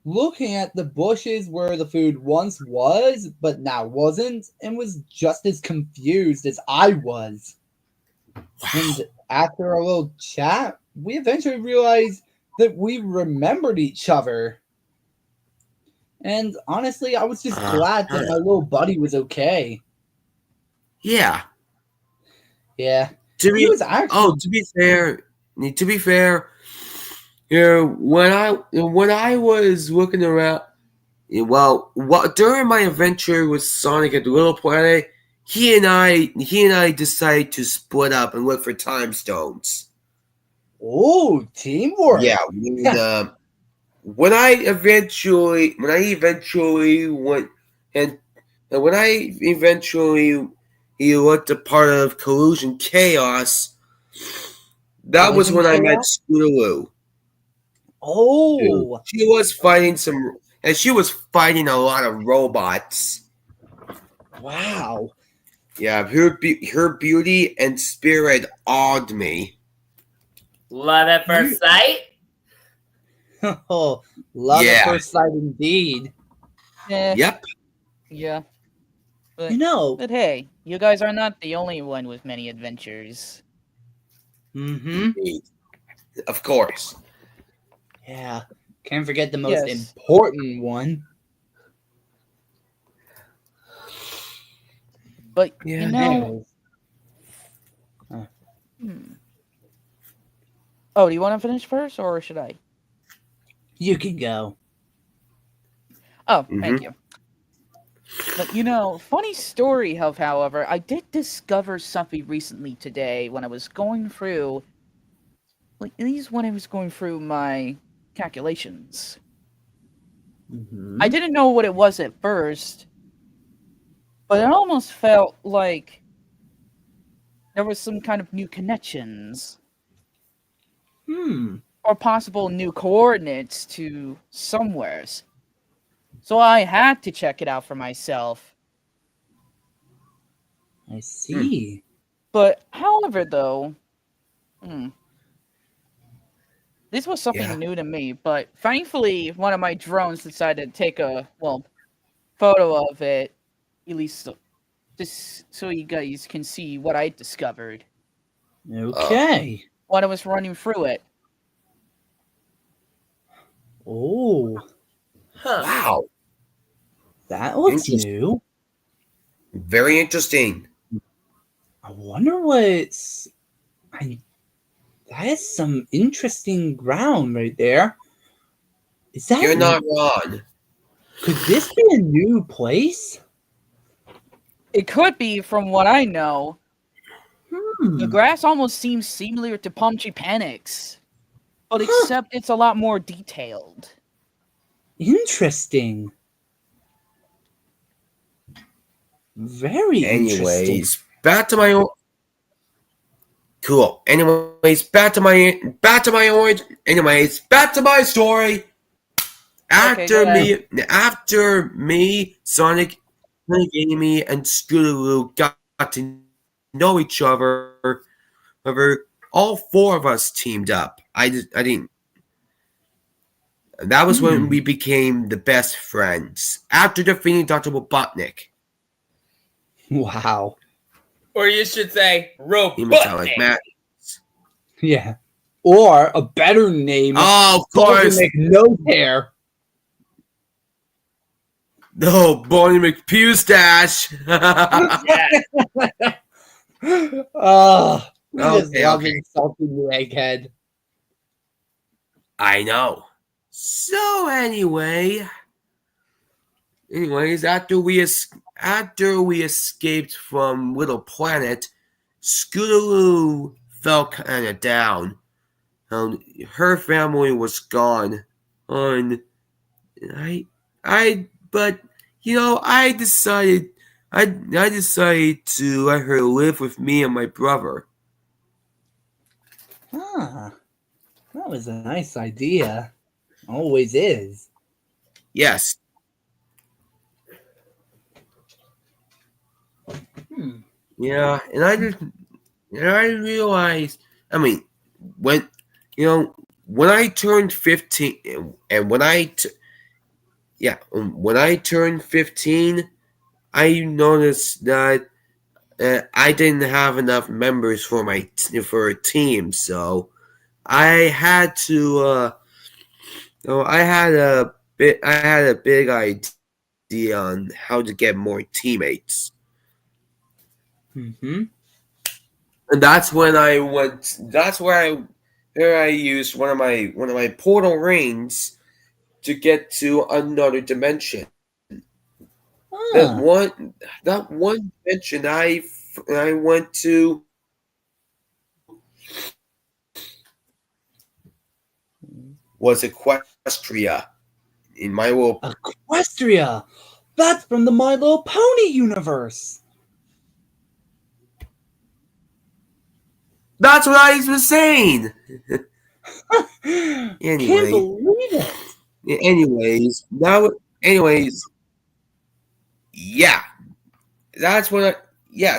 Speaker 1: looking at the bushes where the food once was, but now wasn't, and was just as confused as I was. And after a little chat, we eventually realized that we remembered each other. And honestly, I was just glad that my little buddy was okay.
Speaker 4: Yeah.
Speaker 1: Yeah.
Speaker 4: To
Speaker 1: He
Speaker 4: be
Speaker 1: was actually
Speaker 4: to be fair, when I was looking around, during my adventure with Sonic at the Little Planet, he and I decided to split up and look for time stones.
Speaker 1: oh, teamwork.
Speaker 4: Yeah, when I eventually he looked a part of Collusion Chaos. That was when I met Scootaloo.
Speaker 1: Oh,
Speaker 4: She was fighting she was fighting a lot of robots.
Speaker 1: wow.
Speaker 4: Yeah, her beauty and spirit awed me.
Speaker 2: Love at first sight.
Speaker 1: Oh, love
Speaker 4: Yeah.
Speaker 1: at first sight indeed.
Speaker 5: Eh,
Speaker 4: Yep.
Speaker 5: yeah.
Speaker 1: You know.
Speaker 5: But hey, you guys are not the only one with many adventures.
Speaker 1: Mm-hmm.
Speaker 4: Of course.
Speaker 1: Yeah. Can't forget the most
Speaker 5: Yes.
Speaker 1: important one.
Speaker 5: But
Speaker 4: Yeah,
Speaker 5: you know, oh, do you want to finish first, or should I?
Speaker 1: You can go.
Speaker 5: Oh, thank you. But you know, funny story of, however, I did discover something recently today when I was going through, like, at least when I was going through my calculations.
Speaker 1: Mhm.
Speaker 5: I didn't know what it was at first, but it almost felt like there was some kind of new connections
Speaker 1: Hmm.
Speaker 5: or possible new coordinates to somewheres. So I had to check it out for myself.
Speaker 1: I see.
Speaker 5: But however, though, this was something
Speaker 4: Yeah.
Speaker 5: new to me. But thankfully, one of my drones decided to take a photo of it, at least just so you guys can see what I discovered
Speaker 1: Okay.
Speaker 5: when I was running through it.
Speaker 1: Oh,
Speaker 2: Huh.
Speaker 4: Wow.
Speaker 1: that looks
Speaker 4: Interesting.
Speaker 1: new.
Speaker 4: Very interesting.
Speaker 1: I wonder what's. That is some interesting ground right there. Is that?
Speaker 4: You're not wrong.
Speaker 1: Could this be a new place?
Speaker 5: It could be, from what I know. The
Speaker 1: Hmm.
Speaker 5: grass almost seems similar to Punchy Panics, but except it's a lot more detailed.
Speaker 1: Interesting. Very interesting.
Speaker 4: Anyways, back to my own. Cool. Anyways, back to my origin. Anyways, back to my story. After me, Sonic, Amy, and Scootaloo got to know each other. All four of us teamed up. I didn't. That was when we became the best friends. After defeating Dr. Robotnik.
Speaker 1: Wow.
Speaker 2: Or you should say
Speaker 4: He metallic
Speaker 2: Robotnik.
Speaker 4: Matt.
Speaker 1: Yeah. Or a better name.
Speaker 4: Oh, of course.
Speaker 1: No hair.
Speaker 4: No, Bonnie McPewstache.
Speaker 1: Oh, I just
Speaker 4: Okay,
Speaker 1: love
Speaker 4: okay.
Speaker 1: insulting you, Egghead.
Speaker 4: I know. So anyways, after we escaped from Little Planet, Scootaloo fell kind of down. Her family was gone. But you know, I decided to let her live with me and my brother.
Speaker 1: Ah, that was a nice idea. Always is.
Speaker 4: Yes. Yeah, and I realized. I mean, when I turned 15, and when I turned 15, I noticed that I didn't have enough members for a team, so I had to. I had a big idea on how to get more teammates.
Speaker 1: Mm-hmm.
Speaker 4: And that's when I went. That's where I used one of my portal rings to get to another dimension. That one dimension I went to was Equestria in my little.
Speaker 1: Equestria! That's from the My Little Pony universe!
Speaker 4: That's what I was saying.
Speaker 1: Can't
Speaker 4: Anyway.
Speaker 1: believe it.
Speaker 4: Anyways, yeah. That's what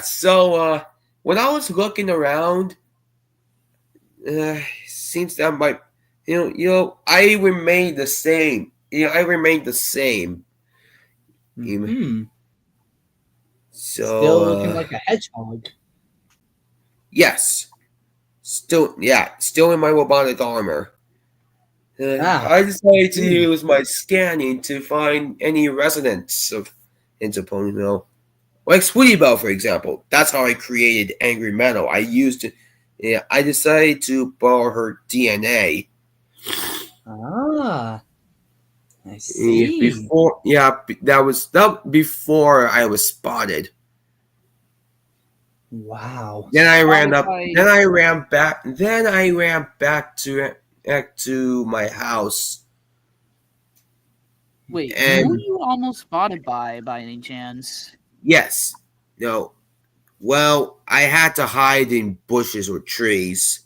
Speaker 4: so when I was looking around, seems that my I remained the same. I remained the same.
Speaker 1: Mhm.
Speaker 4: So
Speaker 1: Still looking like a hedgehog.
Speaker 4: yes. Still in my robotic armor. I decided to use my scanning to find any residents of Interpol, like Sweetie Belle, for example. That's how I created Angry Metal. I decided to borrow her DNA.
Speaker 1: I see.
Speaker 4: Before I was spotted.
Speaker 1: Wow.
Speaker 4: Then I ran up.
Speaker 5: Spotify-
Speaker 4: Then I ran back. Then I ran back to my house.
Speaker 5: Wait,
Speaker 4: And-
Speaker 5: who were you almost spotted by any chance?
Speaker 4: Yes. No. Well, I had to hide in bushes or trees.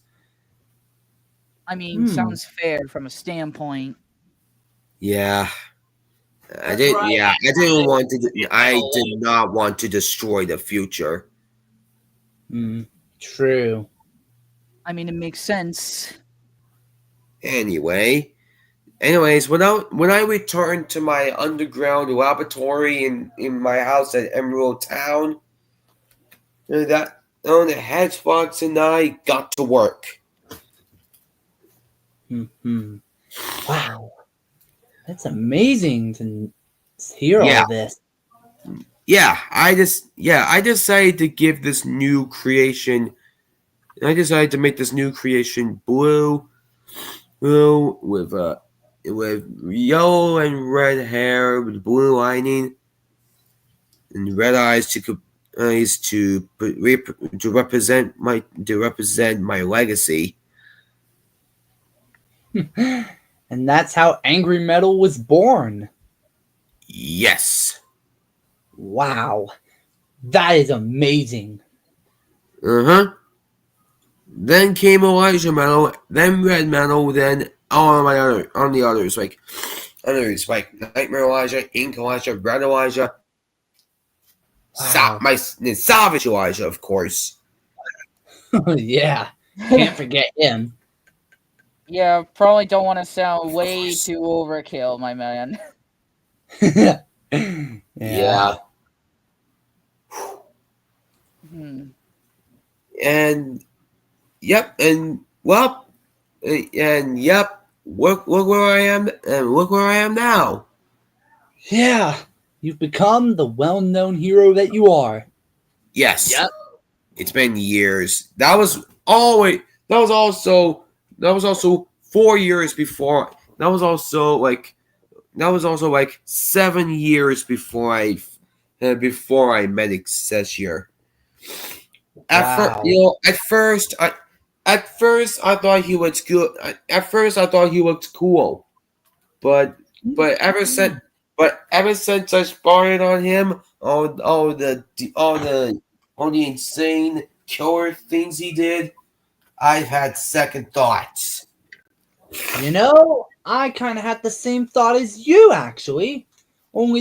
Speaker 5: I mean, sounds fair from a standpoint.
Speaker 4: Yeah. I
Speaker 2: That's
Speaker 4: didn't.
Speaker 2: right.
Speaker 4: Yeah, I didn't want to. I
Speaker 2: Oh.
Speaker 4: did not want to destroy the future.
Speaker 1: True.
Speaker 5: I mean, it makes sense.
Speaker 4: Anyways, when I returned to my underground laboratory in my house at Emerald Town, the Hedgefox and I got to work.
Speaker 1: Wow. That's amazing to hear
Speaker 4: Yeah.
Speaker 1: all this.
Speaker 4: I decided to give this new creation. I decided to make this new creation blue with yellow and red hair with blue lining and red eyes to represent my legacy.
Speaker 1: And that's how Angry Metal was born.
Speaker 4: Yes.
Speaker 1: Wow. That is amazing.
Speaker 4: Then came Elijah Metal, then Red Metal, then all the others like Nightmare Elijah, Ink Elijah, Red Elijah,
Speaker 1: Wow.
Speaker 4: Savage Elijah, of course.
Speaker 1: Yeah. Can't forget him.
Speaker 5: Yeah, probably don't want to sound way too overkill, my man.
Speaker 4: Yeah. And yep, look where I am, and look where I am now.
Speaker 1: Yeah. You've become the well-known hero that you are.
Speaker 4: Yes.
Speaker 2: Yep.
Speaker 4: It's been years. That was also 4 years before. That was also like 7 years before I met Excelsior.
Speaker 1: Wow.
Speaker 4: At first I thought he was good. At first I thought he looked cool, but ever since I spotted on him, all the insane killer things he did, I've had second thoughts.
Speaker 1: You know, I kind of had the same thought as you, actually. Only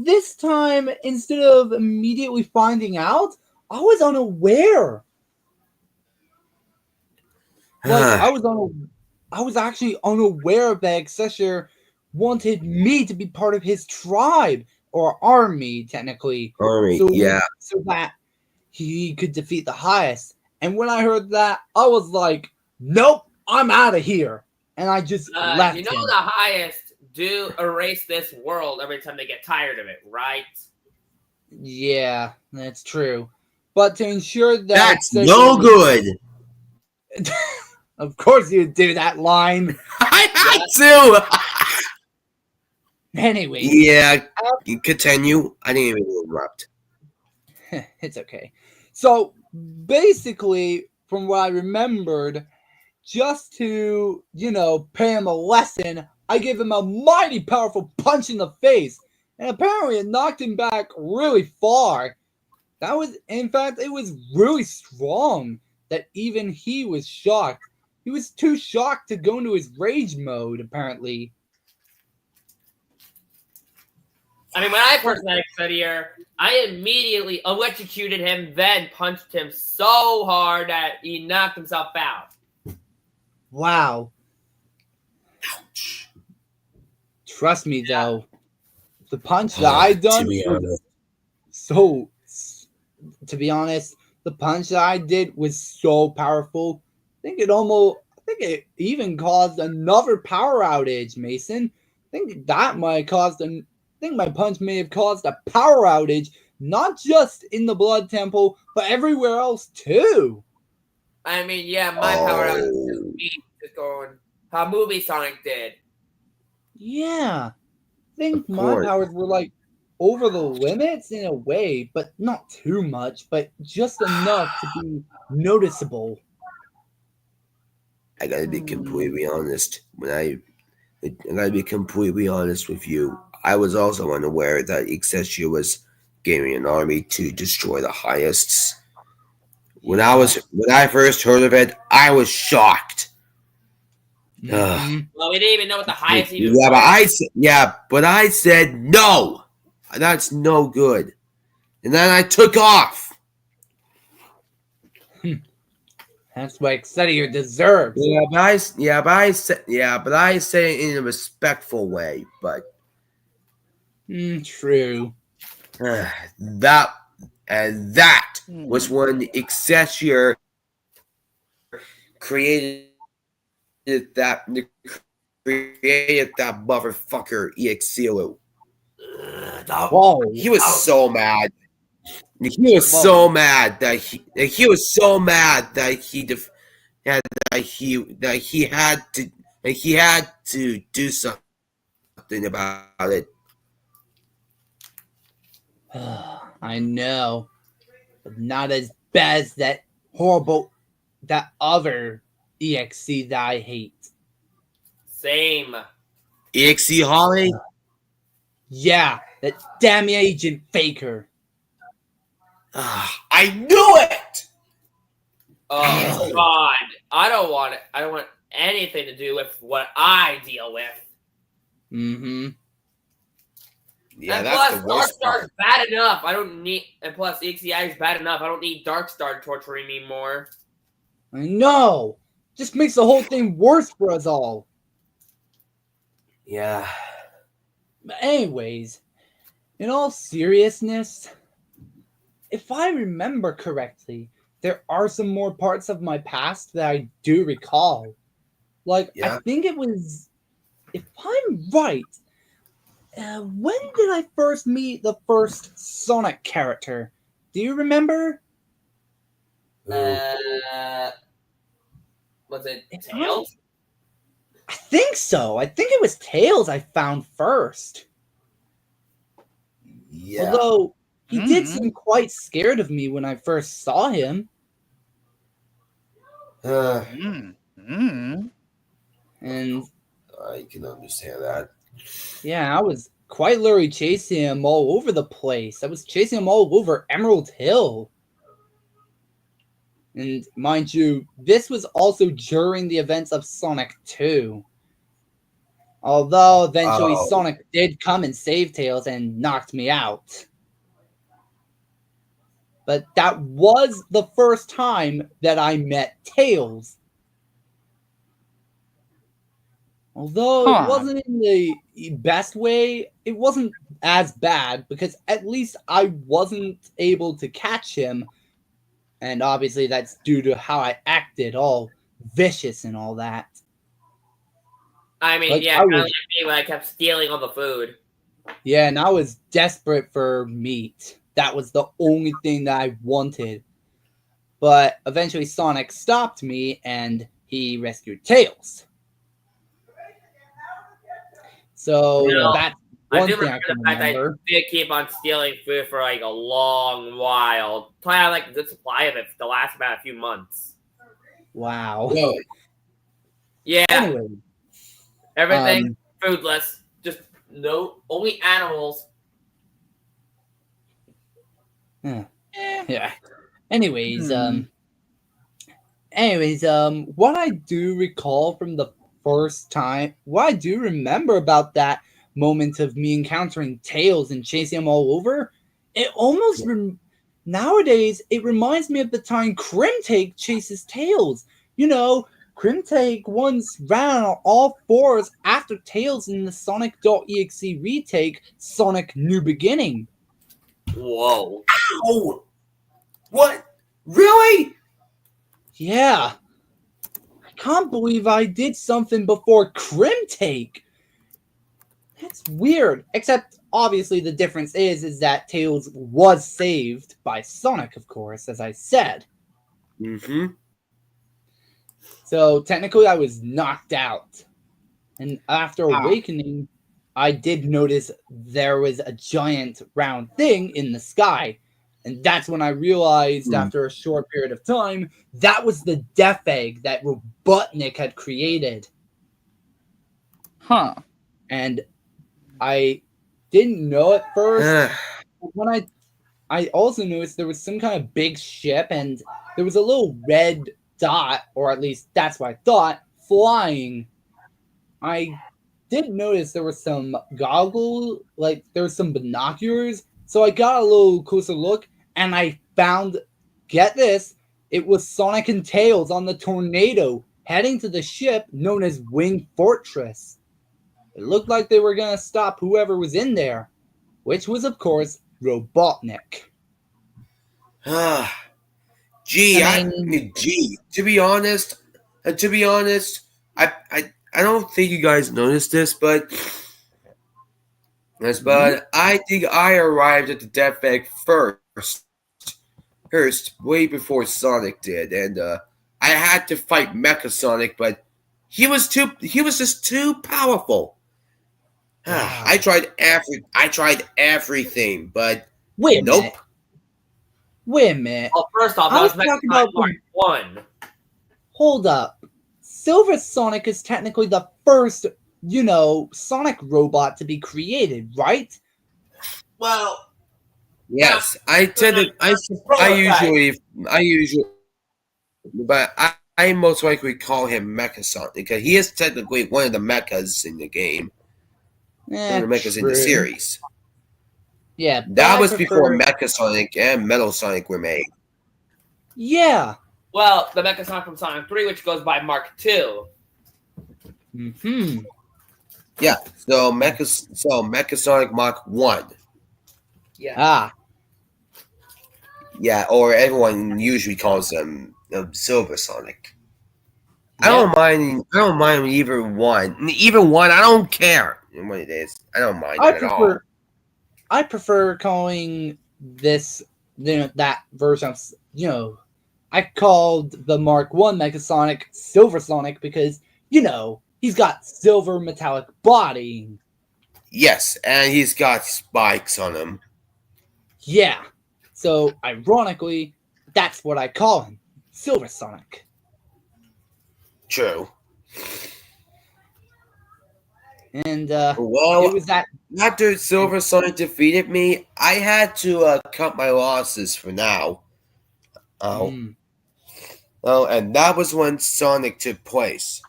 Speaker 1: this time, instead of immediately finding out, I was unaware. Like I was actually unaware that Excelsior wanted me to be part of his tribe or army, technically.
Speaker 4: Army,
Speaker 1: So that he could defeat the highest. And when I heard that, I was like, "Nope, I'm out of here," and I just left
Speaker 2: You know
Speaker 1: him.
Speaker 2: the highest do erase this world every time they get tired of it, right?
Speaker 1: Yeah, that's true. But to ensure that
Speaker 4: That's no good.
Speaker 1: Of course you do that line.
Speaker 4: I had to.
Speaker 1: Anyway,
Speaker 4: Yeah, you continue. I didn't even interrupt.
Speaker 1: it's okay. So basically, from what I remembered, just to, pay him a lesson, I gave him a mighty powerful punch in the face. And apparently it knocked him back really far. That was, in fact, it was really strong that even he was shocked. He was too shocked to go into his rage mode, apparently.
Speaker 2: I mean, when I first met Excelsior, I immediately electrocuted him, then punched him so hard that he knocked himself out.
Speaker 1: Wow. Trust me, though, the punch that I done.
Speaker 4: To be honest.
Speaker 1: So, to be honest, the punch that I did was so powerful. I think it even caused another power outage, Mason. I think that might have caused I think my punch may have caused a power outage, not just in the Blood Temple, but everywhere else too.
Speaker 2: I mean, yeah, my power out is just going how Movie Sonic did.
Speaker 1: Yeah. I think
Speaker 4: Of
Speaker 1: my
Speaker 4: course.
Speaker 1: powers were like over the limits in a way, but not too much, but just enough to be noticeable.
Speaker 4: I gotta be completely honest. I gotta be completely honest with you. I was also unaware that Excelsior was getting an army to destroy the Highest. When I first heard of it, I was shocked.
Speaker 1: Mhm.
Speaker 2: Well, we didn't even know what the highest even
Speaker 4: Yeah,
Speaker 2: was.
Speaker 4: but I said no. That's no good. And then I took off.
Speaker 1: That's what Excelsior deserves.
Speaker 4: But I say it in a respectful way. But
Speaker 1: True.
Speaker 4: that was when Excelsior created that motherfucker EXILU.
Speaker 1: Whoa.
Speaker 4: He was so mad. He was so mad that he had to do something about it.
Speaker 1: I know. But not as bad as that other EXC that I hate.
Speaker 2: Same.
Speaker 4: EXE Holly?
Speaker 1: Yeah, that damn Agent Faker.
Speaker 4: I knew it!
Speaker 2: Oh God, I don't want it. I don't want anything to do with what I deal with.
Speaker 1: Mm-hmm.
Speaker 4: Yeah,
Speaker 2: and
Speaker 4: that's
Speaker 2: plus,
Speaker 4: the worst
Speaker 2: Darkstar's
Speaker 4: part.
Speaker 2: bad enough. I don't need. And plus, EXEI is bad enough. I don't need Darkstar torturing me more.
Speaker 1: I know. Just makes the whole thing worse for us all.
Speaker 4: Yeah.
Speaker 1: But anyways, in all seriousness, if I remember correctly, there are some more parts of my past that I do recall. Like,
Speaker 4: Yeah.
Speaker 1: I think it was, if I'm right, when did I first meet the first Sonic character? Do you remember?
Speaker 2: Was it Tails?
Speaker 1: I think so. I think it was Tails I found first.
Speaker 4: Yeah.
Speaker 1: Although he did seem quite scared of me when I first saw him. And
Speaker 4: I can understand that.
Speaker 1: yeah, I was quite literally chasing him all over the place. I was chasing him all over Emerald Hill. And mind you, this was also during the events of Sonic 2. Although eventually Sonic did come and save Tails and knocked me out. But that was the first time that I met Tails. Although it wasn't in the best way, it wasn't as bad because at least I wasn't able to catch him. And obviously that's due to how I acted, all vicious and all that.
Speaker 2: I mean,
Speaker 1: Like,
Speaker 2: yeah, kind of like me when I kept stealing all the food.
Speaker 1: Yeah, and I was desperate for meat. That was the only thing that I wanted. But eventually Sonic stopped me and he rescued Tails. So that's one thing I can remember.
Speaker 2: I did keep on stealing food for like a long while. Probably had like a good supply of it to last about a few months.
Speaker 1: Wow.
Speaker 4: Really?
Speaker 2: Yeah.
Speaker 1: Anyway,
Speaker 2: everything foodless. Just only animals.
Speaker 1: Yeah. Yeah. Anyways,
Speaker 5: Hmm.
Speaker 1: what I do recall from the first time, what I do remember about that moment of me encountering Tails and chasing him all over, it almost nowadays it reminds me of the time Crimtake chases Tails. You know, Crimtake once ran on all fours after Tails in the Sonic.exe retake, Sonic New Beginning.
Speaker 2: Whoa.
Speaker 4: Oh, what? Really?
Speaker 1: Yeah. I can't believe I did something before Crimtake. That's weird. Except obviously the difference is that Tails was saved by Sonic, of course, as I said.
Speaker 4: Mm-hmm.
Speaker 1: So technically I was knocked out. And after awakening, I did notice there was a giant round thing in the sky. And that's when I realized after a short period of time, that was the Death Egg that Robotnik had created.
Speaker 5: Huh.
Speaker 1: And I didn't know at first.
Speaker 4: Ah,
Speaker 1: When I also noticed there was some kind of big ship and there was a little red dot, or at least that's what I thought, flying. I did notice there was some there was some binoculars. So I got a little closer look and I found, get this, it was Sonic and Tails on the tornado heading to the ship known as Wing Fortress. It looked like they were going to stop whoever was in there, which was, of course, Robotnik.
Speaker 4: ah.
Speaker 5: I mean,
Speaker 4: Gee. To be honest, I don't think you guys noticed this, but I think I arrived at the Death Egg first, way before Sonic did, and I had to fight Mecha Sonic, but he was just too powerful.
Speaker 1: Wow.
Speaker 4: I tried everything, but
Speaker 1: Wait a
Speaker 4: nope.
Speaker 1: minute. Wait a minute.
Speaker 2: Well, first off,
Speaker 1: I
Speaker 2: that
Speaker 1: was
Speaker 2: was
Speaker 1: talking
Speaker 2: Mecha
Speaker 1: about
Speaker 2: Sonic Mark 1.
Speaker 1: Hold up. Silver Sonic is technically the first, Sonic robot to be created, right?
Speaker 2: Well,
Speaker 4: Yes, I usually, but I most likely call him Mecha Sonic because he is technically one of the mechas in the game, one of the mechas in the
Speaker 1: True.
Speaker 4: series.
Speaker 1: Yeah, but
Speaker 4: That
Speaker 1: I
Speaker 4: was before
Speaker 1: prefer-
Speaker 4: Mecha Sonic and Metal Sonic were made.
Speaker 1: Yeah.
Speaker 2: well, the Mecha Sonic from Sonic 3, which goes by Mark 2.
Speaker 1: Hmm.
Speaker 4: Yeah, so Mecha Sonic Mark 1.
Speaker 2: Yeah.
Speaker 1: Ah.
Speaker 4: Yeah, or everyone usually calls him Silver Sonic. I
Speaker 1: Yep.
Speaker 4: don't mind either one. Either one, I don't care what it is. I don't mind it at all.
Speaker 1: I prefer calling this, that version of, I called the Mark 1 Megasonic Silver Sonic because, he's got silver metallic body.
Speaker 4: Yes, and he's got spikes on him.
Speaker 1: Yeah. So, ironically, that's what I call him. Silver Sonic.
Speaker 4: True.
Speaker 1: And,
Speaker 4: Well,
Speaker 1: it was that.
Speaker 4: after Silver Sonic defeated me, I had to cut my losses for now.
Speaker 1: Mm,
Speaker 4: Oh, and that was when Sonic took place.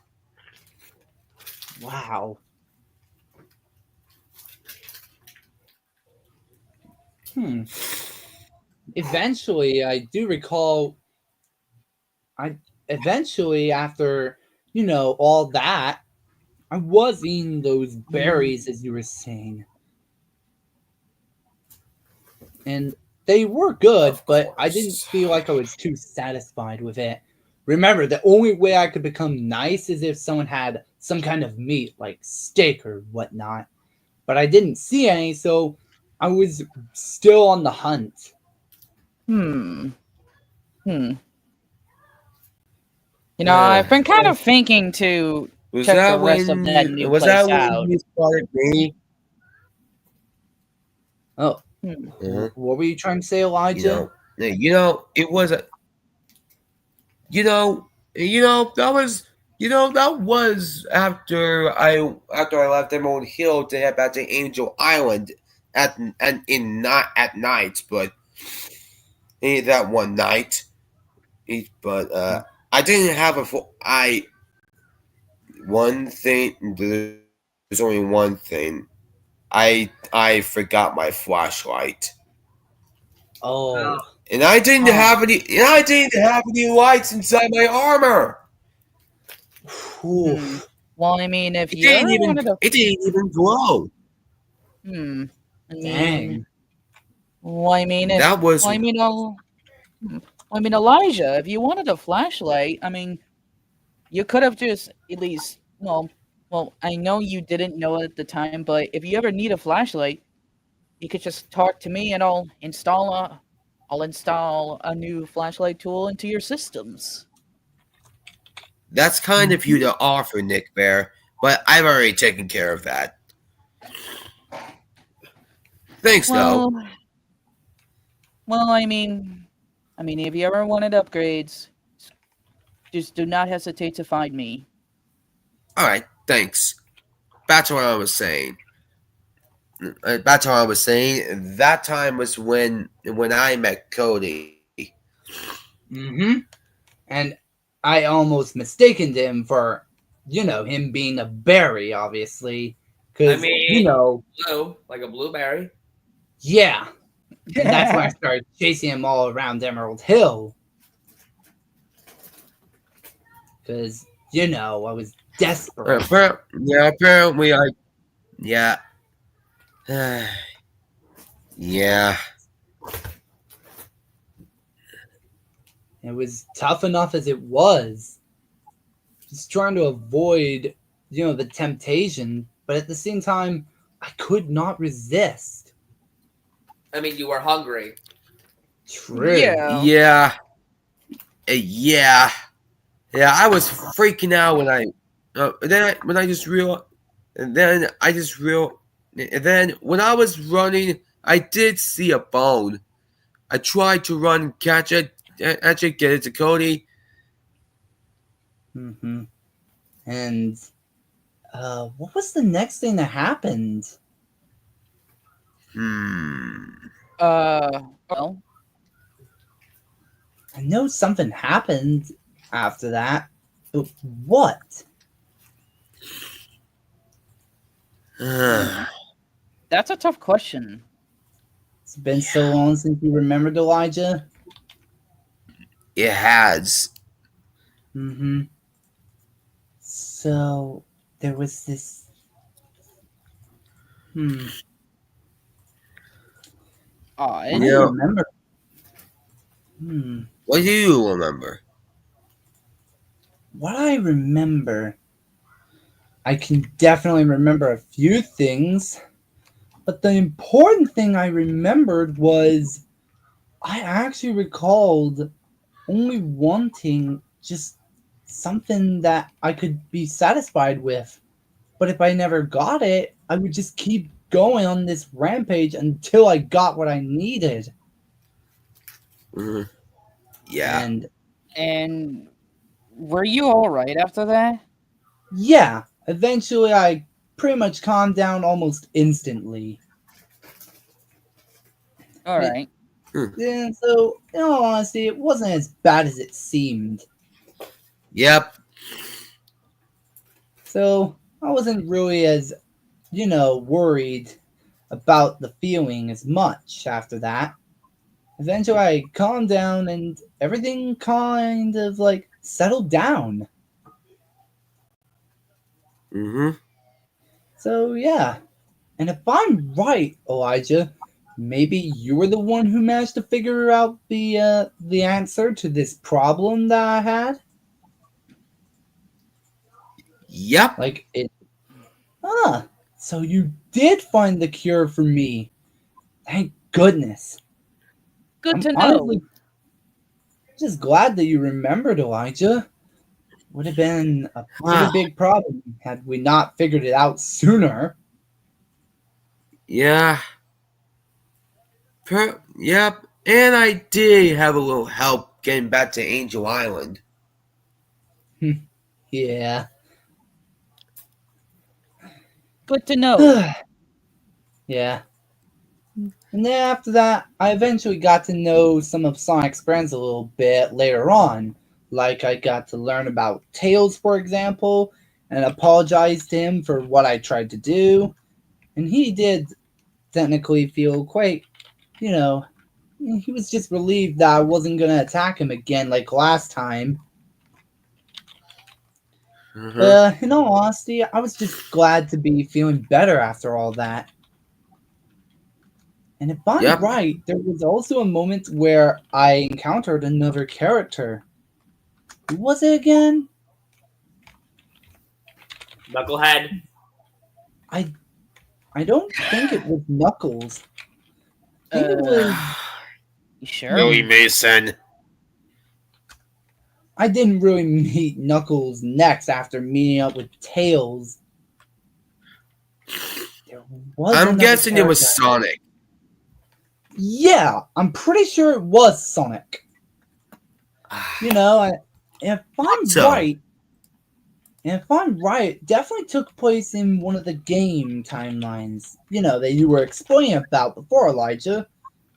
Speaker 1: wow. Eventually, I do recall. Eventually, after all that, I was eating those berries, as you were saying, and they were good,
Speaker 4: Of
Speaker 1: but I
Speaker 4: course.
Speaker 1: didn't feel like I was too satisfied with it. Remember, the only way I could become nice is if someone had some kind of meat, like steak or whatnot. But I didn't see any, so I was still on the hunt.
Speaker 5: I've been kind of thinking to
Speaker 4: Was
Speaker 5: check
Speaker 4: that
Speaker 5: the rest
Speaker 4: when
Speaker 5: of that new
Speaker 4: was
Speaker 5: place
Speaker 4: that
Speaker 5: out.
Speaker 4: when you spotted me?
Speaker 1: Oh,
Speaker 4: Mhm.
Speaker 1: what were you trying to say, Elijah?
Speaker 4: It was a, that was after I left Emerald Hill to head back to Angel Island at night, but that one night. But I didn't have one thing. There's only one thing. I forgot my flashlight,
Speaker 1: Oh,
Speaker 4: and I didn't
Speaker 1: Huh.
Speaker 4: have any. And I didn't have any lights inside my armor.
Speaker 1: Oof.
Speaker 5: Hmm. Well, I mean, if
Speaker 4: It
Speaker 5: you
Speaker 4: didn't
Speaker 5: ever
Speaker 4: even.
Speaker 5: wanted to,
Speaker 4: It didn't even glow.
Speaker 5: I mean,
Speaker 1: Dang.
Speaker 5: well, I mean, if,
Speaker 4: That was.
Speaker 5: well, I mean, I mean, Elijah, if you wanted a flashlight, I mean, you could have just at least, well, I know you didn't know it at the time, but if you ever need a flashlight, you could just talk to me and I'll install a new flashlight tool into your systems.
Speaker 4: That's kind of you to offer, Nick Bear, but I've already taken care of that. Thanks, though.
Speaker 5: Well, I mean, if you ever wanted upgrades, just do not hesitate to find me.
Speaker 4: All right, thanks. Back to what I was saying. Back to what I was saying. That time was when I met Cody.
Speaker 1: Mm-hmm. And I almost mistaken him for, him being a berry, obviously.
Speaker 2: I
Speaker 1: Because,
Speaker 2: mean, blue, like a blueberry.
Speaker 1: yeah. And that's when I started chasing him all around Emerald Hill. Because, I was desperate.
Speaker 4: Apparently I. Yeah. Yeah.
Speaker 1: It was tough enough as it was. Just trying to avoid, the temptation. But at the same time, I could not resist.
Speaker 2: I mean, you were hungry.
Speaker 1: True.
Speaker 5: Yeah.
Speaker 4: Yeah. I was freaking out when I just realized, and then when I was running, I did see a bone. I tried to run, catch it, get it to Cody.
Speaker 1: Mm-hmm. And what was the next thing that happened?
Speaker 5: Well,
Speaker 1: I know something happened after that, but what?
Speaker 5: that's a tough question.
Speaker 1: It's been so long since you remembered, Elijah.
Speaker 4: It has.
Speaker 1: Mm-hmm. So there was this. I
Speaker 4: Yeah.
Speaker 1: remember.
Speaker 4: What do you remember?
Speaker 1: What I remember, I can definitely remember a few things, but the important thing I remembered was I actually recalled only wanting just something that I could be satisfied with. But if I never got it, I would just keep going on this rampage until I got what I needed.
Speaker 4: Yeah.
Speaker 5: And were you all right after that?
Speaker 1: Yeah, eventually I pretty much calmed down almost instantly.
Speaker 5: All right.
Speaker 1: And so, in all honesty, it wasn't as bad as it seemed.
Speaker 4: Yep.
Speaker 1: So I wasn't really as, worried about the feeling as much after that. Eventually I calmed down and everything kind of like settled down. So yeah. And if I'm right, Elijah, maybe you were the one who managed to figure out the answer to this problem that I had?
Speaker 4: Yep.
Speaker 1: Like it. So you did find the cure for me. Thank goodness.
Speaker 5: Good to know.
Speaker 1: Honestly just glad that you remembered, Elijah. Would have been a pretty big problem had we not figured it out sooner.
Speaker 4: Yeah. Yep. And I did have a little help getting back to Angel Island.
Speaker 1: Yeah.
Speaker 5: Good to know.
Speaker 1: Yeah. And then after that, I eventually got to know some of Sonic's friends a little bit later on. Like I got to learn about Tails, for example, and apologized to him for what I tried to do. And he did technically feel quite, you know, he was just relieved that I wasn't going to attack him again like last time. In all honesty, I was just glad to be feeling better after all that. And if I'm
Speaker 4: Yep.
Speaker 1: right, there was also a moment where I encountered another character. Who was it again?
Speaker 2: Knucklehead.
Speaker 1: I don't think it was Knuckles. I think it was.
Speaker 5: You sure?
Speaker 4: Billy Mason.
Speaker 1: I didn't really meet Knuckles next after meeting up with Tails. There was
Speaker 4: I'm
Speaker 1: another
Speaker 4: guessing it was
Speaker 1: character.
Speaker 4: Sonic.
Speaker 1: Yeah, I'm pretty sure it was Sonic. You know, if I'm
Speaker 4: So-
Speaker 1: right, it definitely took place in one of the game timelines. You know, that you were explaining about before, Elijah.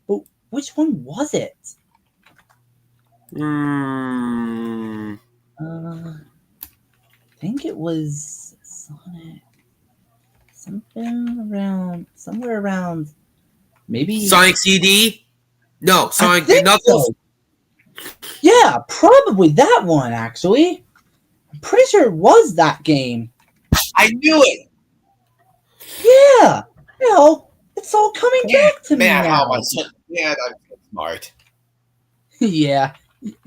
Speaker 1: But which one was it? I think it was Sonic. Somewhere around, maybe
Speaker 4: Sonic CD? No, Sonic
Speaker 1: think
Speaker 4: Knuckles.
Speaker 1: so. Yeah, probably that one. Actually, I'm pretty sure it was that game.
Speaker 4: I knew it.
Speaker 1: Yeah, you know, it's all coming back to me now.
Speaker 4: I'm smart.
Speaker 1: Yeah,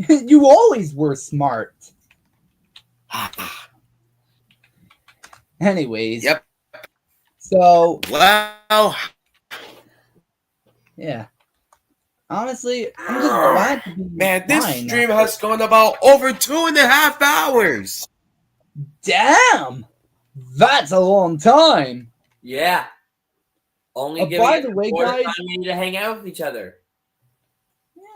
Speaker 1: you always were smart. Anyways.
Speaker 4: Yep.
Speaker 1: So
Speaker 4: Well,
Speaker 1: yeah. Honestly, I'm just glad to be
Speaker 4: man, this
Speaker 1: fine
Speaker 4: stream
Speaker 1: now.
Speaker 4: has gone about over 2.5 hours.
Speaker 1: Damn! That's a long time.
Speaker 2: Yeah. Only giving
Speaker 1: by
Speaker 2: it
Speaker 1: the way,
Speaker 2: more
Speaker 1: guys-
Speaker 2: time we need to hang out with each other.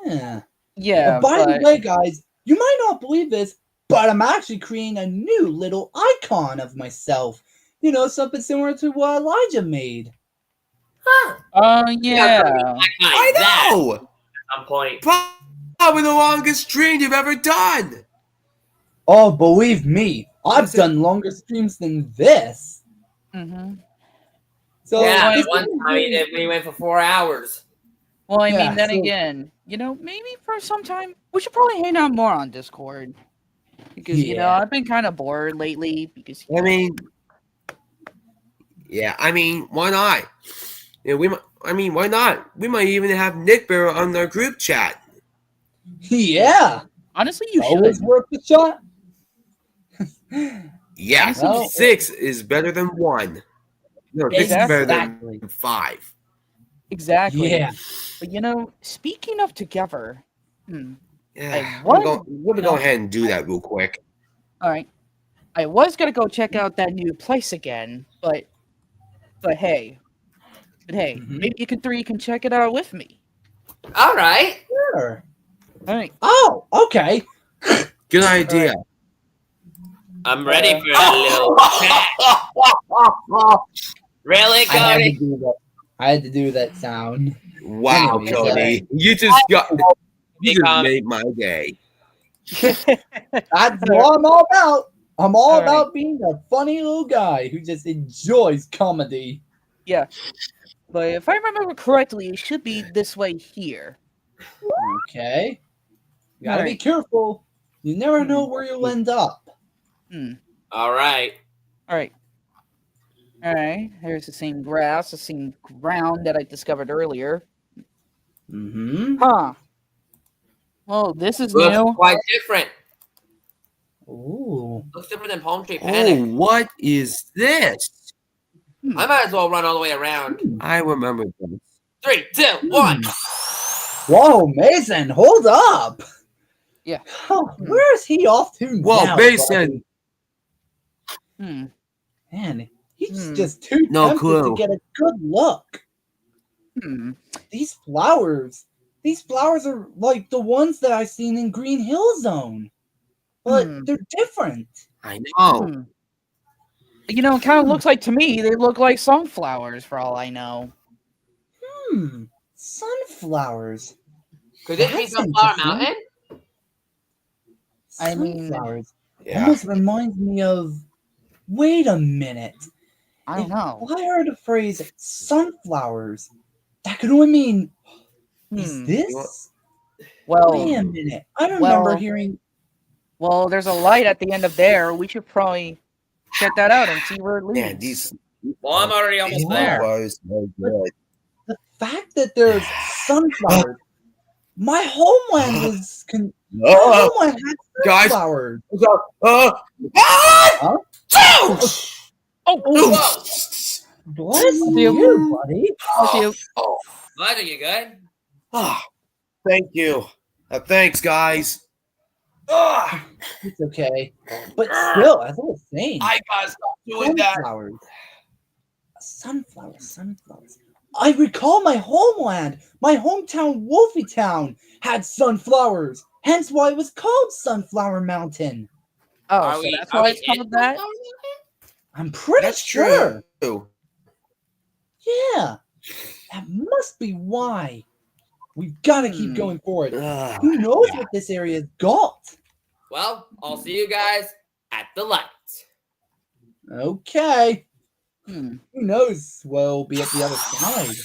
Speaker 1: Yeah.
Speaker 5: Yeah.
Speaker 1: By
Speaker 5: but-
Speaker 1: the way, guys, you might not believe this, but I'm actually creating a new little icon of myself. You know, something similar to what Elijah made.
Speaker 5: yeah.
Speaker 4: I know.
Speaker 2: At some point.
Speaker 4: Probably the longest stream you've ever done.
Speaker 1: Oh, believe me, I've
Speaker 4: Listen-
Speaker 1: done longer streams than this.
Speaker 5: Mm-hmm.
Speaker 1: So
Speaker 2: Yeah,
Speaker 1: this
Speaker 2: one
Speaker 1: is
Speaker 2: time he did when he went for 4 hours.
Speaker 5: Well, I
Speaker 1: Yeah,
Speaker 5: mean, then
Speaker 1: so-
Speaker 5: again, you know, maybe for some time we should probably hang out more on Discord because you know
Speaker 1: Yeah.
Speaker 5: I've been kind of bored lately. Because
Speaker 4: I mean, why not? Yeah, why not? We might even have Nick Bear on our group chat.
Speaker 1: Yeah,
Speaker 5: honestly, you
Speaker 1: always
Speaker 5: should.
Speaker 1: worth the shot.
Speaker 4: Yes,
Speaker 1: Well-
Speaker 4: 6 is better than 1. No, 6 is better
Speaker 1: Exactly.
Speaker 4: than 5.
Speaker 5: Exactly.
Speaker 1: Yeah.
Speaker 5: But you know, speaking of together,
Speaker 4: Yeah,
Speaker 5: was-
Speaker 4: let me go ahead and do that real quick.
Speaker 5: all right, I was gonna go check out that new place again, but hey,
Speaker 1: Mhm.
Speaker 5: maybe you three can check it out with me.
Speaker 2: All right.
Speaker 1: Sure.
Speaker 5: All right.
Speaker 1: Oh, okay.
Speaker 4: Good idea.
Speaker 2: I'm ready
Speaker 5: Uh,
Speaker 2: for that little chat. Really,
Speaker 1: I had to
Speaker 2: Cody?
Speaker 1: do that. I had to do that sound.
Speaker 4: Wow,
Speaker 1: Anyways,
Speaker 4: Cody, you just
Speaker 2: Become-
Speaker 4: made my day.
Speaker 1: That's what I'm all about. I'm all
Speaker 5: All right.
Speaker 1: about being a funny little guy who just enjoys comedy.
Speaker 5: But if I remember correctly, it should be this way here.
Speaker 1: Okay. You gotta be
Speaker 5: Alright.
Speaker 1: careful. You never know where you'll end up.
Speaker 2: All right.
Speaker 5: All right. All right. There's the same grass, the same ground that I discovered earlier.
Speaker 1: Mm-hmm.
Speaker 5: Huh. Well, this is
Speaker 2: Looks
Speaker 5: new.
Speaker 2: quite different.
Speaker 1: Ooh.
Speaker 2: Looks different than Palm Tree
Speaker 4: Oh,
Speaker 2: Panic.
Speaker 4: what is this?
Speaker 2: I might as well run all the way around.
Speaker 4: I remember this.
Speaker 2: 3, 2, 1.
Speaker 1: Whoa, Mason, hold up.
Speaker 5: Yeah.
Speaker 1: Oh, where is he off to
Speaker 4: Whoa,
Speaker 1: now?
Speaker 4: Mason.
Speaker 5: Hmm.
Speaker 1: Man, he's
Speaker 5: Hmm.
Speaker 1: just too
Speaker 4: No
Speaker 1: tempted
Speaker 4: clue.
Speaker 1: to get a good look.
Speaker 5: Hmm.
Speaker 1: These flowers are like the ones that I seen in Green Hill Zone, but
Speaker 5: Hmm.
Speaker 1: they're different.
Speaker 4: I know.
Speaker 5: Hmm. You know, it kind of looks like to me they look like sunflowers for all I know.
Speaker 1: Hmm. Sunflowers.
Speaker 2: Could this be
Speaker 1: That's
Speaker 2: Sunflower
Speaker 1: interesting.
Speaker 2: Mountain?
Speaker 5: I mean-
Speaker 1: Sunflowers.
Speaker 4: Yeah.
Speaker 1: Almost reminds me of. Wait a minute.
Speaker 5: I don't
Speaker 1: If
Speaker 5: know.
Speaker 1: I heard the phrase sunflowers, that could only mean. Is
Speaker 5: Hmm.
Speaker 1: this?
Speaker 5: Well,
Speaker 1: Wait a minute. I remember
Speaker 5: well-
Speaker 1: hearing.
Speaker 5: well, there's a light at the end of there. We should probably check that out and see where it leads.
Speaker 4: Man, these
Speaker 2: Well, I'm already almost
Speaker 1: Yeah.
Speaker 2: there.
Speaker 4: sunflowers are good.
Speaker 1: The fact that there's sunflowers. My homeland was. My
Speaker 4: Oh,
Speaker 1: homeland had
Speaker 4: guys.
Speaker 1: sunflowers.
Speaker 4: ah!
Speaker 1: Huh?
Speaker 5: Oh,
Speaker 2: Whoa!
Speaker 1: Bless
Speaker 5: You.
Speaker 1: you, buddy.
Speaker 5: bless you.
Speaker 2: Bud, are you good?
Speaker 4: Ah, thank you. Thanks, guys. Ah,
Speaker 1: It's okay. But still, as I was saying,
Speaker 4: I gotta stop doing that.
Speaker 1: sunflowers. Sunflowers. I recall my homeland. My hometown, Wolfie Town, had sunflowers. Hence why it was called Sunflower Mountain.
Speaker 5: Oh, so that's why it's
Speaker 2: in
Speaker 5: called that?
Speaker 2: Sunflower Mountain?
Speaker 1: I'm pretty
Speaker 4: That's
Speaker 1: sure.
Speaker 4: true.
Speaker 1: Yeah. That must be why. We've got to keep
Speaker 5: Hmm.
Speaker 1: going forward.
Speaker 4: Ah,
Speaker 1: Who knows what this area's got?
Speaker 2: Well, I'll see you guys at the light.
Speaker 1: Okay.
Speaker 5: Hmm.
Speaker 1: Who knows what'll be at the other side?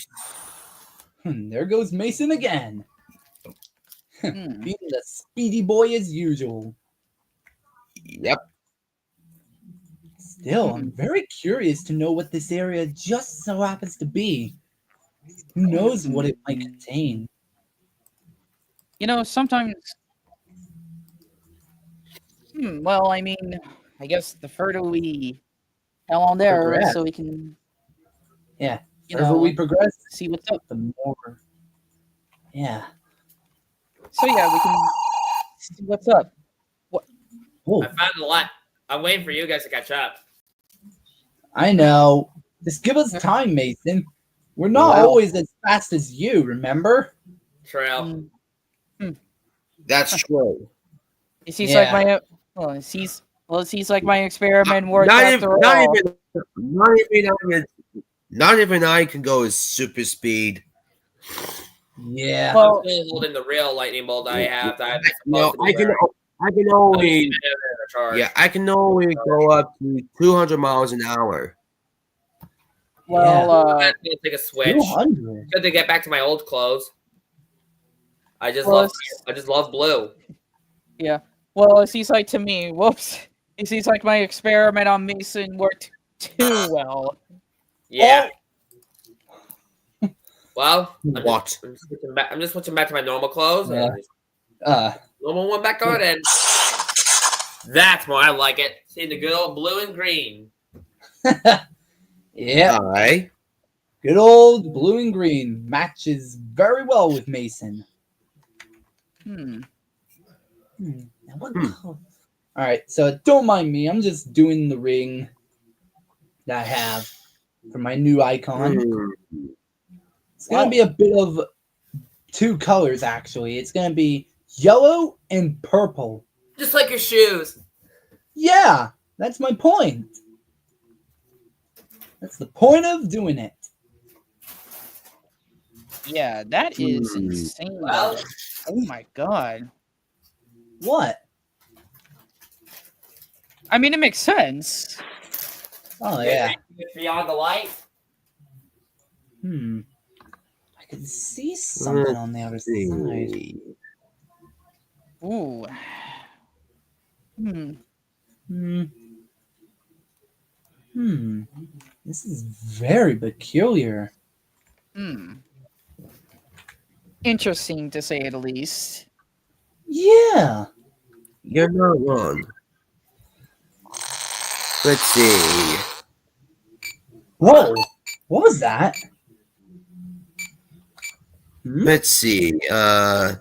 Speaker 1: There goes Mason again.
Speaker 5: Hmm.
Speaker 1: Being the speedy boy as usual.
Speaker 4: Yep.
Speaker 1: Still, I'm very curious to know what this area just so happens to be. Who knows what it might contain?
Speaker 5: You know, sometimes. Well, I mean, I guess the further we hell on there,
Speaker 1: Progress.
Speaker 5: so we can.
Speaker 1: Yeah,
Speaker 5: You
Speaker 1: As
Speaker 5: know,
Speaker 1: we progress,
Speaker 5: see what's up.
Speaker 1: the more. Yeah.
Speaker 5: So yeah, we can see what's up.
Speaker 1: Oh,
Speaker 2: I found the light. I'm waiting for you guys to catch up.
Speaker 1: I know. Just give us time, Mason. We're not
Speaker 5: Wow.
Speaker 1: always as fast as you, remember?
Speaker 2: Trail.
Speaker 5: Hmm.
Speaker 4: That's true.
Speaker 5: It seems
Speaker 1: Yeah.
Speaker 5: like my it seems like my experiment worked
Speaker 4: Not
Speaker 5: after
Speaker 4: even,
Speaker 5: all.
Speaker 4: not even I can go as super speed.
Speaker 1: Yeah.
Speaker 5: Well,
Speaker 2: I'm still holding the real lightning bolt I have. That I'm
Speaker 4: No,
Speaker 2: supposed to be
Speaker 4: I can
Speaker 2: wearing.
Speaker 4: only
Speaker 2: Charge.
Speaker 4: yeah, I can only go up to 200 miles an hour.
Speaker 5: well,
Speaker 2: I'm gonna take a switch.
Speaker 1: 200.
Speaker 2: Good to get back to my old clothes. I just
Speaker 5: Well,
Speaker 2: love blue.
Speaker 5: well, it seems like to me, whoops. It seems like my experiment on Mason worked too well.
Speaker 2: Yeah. Well,
Speaker 4: What?
Speaker 2: I'm just switching back to my normal clothes.
Speaker 1: Yeah.
Speaker 2: And just
Speaker 1: Uh,
Speaker 2: normal one back on, and that's more I like it. See the good old blue and green.
Speaker 1: yeah.
Speaker 4: All right.
Speaker 1: Good old blue and green matches very well with Mason.
Speaker 5: Hmm.
Speaker 1: Now what color? All right, so don't mind me. I'm just doing the ring that I have for my new icon.
Speaker 4: Hmm.
Speaker 1: It's gonna be a bit of two colors actually. It's gonna be yellow and purple.
Speaker 2: Just like your shoes.
Speaker 1: Yeah, that's my point. That's the point of doing it.
Speaker 5: Yeah, that is
Speaker 4: Hmm.
Speaker 5: insane.
Speaker 2: Well,
Speaker 5: Oh my god.
Speaker 1: What?
Speaker 5: I mean, it makes sense.
Speaker 1: Oh yeah.
Speaker 2: Beyond the light.
Speaker 1: I can see something on the other side.
Speaker 5: Ooh. Hmm.
Speaker 1: This is very peculiar.
Speaker 5: Hmm. Interesting to say the least.
Speaker 1: Yeah.
Speaker 4: You're not wrong. Let's see.
Speaker 1: Whoa. What was that?
Speaker 4: Let's see.
Speaker 5: Hmm.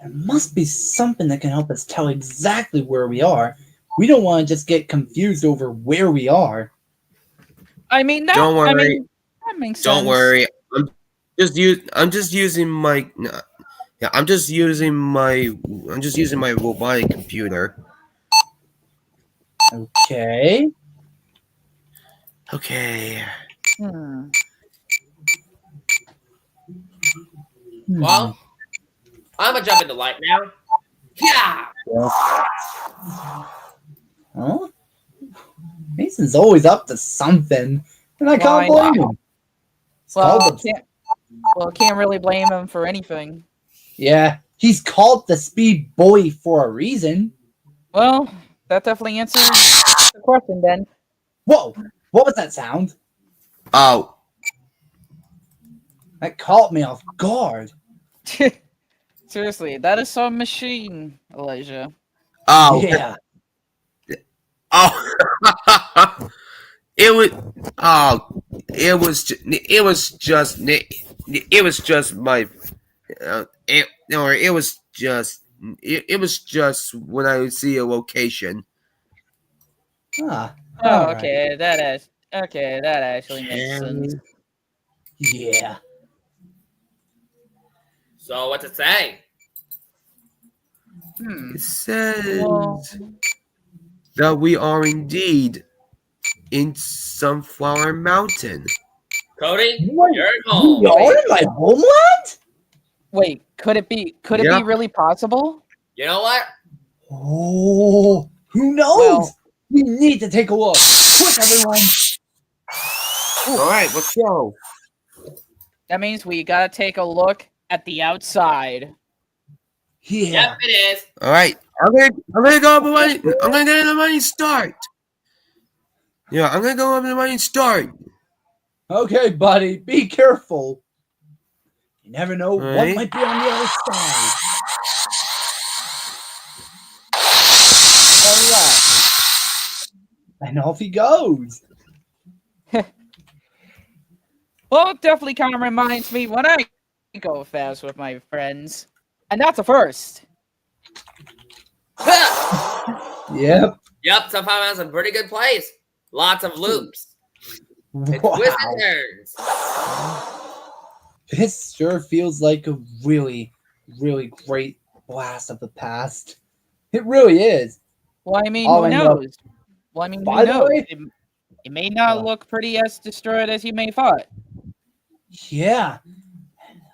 Speaker 1: There must be something that can help us tell exactly where we are. We don't want to just get confused over where we are.
Speaker 5: I mean, that.
Speaker 4: Don't
Speaker 5: I
Speaker 4: worry.
Speaker 5: mean, that makes sense.
Speaker 4: Don't worry. I'm just using my robotic computer.
Speaker 1: Okay.
Speaker 4: Okay.
Speaker 5: Hmm.
Speaker 2: Well, I'm gonna jump into light now. Yeah.
Speaker 1: Huh? Mason's always up to something, and I can't
Speaker 5: Why?
Speaker 1: blame him. It's
Speaker 5: Well,
Speaker 1: called
Speaker 5: can't really blame him for anything.
Speaker 1: yeah, he's called the Speed Boy for a reason.
Speaker 5: Well, that definitely answers the question then.
Speaker 1: Whoa, what was that sound?
Speaker 4: Oh.
Speaker 1: That caught me off guard.
Speaker 5: Seriously, that is some machine, Elijah.
Speaker 4: Oh.
Speaker 1: Yeah.
Speaker 4: Oh. It was. Oh. It was. It was just. It was just my. It was just. It was just when I would see a location.
Speaker 1: Ah,
Speaker 5: Oh,
Speaker 1: alright.
Speaker 5: okay, that actually makes sense.
Speaker 1: Yeah.
Speaker 2: So what's it say?
Speaker 4: It says
Speaker 5: Well,
Speaker 4: that we are indeed in Sunflower Mountain.
Speaker 2: Cody,
Speaker 1: What?
Speaker 2: you're at home.
Speaker 1: We are in my homeland?
Speaker 5: wait, could it be
Speaker 4: Yeah.
Speaker 5: really possible?
Speaker 2: You know what?
Speaker 1: Oh, who knows?
Speaker 5: Well-
Speaker 1: we need to take a look. Quick, everyone.
Speaker 4: All right, let's go.
Speaker 5: That means we gotta take a look at the outside.
Speaker 1: Yeah.
Speaker 2: Yep, it is.
Speaker 4: All right, I'm gonna go up and running. I'm gonna get in the running start. Yeah, I'm gonna go up and running start.
Speaker 1: Okay, buddy, be careful. You never know what
Speaker 4: Right.
Speaker 1: might be on the other side. All right. And off he goes.
Speaker 5: Well, it definitely kind of reminds me when I go fast with my friends. And that's a first.
Speaker 1: Yep.
Speaker 2: Yep, Sunflower Mountain's a pretty good place. Lots of loops. It's
Speaker 1: Wow.
Speaker 2: twists and turns.
Speaker 1: This sure feels like a really, really great blast of the past. It really is.
Speaker 5: Well, I mean,
Speaker 1: Oh,
Speaker 5: who
Speaker 1: I know.
Speaker 5: knows? Well, I mean,
Speaker 1: By
Speaker 5: who
Speaker 1: the
Speaker 5: knows?
Speaker 1: way-
Speaker 5: It may not
Speaker 1: What?
Speaker 5: look pretty as destroyed as you may thought.
Speaker 1: Yeah.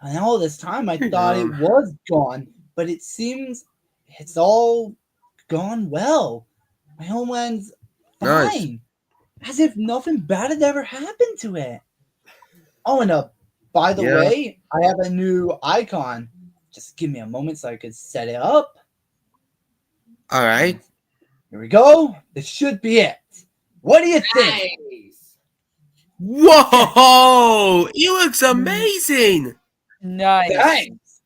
Speaker 1: And all this time I thought it was gone, but it seems it's all gone well. My homeland's
Speaker 4: Nice.
Speaker 1: fine. As if nothing bad had ever happened to it. Oh, and by the
Speaker 4: Yeah.
Speaker 1: way, I have a new icon. Just give me a moment so I could set it up.
Speaker 4: All right.
Speaker 1: Here we go. This should be it. What do you think?
Speaker 2: Nice.
Speaker 4: Whoa! It looks amazing.
Speaker 5: Nice.
Speaker 1: Thanks.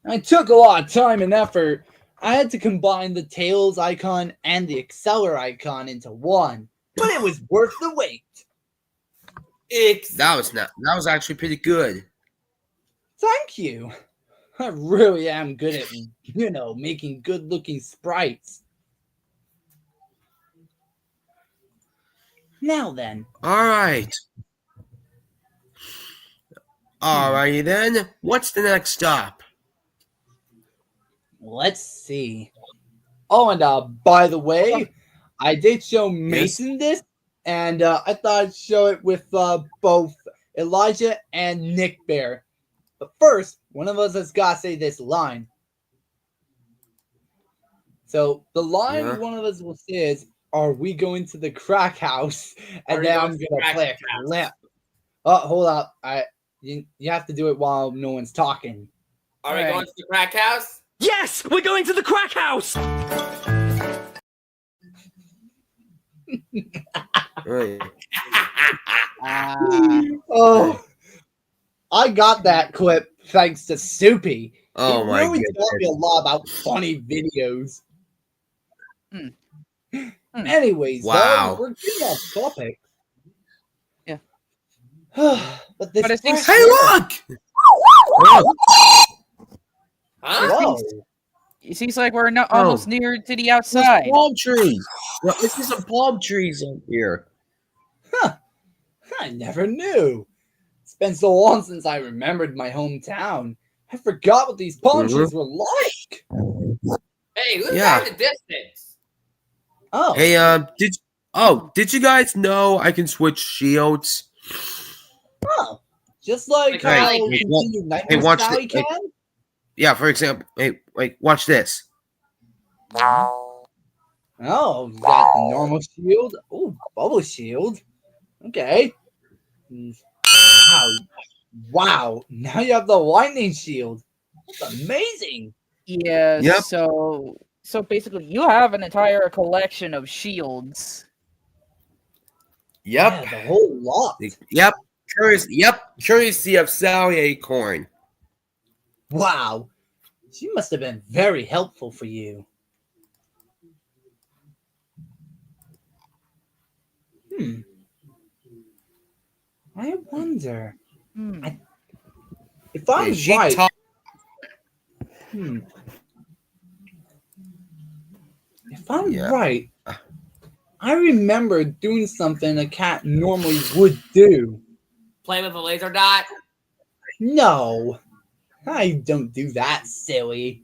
Speaker 1: I took a lot of time and effort. I had to combine the Tails icon and the Acceler icon into one, but it was worth the wait.
Speaker 4: That was actually pretty good.
Speaker 1: Thank you. I really am good at, making good-looking sprites. Now then,
Speaker 4: All right. Alrighty then. What's the next stop?
Speaker 1: let's see. Oh, and by the way, I did show Mason this, and I thought I'd show it with both Elijah and Nick Bear. But first, one of us has got to say this line. So the line
Speaker 4: Yeah.
Speaker 1: one of us will say is, "Are we going to the crack house?"
Speaker 2: Are
Speaker 1: And
Speaker 2: we
Speaker 1: then
Speaker 2: going
Speaker 1: I'm
Speaker 2: to the
Speaker 1: gonna
Speaker 2: crack
Speaker 1: play a
Speaker 2: house?
Speaker 1: clip. Oh, hold up! You have to do it while no one's talking.
Speaker 2: Are we
Speaker 5: Alright.
Speaker 2: going to the crack house?
Speaker 3: Yes, we're going to the crack house!
Speaker 4: Right.
Speaker 1: Oh, I got that clip thanks to Soupy.
Speaker 4: Oh
Speaker 1: He
Speaker 4: my
Speaker 1: really taught me a
Speaker 4: goodness.
Speaker 1: lot about funny videos.
Speaker 5: Hmm. Hmm.
Speaker 1: Anyways,
Speaker 4: Wow.
Speaker 1: though, we're getting off topic.
Speaker 5: Yeah.
Speaker 1: but this
Speaker 5: But it seems-
Speaker 4: Hey, look! Oh,
Speaker 2: Huh?
Speaker 1: Whoa.
Speaker 5: It seems like we're not
Speaker 4: Oh.
Speaker 5: almost near to the
Speaker 4: there's
Speaker 5: outside.
Speaker 4: palm trees. Well, I see some palm trees up here.
Speaker 1: I never knew. It's been so long since I remembered my hometown. I forgot what these palm
Speaker 4: Mhm.
Speaker 1: trees were like.
Speaker 2: Hey, who's
Speaker 4: Yeah.
Speaker 2: that in the distance?
Speaker 1: Oh,
Speaker 4: Hey, Oh, did you guys know I can switch shields?
Speaker 1: Oh, just like
Speaker 2: Hey,
Speaker 1: how
Speaker 2: hey,
Speaker 1: Continued Nightmare
Speaker 4: watch
Speaker 1: Sally
Speaker 4: the-
Speaker 1: can.
Speaker 4: Yeah, for example, hey, wait, watch this.
Speaker 1: Oh, you got the normal shield. Oh, bubble shield. Okay. Wow. Wow. Now you have the lightning shield. That's amazing.
Speaker 5: Yeah.
Speaker 4: Yep.
Speaker 5: So basically, you have an entire collection of shields.
Speaker 1: Yeah, the whole lot.
Speaker 4: Yep. Courtesy of Sally Acorn.
Speaker 1: Wow. She must have been very helpful for you. I wonder
Speaker 5: Hmm.
Speaker 1: if I'm
Speaker 4: Yeah, she
Speaker 1: right.
Speaker 4: taught-
Speaker 1: If I'm
Speaker 4: Yeah.
Speaker 1: right, I remember doing something a cat normally would do.
Speaker 2: Play with a laser dot.
Speaker 1: No, I don't do that, silly.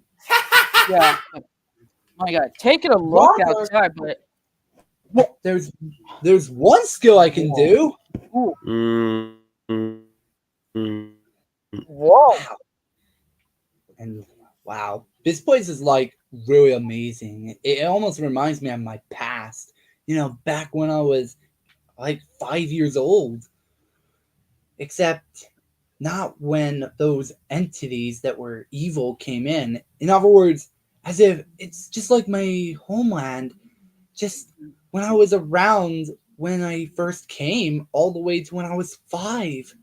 Speaker 5: Yeah. Oh my God, taking a look
Speaker 1: Roger.
Speaker 5: outside, but
Speaker 1: There's one skill I can do.
Speaker 4: Mm, mm, mm.
Speaker 5: whoa.
Speaker 1: And wow, this place is like really amazing. It almost reminds me of my past. You know, back when I was like 5 years old. Except not when those entities that were evil came in. In other words, as if it's just like my homeland, just when I was around when I first came, all the way to when I was 5.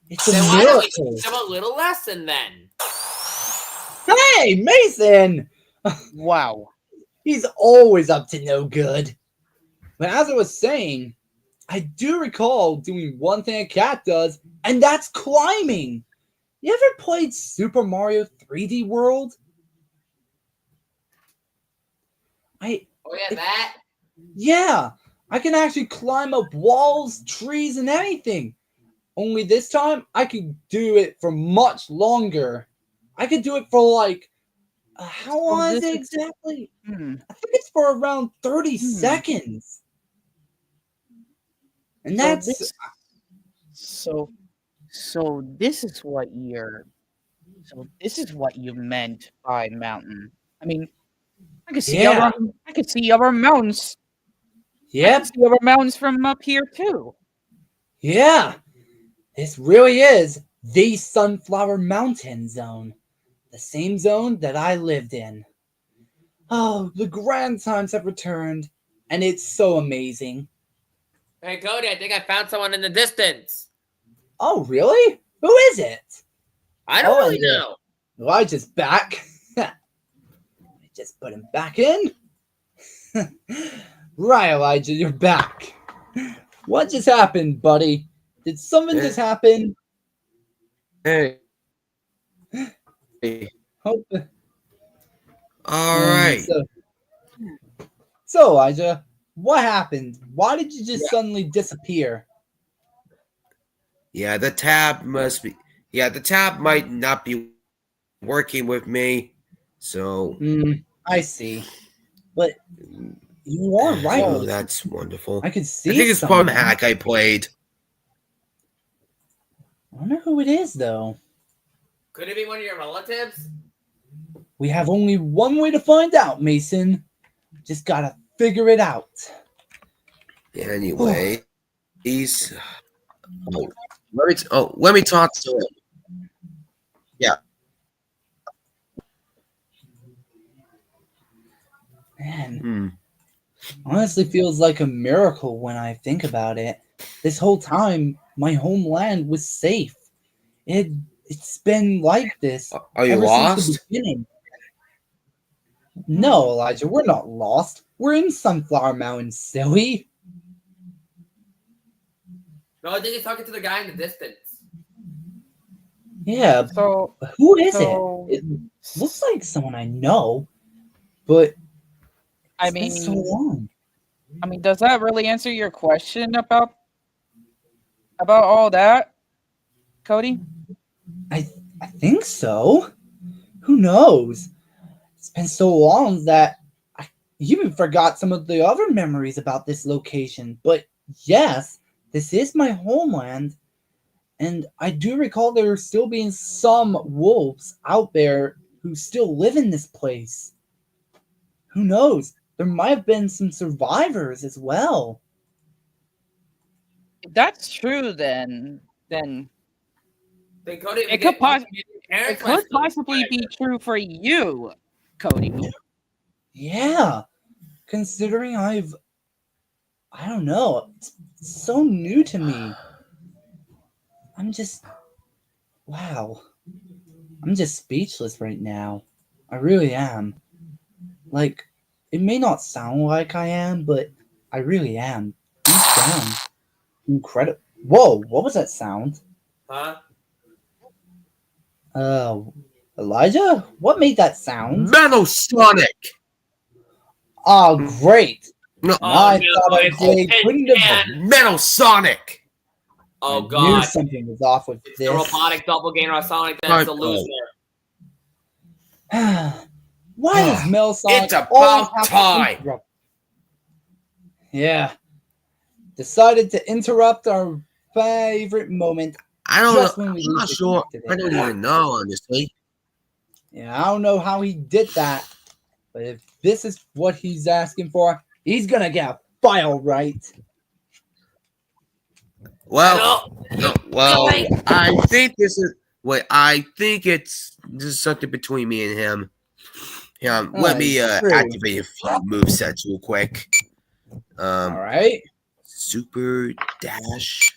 Speaker 1: It's a
Speaker 2: Then why don't we
Speaker 1: miracle.
Speaker 2: teach them a little lesson then?
Speaker 1: Hey, Mason!
Speaker 5: Wow.
Speaker 1: He's always up to no good. But as I was saying, I do recall doing one thing a cat does, and that's climbing. You ever played Super Mario 3D World?
Speaker 2: Oh yeah, that.
Speaker 1: Yeah, I can actually climb up walls, trees, and anything. Only this time, I could do it for much longer. I could do it for like, how
Speaker 5: So
Speaker 1: long is
Speaker 5: this
Speaker 1: it
Speaker 5: is-
Speaker 1: exactly?
Speaker 5: Hmm.
Speaker 1: I think it's for around 30 seconds. And
Speaker 5: So
Speaker 1: that's
Speaker 5: this- So this is what you're. So this is what you meant by mountain. I mean, I can see
Speaker 1: Yeah.
Speaker 5: other mountains. I
Speaker 1: yep,
Speaker 5: can see other mountains from up here too.
Speaker 1: yeah. This really is the Sunflower Mountain Zone. The same zone that I lived in. Oh, the grand times have returned, and it's so amazing.
Speaker 2: Hey Cody, I think I found someone in the distance.
Speaker 1: Oh, really? Who is it?
Speaker 2: I don't
Speaker 1: Oh,
Speaker 2: really
Speaker 1: and,
Speaker 2: know.
Speaker 1: Elijah's back. Just put him back in. Right, Elijah, you're back. What just happened, buddy? Did something just happen?
Speaker 4: Hey. Hey.
Speaker 1: Hope.
Speaker 4: All right.
Speaker 1: So, Elijah, what happened? Why did you just suddenly disappear?
Speaker 4: Yeah, the tab must be. Yeah, the tab might not be working with me. So.
Speaker 1: I see. But you are right.
Speaker 4: Oh,
Speaker 1: Mason.
Speaker 4: that's wonderful.
Speaker 1: I could see.
Speaker 4: I think it's
Speaker 1: someone.
Speaker 4: probably a hack I played.
Speaker 1: I wonder who it is, though.
Speaker 2: Could it be one of your relatives?
Speaker 1: We have only one way to find out, Mason. Just gotta figure it out.
Speaker 4: Anyway, let me talk to him. Yeah.
Speaker 1: Man, honestly feels like a miracle when I think about it. This whole time, my homeland was safe. It's been like this
Speaker 4: Are you
Speaker 1: ever since
Speaker 4: lost?
Speaker 1: the beginning. No, Elijah, we're not lost. We're in Sunflower Mountain, silly.
Speaker 2: No, I think he's talking to the guy in the distance.
Speaker 1: Yeah,
Speaker 5: So
Speaker 1: who is
Speaker 5: so-
Speaker 1: it? It looks like someone I know, but
Speaker 5: I
Speaker 1: it's been
Speaker 5: mean,
Speaker 1: so long.
Speaker 5: does that really answer your question about all that, Cody?
Speaker 1: I think so. Who knows? It's been so long that you even forgot some of the other memories about this location. But yes, this is my homeland. And I do recall there still being some wolves out there who still live in this place. Who knows? There might have been some survivors as well.
Speaker 5: If that's true, then
Speaker 2: They couldn't even
Speaker 5: It
Speaker 2: get
Speaker 5: could poss-
Speaker 2: your
Speaker 5: it
Speaker 2: parents
Speaker 5: could
Speaker 2: left them.
Speaker 5: possibly be true for you, Cody.
Speaker 1: Yeah. Considering I don't know, it's so new to me. I'm just, wow. I'm just speechless right now. I really am. Like, it may not sound like I am, but I really am. Deep down. Incredible. Whoa, what was that sound?
Speaker 2: Huh?
Speaker 1: Elijah? What made that sound?
Speaker 4: Metal Sonic.
Speaker 1: Oh, great.
Speaker 4: No,
Speaker 1: And I
Speaker 2: no,
Speaker 1: thought I
Speaker 2: it's
Speaker 1: played
Speaker 2: Tin
Speaker 1: Queen of
Speaker 2: Can.
Speaker 4: Metal Sonic.
Speaker 2: Oh
Speaker 1: I knew
Speaker 2: god.
Speaker 1: something was off with
Speaker 2: It's
Speaker 1: this.
Speaker 2: the robotic doppelganger of Sonic that's a
Speaker 4: Oh.
Speaker 2: loser.
Speaker 1: Why does Mel Sonic
Speaker 4: It's about
Speaker 1: always have to
Speaker 4: time.
Speaker 1: interrupt? Yeah. Decided to interrupt our favorite moment.
Speaker 4: I don't
Speaker 1: Just
Speaker 4: know.
Speaker 1: when we
Speaker 4: I'm not
Speaker 1: least
Speaker 4: sure.
Speaker 1: expected
Speaker 4: I
Speaker 1: it.
Speaker 4: don't even know, honestly.
Speaker 1: Yeah, I don't know how he did that, but if this is what he's asking for, he's gonna get a file right.
Speaker 4: Well,
Speaker 2: No.
Speaker 4: well,
Speaker 2: Wait.
Speaker 4: I think this is. Wait, I think this is something between me and him. Let me
Speaker 1: true.
Speaker 4: activate a few movesets real quick.
Speaker 1: All right.
Speaker 4: Super dash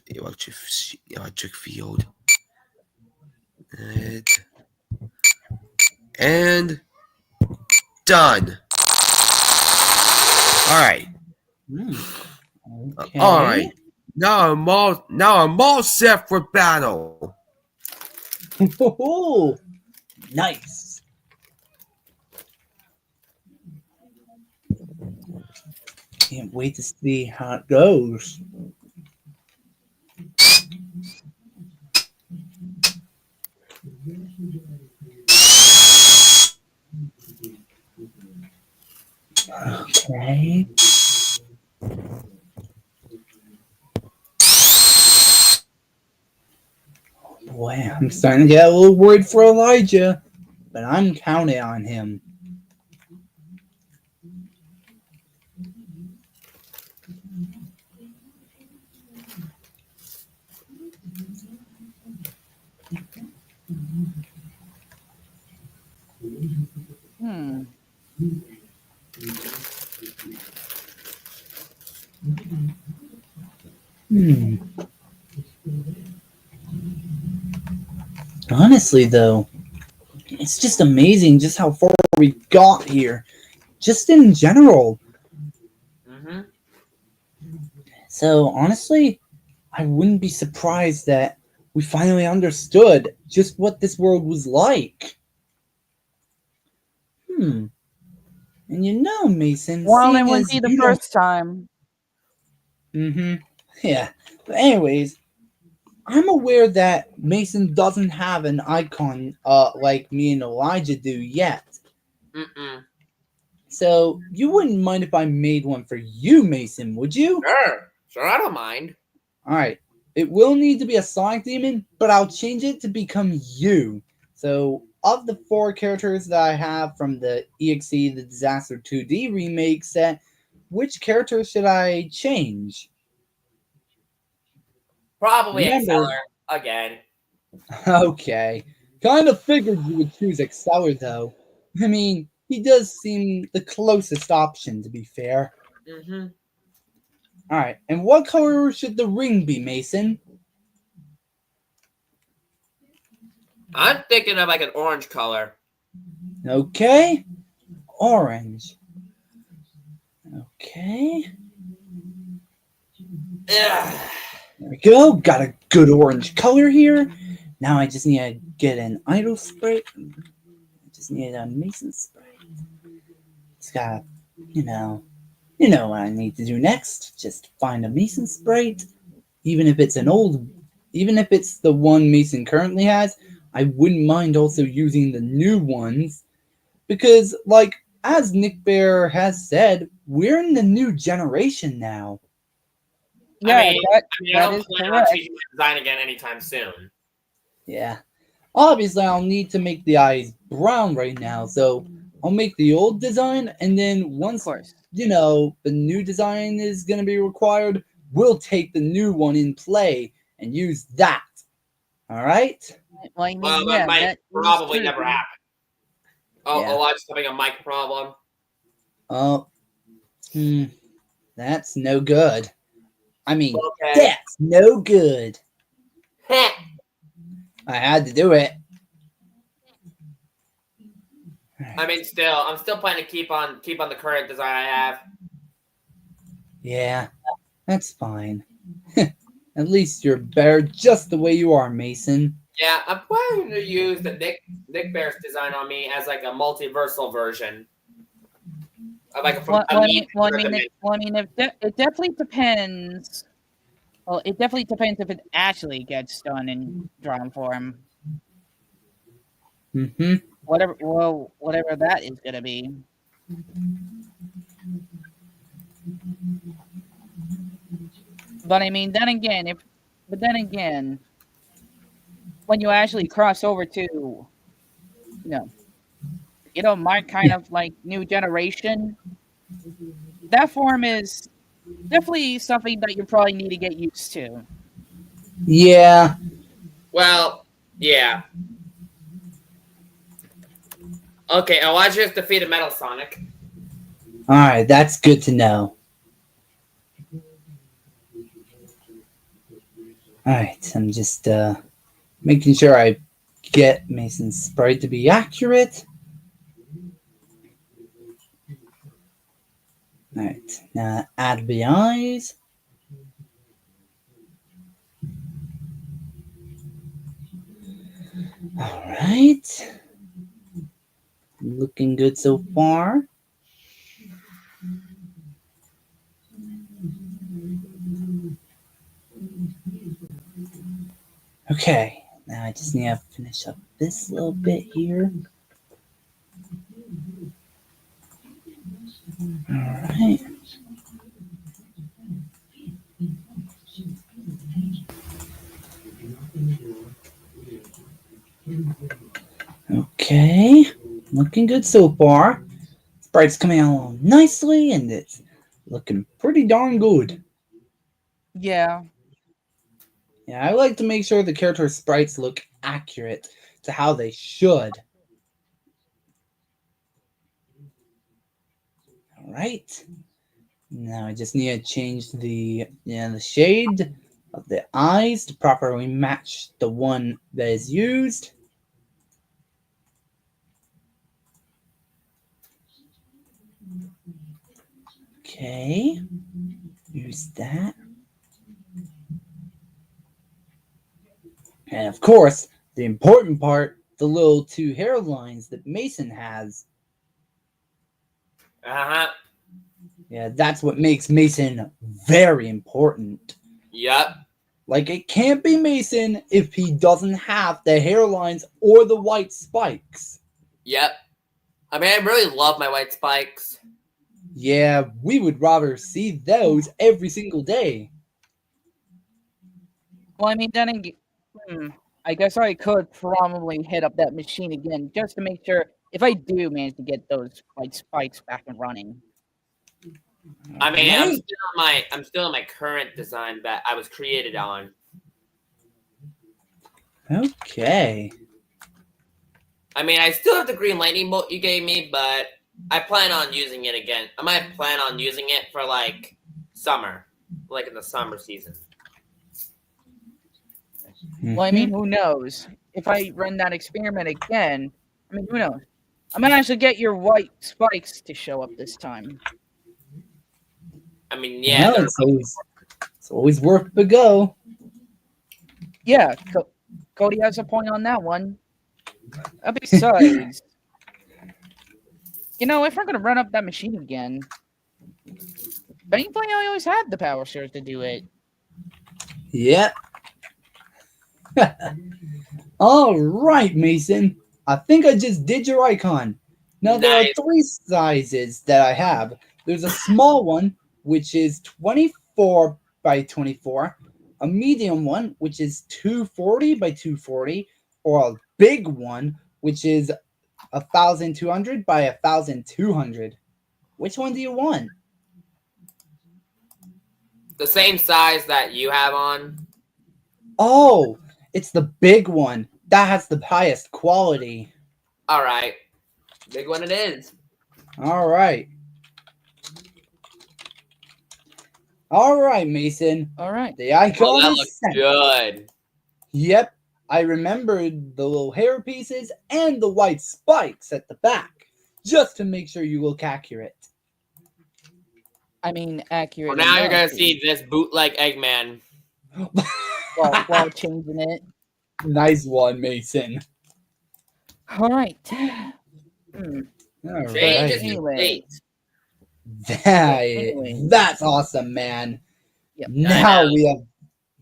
Speaker 4: electric field and done. All right.
Speaker 1: Okay.
Speaker 4: All right. Now I'm all set for battle.
Speaker 1: Ooh, nice. Can't wait to see how it goes. Okay. Oh boy, I'm starting to get a little worried for Elijah, but I'm counting on him.
Speaker 5: Hmm.
Speaker 1: Honestly, though, it's just amazing just how far we got here, just in general.
Speaker 2: Mm-hmm.
Speaker 1: So, honestly, I wouldn't be surprised that we finally understood just what this world was like. And you know, Mason,
Speaker 5: Well, it
Speaker 1: seeing
Speaker 5: wouldn't
Speaker 1: as
Speaker 5: be the
Speaker 1: you don't-
Speaker 5: first time.
Speaker 1: Yeah. But anyways, I'm aware that Mason doesn't have an icon like me and Elijah do yet.
Speaker 2: Mm-mm.
Speaker 1: So you wouldn't mind if I made one for you, Mason, would you?
Speaker 2: Sure, I don't mind.
Speaker 1: Alright. It will need to be a Sonic Demon, but I'll change it to become you. So of the 4 characters that I have from the EXE, the Disaster 2D remake set, which character should I change?
Speaker 2: Probably
Speaker 1: Remember-
Speaker 2: Exceller again.
Speaker 1: Okay. Kind of figured you would choose Exceller, though. I mean, he does seem the closest option, to be fair.
Speaker 2: Mm-hmm.
Speaker 1: Alright, and what color should the ring be, Mason?
Speaker 2: I'm thinking of like an orange color.
Speaker 1: Okay. Orange. Okay.
Speaker 2: Ugh.
Speaker 1: There we go. Got a good orange color here. Now I just need to get an idle spray. I just need a Mason spray. It's got, you know what I need to do next. Just find a Mason Sprite. Even if it's the one Mason currently has, I wouldn't mind also using the new ones. Because, like, as Nick Bear has said, we're in the new generation now.
Speaker 5: Yeah,
Speaker 2: I
Speaker 5: that
Speaker 2: don't
Speaker 5: is
Speaker 2: plan on
Speaker 5: correct.
Speaker 2: changing my design again anytime soon.
Speaker 1: Yeah. Obviously, I'll need to make the eyes brown right now, so I'll make the old design, and then
Speaker 5: Of
Speaker 1: once,
Speaker 5: course.
Speaker 1: the new design is going to be required, we'll take the new one in play and use that. All right?
Speaker 5: Well, I mean,
Speaker 2: Well,
Speaker 5: yeah,
Speaker 2: that might
Speaker 5: that is
Speaker 2: probably
Speaker 5: true.
Speaker 2: never happen. Oh,
Speaker 1: Yeah.
Speaker 2: I'm just having a mic problem.
Speaker 1: Oh, that's no good. I mean,
Speaker 2: Okay.
Speaker 1: that's no good.
Speaker 2: Heh.
Speaker 1: I had to do it.
Speaker 2: I mean, I'm still planning to keep on the current design I have.
Speaker 1: Yeah, that's fine. At least you're better just the way you are, Mason.
Speaker 2: Yeah, I'm planning to use the Nick Bear's design on me as like a multiversal version. Like from
Speaker 5: Well, I mean, it definitely depends. Well, it definitely depends if it actually gets done in drawing form.
Speaker 1: Mm-hmm.
Speaker 5: Whatever that is gonna be. But I mean, then again, when you actually cross over to, my kind of like new generation, that form is definitely something that you probably need to get used to.
Speaker 1: Yeah.
Speaker 2: Well, yeah. Okay, I just defeated Metal Sonic.
Speaker 1: All right, that's good to know. All right, I'm just making sure I get Mason's sprite to be accurate. All right, now add the eyes. All right, looking good so far. Okay, now I just need to finish up this little bit here. All right. Okay, looking good so far. Sprite's coming along nicely, and it's looking pretty darn good.
Speaker 5: Yeah.
Speaker 1: Yeah, I like to make sure the character sprites look accurate to how they should. All right. Now I just need to change the shade of the eyes to properly match the one that is used. Okay. Use that. And of course, the important part, the little two hairlines that Mason has.
Speaker 2: Uh-huh.
Speaker 1: Yeah, that's what makes Mason very important.
Speaker 2: Yep.
Speaker 1: Like, it can't be Mason if he doesn't have the hairlines or the white spikes.
Speaker 2: Yep. I mean, I really love my white spikes.
Speaker 1: Yeah, we would rather see those every single day.
Speaker 5: Well, I mean, then again, I guess I could probably hit up that machine again just to make sure if I do manage to get those white spikes back and running.
Speaker 2: I mean,
Speaker 1: Right.
Speaker 2: I'm still in my current design that I was created on.
Speaker 1: Okay.
Speaker 2: I mean, I still have the green lightning bolt you gave me, but I plan on using it again. I might plan on using it for like summer, like in the summer season.
Speaker 5: Well, I mean, who knows? If I run that experiment again, I mean, who knows? I might actually get your white spikes to show up this time.
Speaker 2: I mean, yeah.
Speaker 1: Well, it's always worth the go.
Speaker 5: Yeah, Cody has a point on that one. Besides, if I'm going to run up that machine again, thankfully I always had the power shares to do it.
Speaker 1: Yep. All right, Mason. I think I just did your icon. Now, there are
Speaker 2: Nice.
Speaker 1: 3 sizes that I have. There's a small one, which is 24 by 24, a medium one, which is 240 by 240, or a big one, which is 1,200 by 1,200. Which one do you want?
Speaker 2: The same size that you have on.
Speaker 1: Oh, it's the big one. That has the highest quality.
Speaker 2: All right. Big one it is.
Speaker 1: All right. All right, Mason.
Speaker 5: All right.
Speaker 1: The icon
Speaker 2: Oh, that
Speaker 1: is
Speaker 2: looks
Speaker 1: sent.
Speaker 2: good.
Speaker 1: Yep, I remembered the little hair pieces and the white spikes at the back, just to make sure you look accurate.
Speaker 5: I mean, accurate.
Speaker 2: Well, now you're
Speaker 5: enough.
Speaker 2: gonna see this bootleg Eggman.
Speaker 5: while changing it.
Speaker 1: Nice one, Mason.
Speaker 5: All right. Hmm.
Speaker 1: All
Speaker 2: Change
Speaker 1: right.
Speaker 5: Anyway. Anyway.
Speaker 1: That's awesome, man.
Speaker 5: Yep.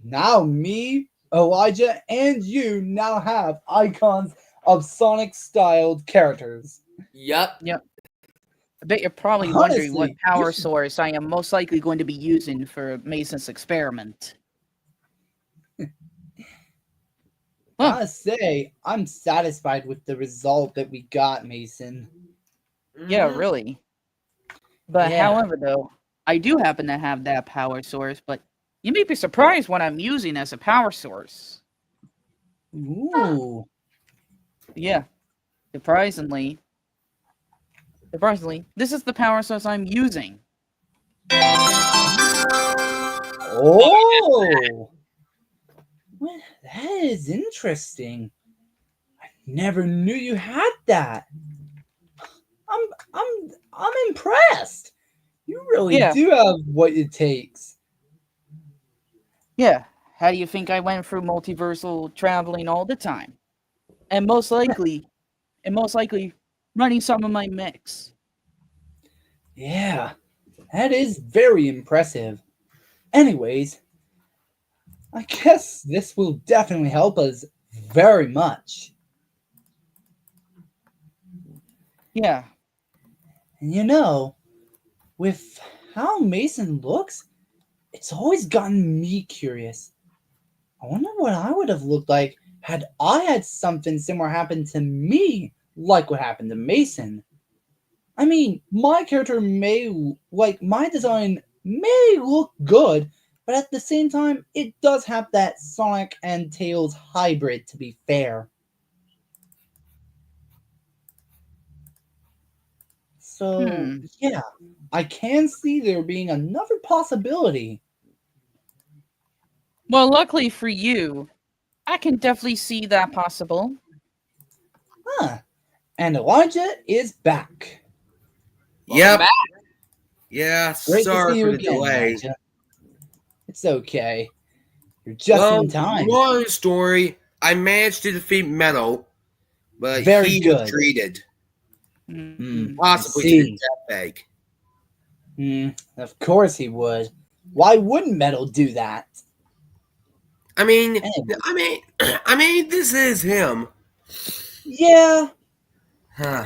Speaker 1: Now me, Elijah, and you now have icons of Sonic-styled characters.
Speaker 2: Yup.
Speaker 5: I bet you're probably wondering what
Speaker 1: Honestly,
Speaker 5: power
Speaker 1: you should-
Speaker 5: source I am most likely going to be using for Mason's experiment. Huh.
Speaker 1: Gotta say, I'm satisfied with the result that we got, Mason.
Speaker 5: Yeah,
Speaker 2: Mhm.
Speaker 5: really. But
Speaker 1: Yeah.
Speaker 5: however, though, I do happen to have that power source, but you may be surprised what I'm using as a power source.
Speaker 1: Ooh.
Speaker 5: Yeah. Surprisingly, this is the power source I'm using.
Speaker 1: Oh. Well, that is interesting. I never knew you had that. I'm impressed. You really
Speaker 5: Yeah.
Speaker 1: do have what it takes.
Speaker 5: Yeah. How do you think I went through multiversal traveling all the time? And most likely running some of my mix.
Speaker 1: Yeah, that is very impressive. Anyways, I guess this will definitely help us very much.
Speaker 5: Yeah.
Speaker 1: And you know, with how Mason looks, it's always gotten me curious. I wonder what I would have looked like had I had something similar happen to me, like what happened to Mason. I mean, my character my design may look good, but at the same time, it does have that Sonic and Tails hybrid, to be fair. So, yeah, I can see there being another possibility.
Speaker 5: Well, luckily for you, I can definitely see that possible.
Speaker 1: Huh. And Elijah is back.
Speaker 2: Welcome
Speaker 4: Yep.
Speaker 2: back.
Speaker 4: Yeah,
Speaker 1: Great to
Speaker 4: sorry
Speaker 1: see you
Speaker 4: for the
Speaker 1: again,
Speaker 4: delay.
Speaker 1: Elijah. It's okay. You're just
Speaker 4: Well,
Speaker 1: in time.
Speaker 4: moral of the story, I managed to defeat Metal, but
Speaker 1: Very
Speaker 4: he
Speaker 1: good.
Speaker 4: retreated.
Speaker 1: Hmm,
Speaker 4: Possibly
Speaker 1: I
Speaker 4: to the
Speaker 1: see.
Speaker 4: death bag.
Speaker 1: Of course he would. Why wouldn't Metal do that?
Speaker 4: I mean,
Speaker 1: Anyway.
Speaker 4: I mean, this is him.
Speaker 1: Yeah.
Speaker 4: Huh.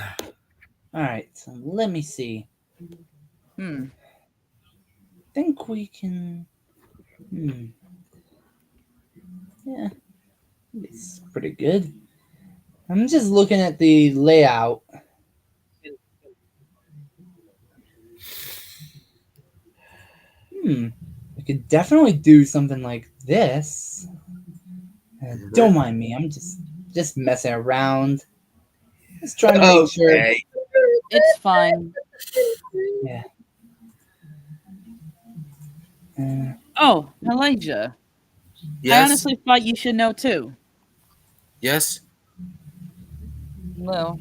Speaker 1: All right. So let me see. Think we can. Yeah. It's pretty good. I'm just looking at the layout. We could definitely do something like this. Don't mind me. I'm just messing around. Just trying to make sure.
Speaker 4: Okay.
Speaker 5: It's fine.
Speaker 1: Yeah.
Speaker 5: Oh, Elijah. I
Speaker 4: Yes.
Speaker 5: honestly thought you should know too.
Speaker 4: Yes.
Speaker 5: Well,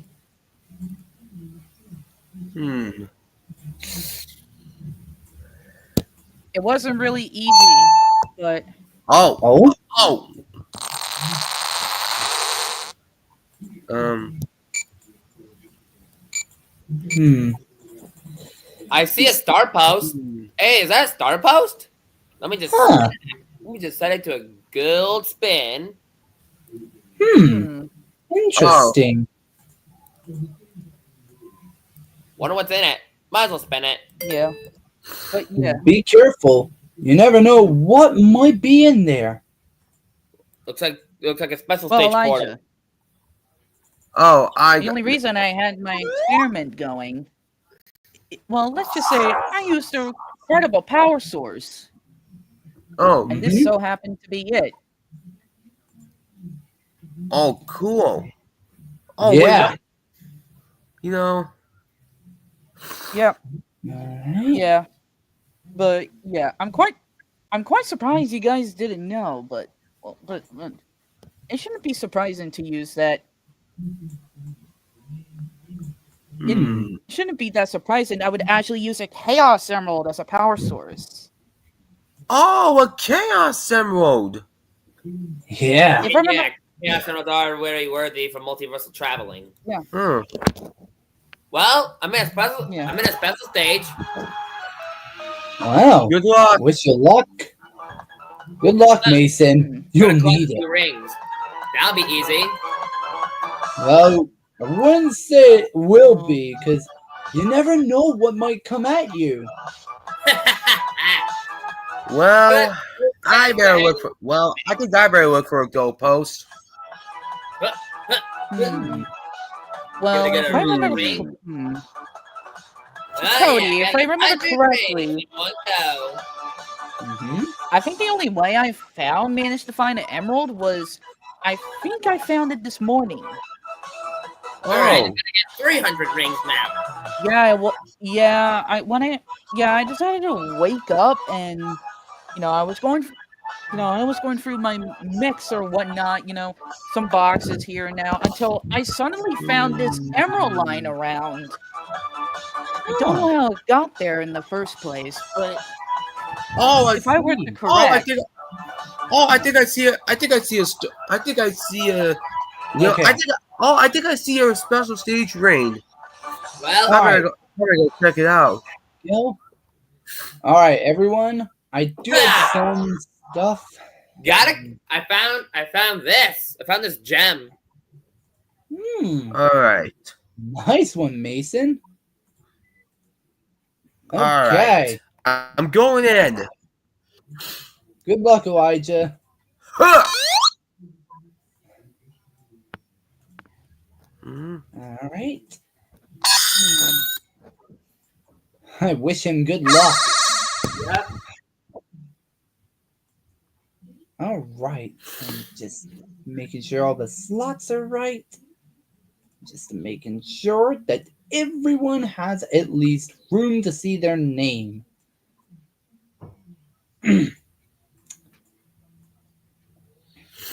Speaker 5: it wasn't really easy, but
Speaker 4: Oh.
Speaker 1: Oh.
Speaker 4: Oh.
Speaker 2: I see a star post. Hey, is that a star post? Let me just
Speaker 1: Huh.
Speaker 2: set it to a good spin.
Speaker 1: Interesting.
Speaker 2: Wonder what's in it. Might as well spin it.
Speaker 5: Yeah. But yeah.
Speaker 1: Be careful. You never know what might be in there.
Speaker 2: Looks like a special
Speaker 5: Well,
Speaker 2: stage
Speaker 5: Elijah,
Speaker 2: portal.
Speaker 4: Oh,
Speaker 5: the only reason I had my experiment going, well, let's just say I used a portable power source,
Speaker 4: Oh,
Speaker 5: and this so happened to be it.
Speaker 4: oh, cool. Oh,
Speaker 1: Yeah.
Speaker 4: wait, you know.
Speaker 5: Yeah,
Speaker 1: Alright.
Speaker 5: yeah. But yeah, I'm quite surprised you guys didn't know, but it shouldn't be surprising to use that.
Speaker 4: Hmm.
Speaker 5: It shouldn't be that surprising. I would actually use a Chaos Emerald as a power source.
Speaker 4: Oh, a Chaos Emerald.
Speaker 1: Yeah.
Speaker 5: If I remember,
Speaker 2: Yeah, Chaos Emeralds are very worthy for multiversal traveling.
Speaker 4: Hmm.
Speaker 2: Well, I'm in a special.
Speaker 5: Yeah.
Speaker 2: I'm in a special stage.
Speaker 1: Wow.
Speaker 4: Good luck.
Speaker 1: Wish you luck. Good luck, Mason. You'll
Speaker 2: Gotta collect
Speaker 1: need
Speaker 2: a few
Speaker 1: it.
Speaker 2: rings. That'll be easy.
Speaker 1: Well, I wouldn't say it will be, because you never know what might come at you.
Speaker 4: Well, I better look for. Well, I think I better look for a goalpost.
Speaker 5: well,
Speaker 2: Gotta get
Speaker 5: if
Speaker 2: a
Speaker 5: I remember,
Speaker 2: ring.
Speaker 5: Cody, if I remember correctly,
Speaker 1: Mhm.
Speaker 5: I think the only way I managed to find an emerald was, I think I found it this morning.
Speaker 2: Alright,
Speaker 4: Oh,
Speaker 2: I'm gonna get 300 rings now.
Speaker 5: Yeah, well, yeah, I decided to wake up and, I was going through my mix or whatnot, some boxes here and now, until I suddenly found this emerald lying around. I don't know how it got there in the first place, but
Speaker 4: oh,
Speaker 5: if I were to
Speaker 4: oh, I
Speaker 5: correct,
Speaker 4: think. Oh, I think I see a. I think I see a. I think I see a. You know,
Speaker 1: Okay.
Speaker 4: I think I see a special stage ring.
Speaker 2: Well,
Speaker 4: I better go check it out.
Speaker 1: All right, everyone. I do have some stuff.
Speaker 2: got it. I found this. I found this gem.
Speaker 4: All right.
Speaker 1: Nice one, Mason. Okay.
Speaker 4: All right. I'm going in.
Speaker 1: Good luck, Elijah.
Speaker 4: Huh! Mhm.
Speaker 1: All right. I wish him good luck.
Speaker 2: Yep.
Speaker 1: All right. I'm just making sure all the slots are right. Just making sure that everyone has at least room to see their name.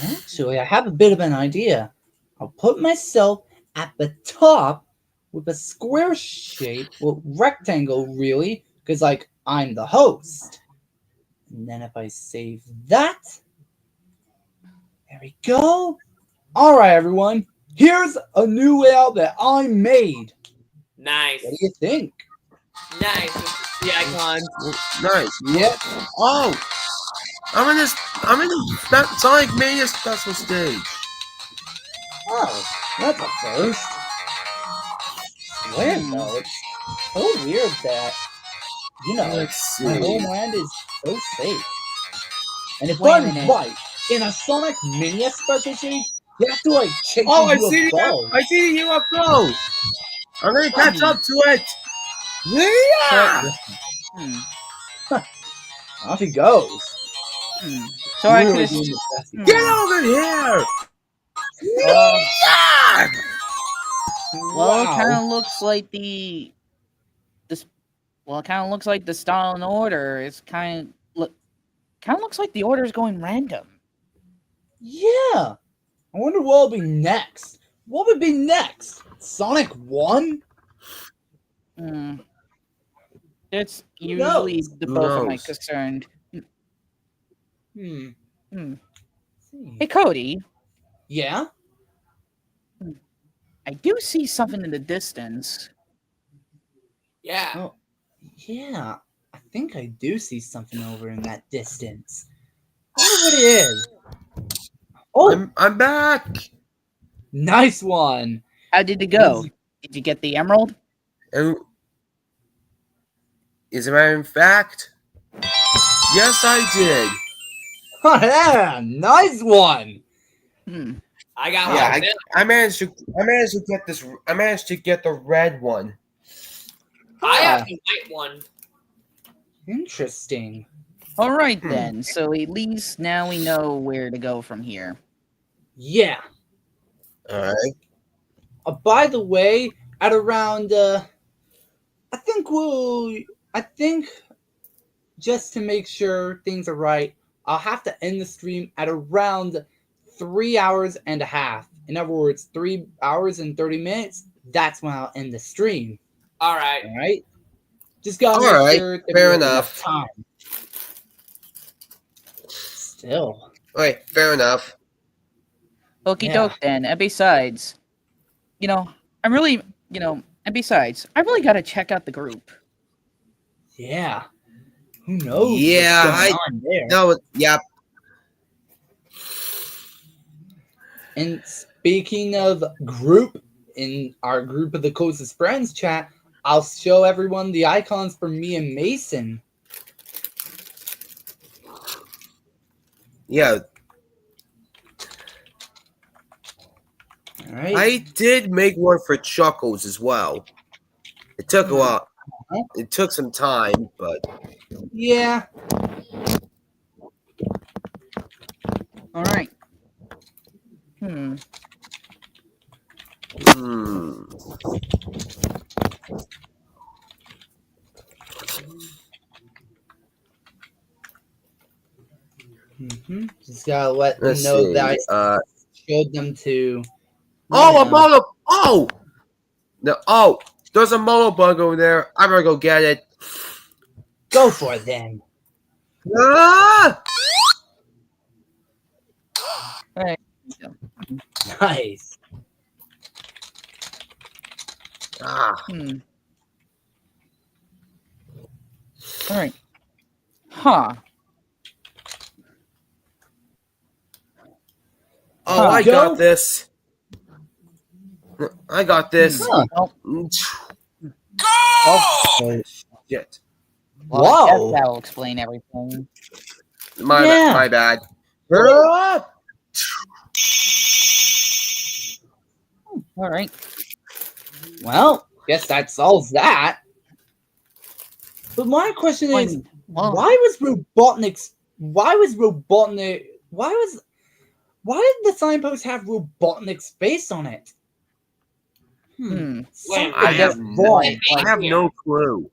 Speaker 1: Actually, I have a bit of an idea. I'll put myself at the top with a square shape, well, rectangle really, because like I'm the host. And then if I save that, there we go. All right, everyone. Here's a new layout that I made.
Speaker 2: Nice.
Speaker 1: What do you think?
Speaker 2: Nice. The icons.
Speaker 4: Nice.
Speaker 1: Yep.
Speaker 4: Oh, I'm in this Sonic Mania special stage.
Speaker 1: Oh, that's a first. Weird though. It's so weird that
Speaker 4: Let's
Speaker 1: my
Speaker 4: see.
Speaker 1: homeland is so safe. And if
Speaker 5: Wait a
Speaker 1: I'm
Speaker 5: minute.
Speaker 1: right, in a Sonic Mania special stage, you have to like chase
Speaker 4: Oh,
Speaker 1: the
Speaker 4: I see
Speaker 1: UFO.
Speaker 4: I see the UFO. I'm gonna catch up to it. Yeah.
Speaker 1: Off he goes.
Speaker 5: So I
Speaker 1: Really
Speaker 5: could.
Speaker 1: doing his best.
Speaker 4: Get over here.
Speaker 5: Well,
Speaker 4: Yeah.
Speaker 5: well, it kind of looks like the style and order is kind of looks like the order is going random.
Speaker 1: Yeah. I wonder what will be next. What would be next? Sonic 1?
Speaker 5: It's
Speaker 1: Who
Speaker 5: usually
Speaker 1: knows?
Speaker 5: the
Speaker 4: Who
Speaker 5: both of my
Speaker 4: knows?
Speaker 5: concerned.
Speaker 1: Hmm.
Speaker 5: Hey, Cody,
Speaker 1: Yeah?
Speaker 5: I do see something in the distance.
Speaker 2: Yeah.
Speaker 1: Oh, yeah. I think I do see something over in that distance. I wonder what it is. Oh,
Speaker 4: I'm back.
Speaker 1: nice one.
Speaker 5: How did it go? Did you get the emerald?
Speaker 4: And As a matter of fact, yes, I did.
Speaker 1: Oh, yeah, nice one.
Speaker 5: Hmm.
Speaker 2: I got
Speaker 4: Yeah,
Speaker 2: one.
Speaker 4: I managed to get this. I managed to get the red one.
Speaker 2: I have
Speaker 1: Ah,
Speaker 2: the white one.
Speaker 1: interesting.
Speaker 5: All right
Speaker 4: Hmm.
Speaker 5: then. So at least now we know where to go from here.
Speaker 1: Yeah.
Speaker 4: All right.
Speaker 1: By the way, at around I think just to make sure things are right, I'll have to end the stream at around 3 hours and a half. In other words, 3 hours and 30 minutes. That's when I'll end the stream.
Speaker 2: All right.
Speaker 1: All right. Just gotta
Speaker 4: All
Speaker 1: make
Speaker 4: right,
Speaker 1: sure that
Speaker 4: fair
Speaker 1: we have
Speaker 4: enough.
Speaker 1: time. Still.
Speaker 4: All right, fair enough.
Speaker 5: Okie
Speaker 1: Yeah.
Speaker 5: doke then. And besides, I'm really, and besides, I really got to check out the group.
Speaker 1: Yeah. Who knows
Speaker 4: Yeah,
Speaker 1: what's going on there?
Speaker 4: No, yeah.
Speaker 1: And speaking of group, in our group of the closest friends chat, I'll show everyone the icons for me and Mason.
Speaker 4: Yeah,
Speaker 1: All right.
Speaker 4: I did make one for Chuckles as well. It took a while. It took some time, but
Speaker 1: Yeah.
Speaker 5: All right. Hmm.
Speaker 4: hmm.
Speaker 1: Just gotta let them
Speaker 4: Let's
Speaker 1: know
Speaker 4: see.
Speaker 1: that I showed them to.
Speaker 4: Oh, a moto! Oh, no! Oh, there's a moto bug over there. I'm gonna go get it.
Speaker 1: Go for it then.
Speaker 4: Ah!
Speaker 5: All right.
Speaker 1: Nice.
Speaker 4: Ah.
Speaker 5: Hmm. All right. Huh.
Speaker 4: Oh, I
Speaker 1: Go.
Speaker 4: got this. I got this.
Speaker 1: Huh.
Speaker 5: Well,
Speaker 4: Oh, shit.
Speaker 5: well, I guess
Speaker 1: Whoa.
Speaker 5: that'll explain everything.
Speaker 1: Yeah.
Speaker 4: My bad. Ah!
Speaker 5: All right.
Speaker 1: Well, guess that solves that. But my question is,
Speaker 5: Well,
Speaker 1: why did the signpost have Robotnik's face on it?
Speaker 5: Hmm.
Speaker 1: Something
Speaker 4: I have
Speaker 1: is wrong.
Speaker 4: I have no clue.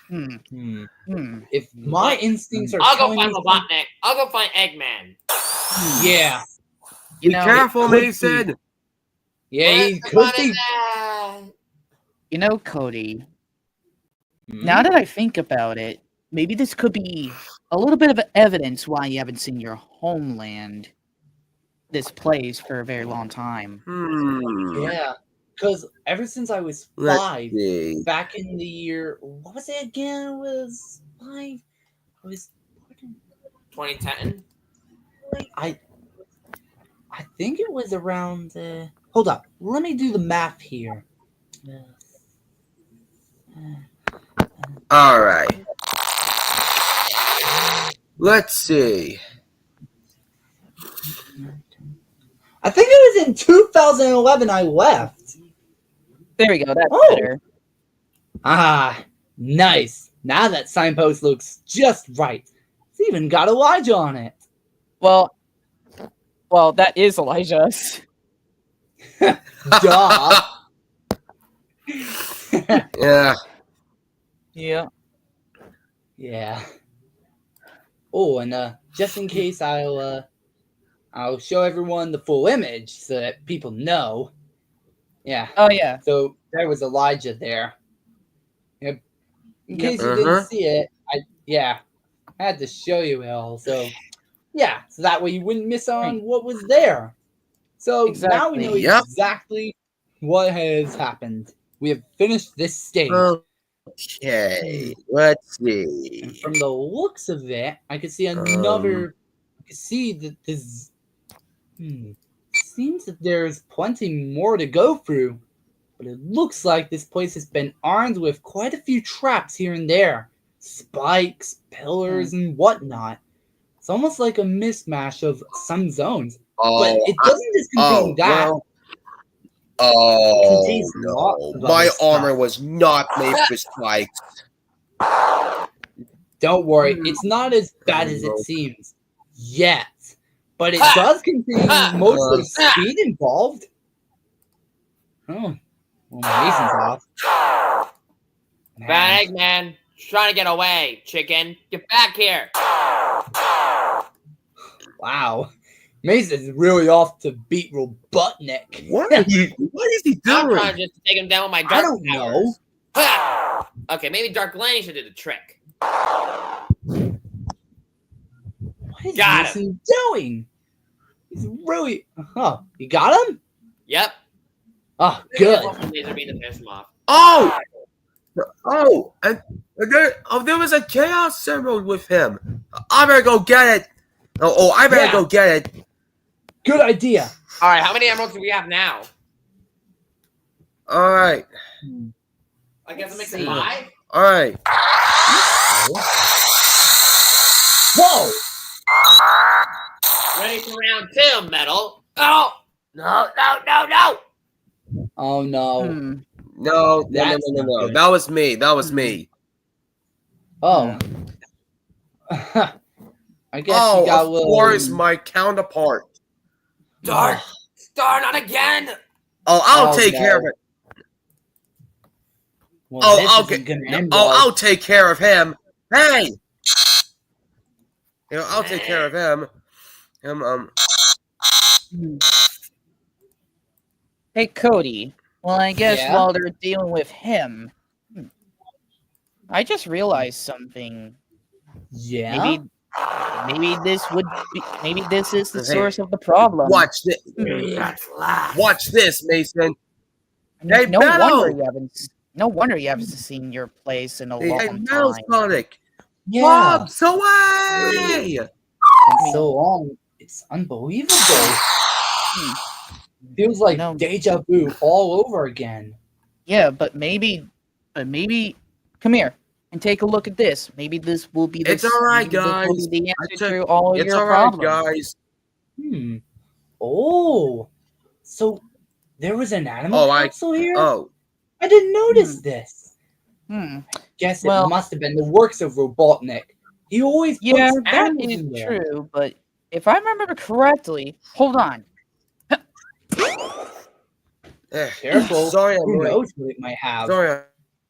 Speaker 5: Hmm.
Speaker 1: Hmm.
Speaker 5: Hmm.
Speaker 1: If my instincts are
Speaker 2: I'll go
Speaker 1: telling
Speaker 2: find
Speaker 1: me
Speaker 2: Robotnik. I'll go find Eggman.
Speaker 1: yeah,
Speaker 4: Be
Speaker 5: You know,
Speaker 4: careful,
Speaker 1: it could
Speaker 4: Mason.
Speaker 1: yeah,
Speaker 2: Where's
Speaker 1: he could be.
Speaker 2: Robotnik?
Speaker 5: Cody.
Speaker 1: Hmm?
Speaker 5: Now that I think about it, maybe this could be a little bit of evidence why you haven't seen your homeland, this place, for a very long time.
Speaker 1: Yeah, because ever since I was
Speaker 4: Let's
Speaker 1: 5,
Speaker 4: see.
Speaker 1: back in the year, what was it again? It was 5. I was
Speaker 2: 2010.
Speaker 1: I think it was around. Hold up, let me do the math here.
Speaker 4: All right. Let's see.
Speaker 1: I think it was in 2011 I left.
Speaker 5: There we go. That's
Speaker 1: Oh.
Speaker 5: better.
Speaker 1: Ah, nice. Now that signpost looks just right. It's even got Elijah on it.
Speaker 5: Well, that is Elijah's.
Speaker 1: Duh.
Speaker 4: Yeah.
Speaker 5: Yeah.
Speaker 1: Yeah. Oh, and just in case, I'll show everyone the full image so that people know. Yeah.
Speaker 5: Oh yeah.
Speaker 1: So there was Elijah there. Yep. In
Speaker 5: Yep.
Speaker 1: case you didn't see it, I had to show you it all. So yeah, so that way you wouldn't miss on
Speaker 5: Right.
Speaker 1: what was there. So now we know
Speaker 5: Exactly.
Speaker 4: Yep.
Speaker 1: exactly what has happened. We have finished this stage.
Speaker 4: Okay. Let's see.
Speaker 1: And from the looks of it, I could see another. I could see that this. Seems that there's plenty more to go through. but it looks like this place has been armed with quite a few traps here and there. Spikes, pillars, and whatnot. It's almost like a mismatch of some zones. But it doesn't just contain that.
Speaker 4: Oh,
Speaker 1: contains lots
Speaker 4: no.
Speaker 1: of
Speaker 4: My
Speaker 1: other
Speaker 4: armor
Speaker 1: stuff.
Speaker 4: was not made for spikes.
Speaker 1: Don't worry, it's not as bad as it seems yet. But it does contain mostly speed involved. Oh, well, Mason's off.
Speaker 2: Bad Eggman, trying to get away, chicken. Get back here.
Speaker 1: Wow. Mason's really off to beat Robotnik.
Speaker 4: What is he
Speaker 2: I'm
Speaker 4: doing?
Speaker 2: trying just to take him down with my
Speaker 1: I
Speaker 2: dark
Speaker 1: don't know.
Speaker 2: powers. Okay, maybe Dark Lightning should do the trick.
Speaker 1: What is
Speaker 2: Got
Speaker 1: Mason doing? He's really... Oh, you got him?
Speaker 2: Yep.
Speaker 1: Oh, good.
Speaker 2: Laser beam to finish him off.
Speaker 4: There was a Chaos Emerald with him. I better go get it. I better go get it.
Speaker 1: Good idea.
Speaker 2: All right, how many emeralds do we have now?
Speaker 4: All right.
Speaker 2: I guess it makes
Speaker 1: See.
Speaker 2: it 5.
Speaker 4: All right.
Speaker 1: Whoa!
Speaker 2: Ready for round 2, Metal. Oh! No.
Speaker 1: Oh, no.
Speaker 4: No.
Speaker 1: That's not good.
Speaker 4: That was me.
Speaker 1: Oh. I guess
Speaker 4: Oh,
Speaker 1: you got
Speaker 4: of
Speaker 1: a little...
Speaker 4: course, my counterpart.
Speaker 2: Dark! Star, not again!
Speaker 4: I'll
Speaker 1: Oh,
Speaker 4: take
Speaker 1: no.
Speaker 4: care of it.
Speaker 1: Well, this
Speaker 4: I'll
Speaker 1: isn't
Speaker 4: get.
Speaker 1: gonna end well.
Speaker 4: I'll take care of him. Hey. I'll take care of him.
Speaker 5: Hey, Cody. Well, I guess
Speaker 1: Yeah?
Speaker 5: while they're dealing with him, I just realized something.
Speaker 1: Yeah?
Speaker 5: Maybe this is the
Speaker 4: Hey,
Speaker 5: source of the problem.
Speaker 4: Watch this.
Speaker 2: Let's laugh.
Speaker 4: Watch this, Mason.
Speaker 5: I mean,
Speaker 4: Hey,
Speaker 5: no
Speaker 4: Metal!
Speaker 5: wonder you haven't seen your place in a
Speaker 4: Hey,
Speaker 5: long
Speaker 4: Metal
Speaker 5: time.
Speaker 4: Sonic.
Speaker 1: Yeah.
Speaker 4: Bob's away.
Speaker 1: Been so long. It's unbelievable. Feels like
Speaker 5: No.
Speaker 1: deja vu all over again.
Speaker 5: Yeah, but maybe, come here and take a look at this. Maybe this will be the
Speaker 4: It's all right,
Speaker 5: maybe this will
Speaker 4: guys.
Speaker 5: be the
Speaker 4: I
Speaker 5: answer
Speaker 4: took-
Speaker 5: to all of
Speaker 4: It's
Speaker 5: your
Speaker 4: all right,
Speaker 5: problems.
Speaker 4: guys.
Speaker 1: Oh. So there was an animal
Speaker 4: Oh,
Speaker 1: capsule here?
Speaker 4: Oh,
Speaker 1: I didn't notice this. Guess
Speaker 5: Well-
Speaker 1: it must have been the works of Robotnik. He always
Speaker 5: Yeah,
Speaker 1: puts
Speaker 5: that
Speaker 1: animals
Speaker 5: is
Speaker 1: in there.
Speaker 5: true. But if I remember correctly, hold on.
Speaker 1: Careful.
Speaker 4: Sorry, I'm
Speaker 1: Who
Speaker 4: late.
Speaker 1: knows what it might have?
Speaker 4: Sorry,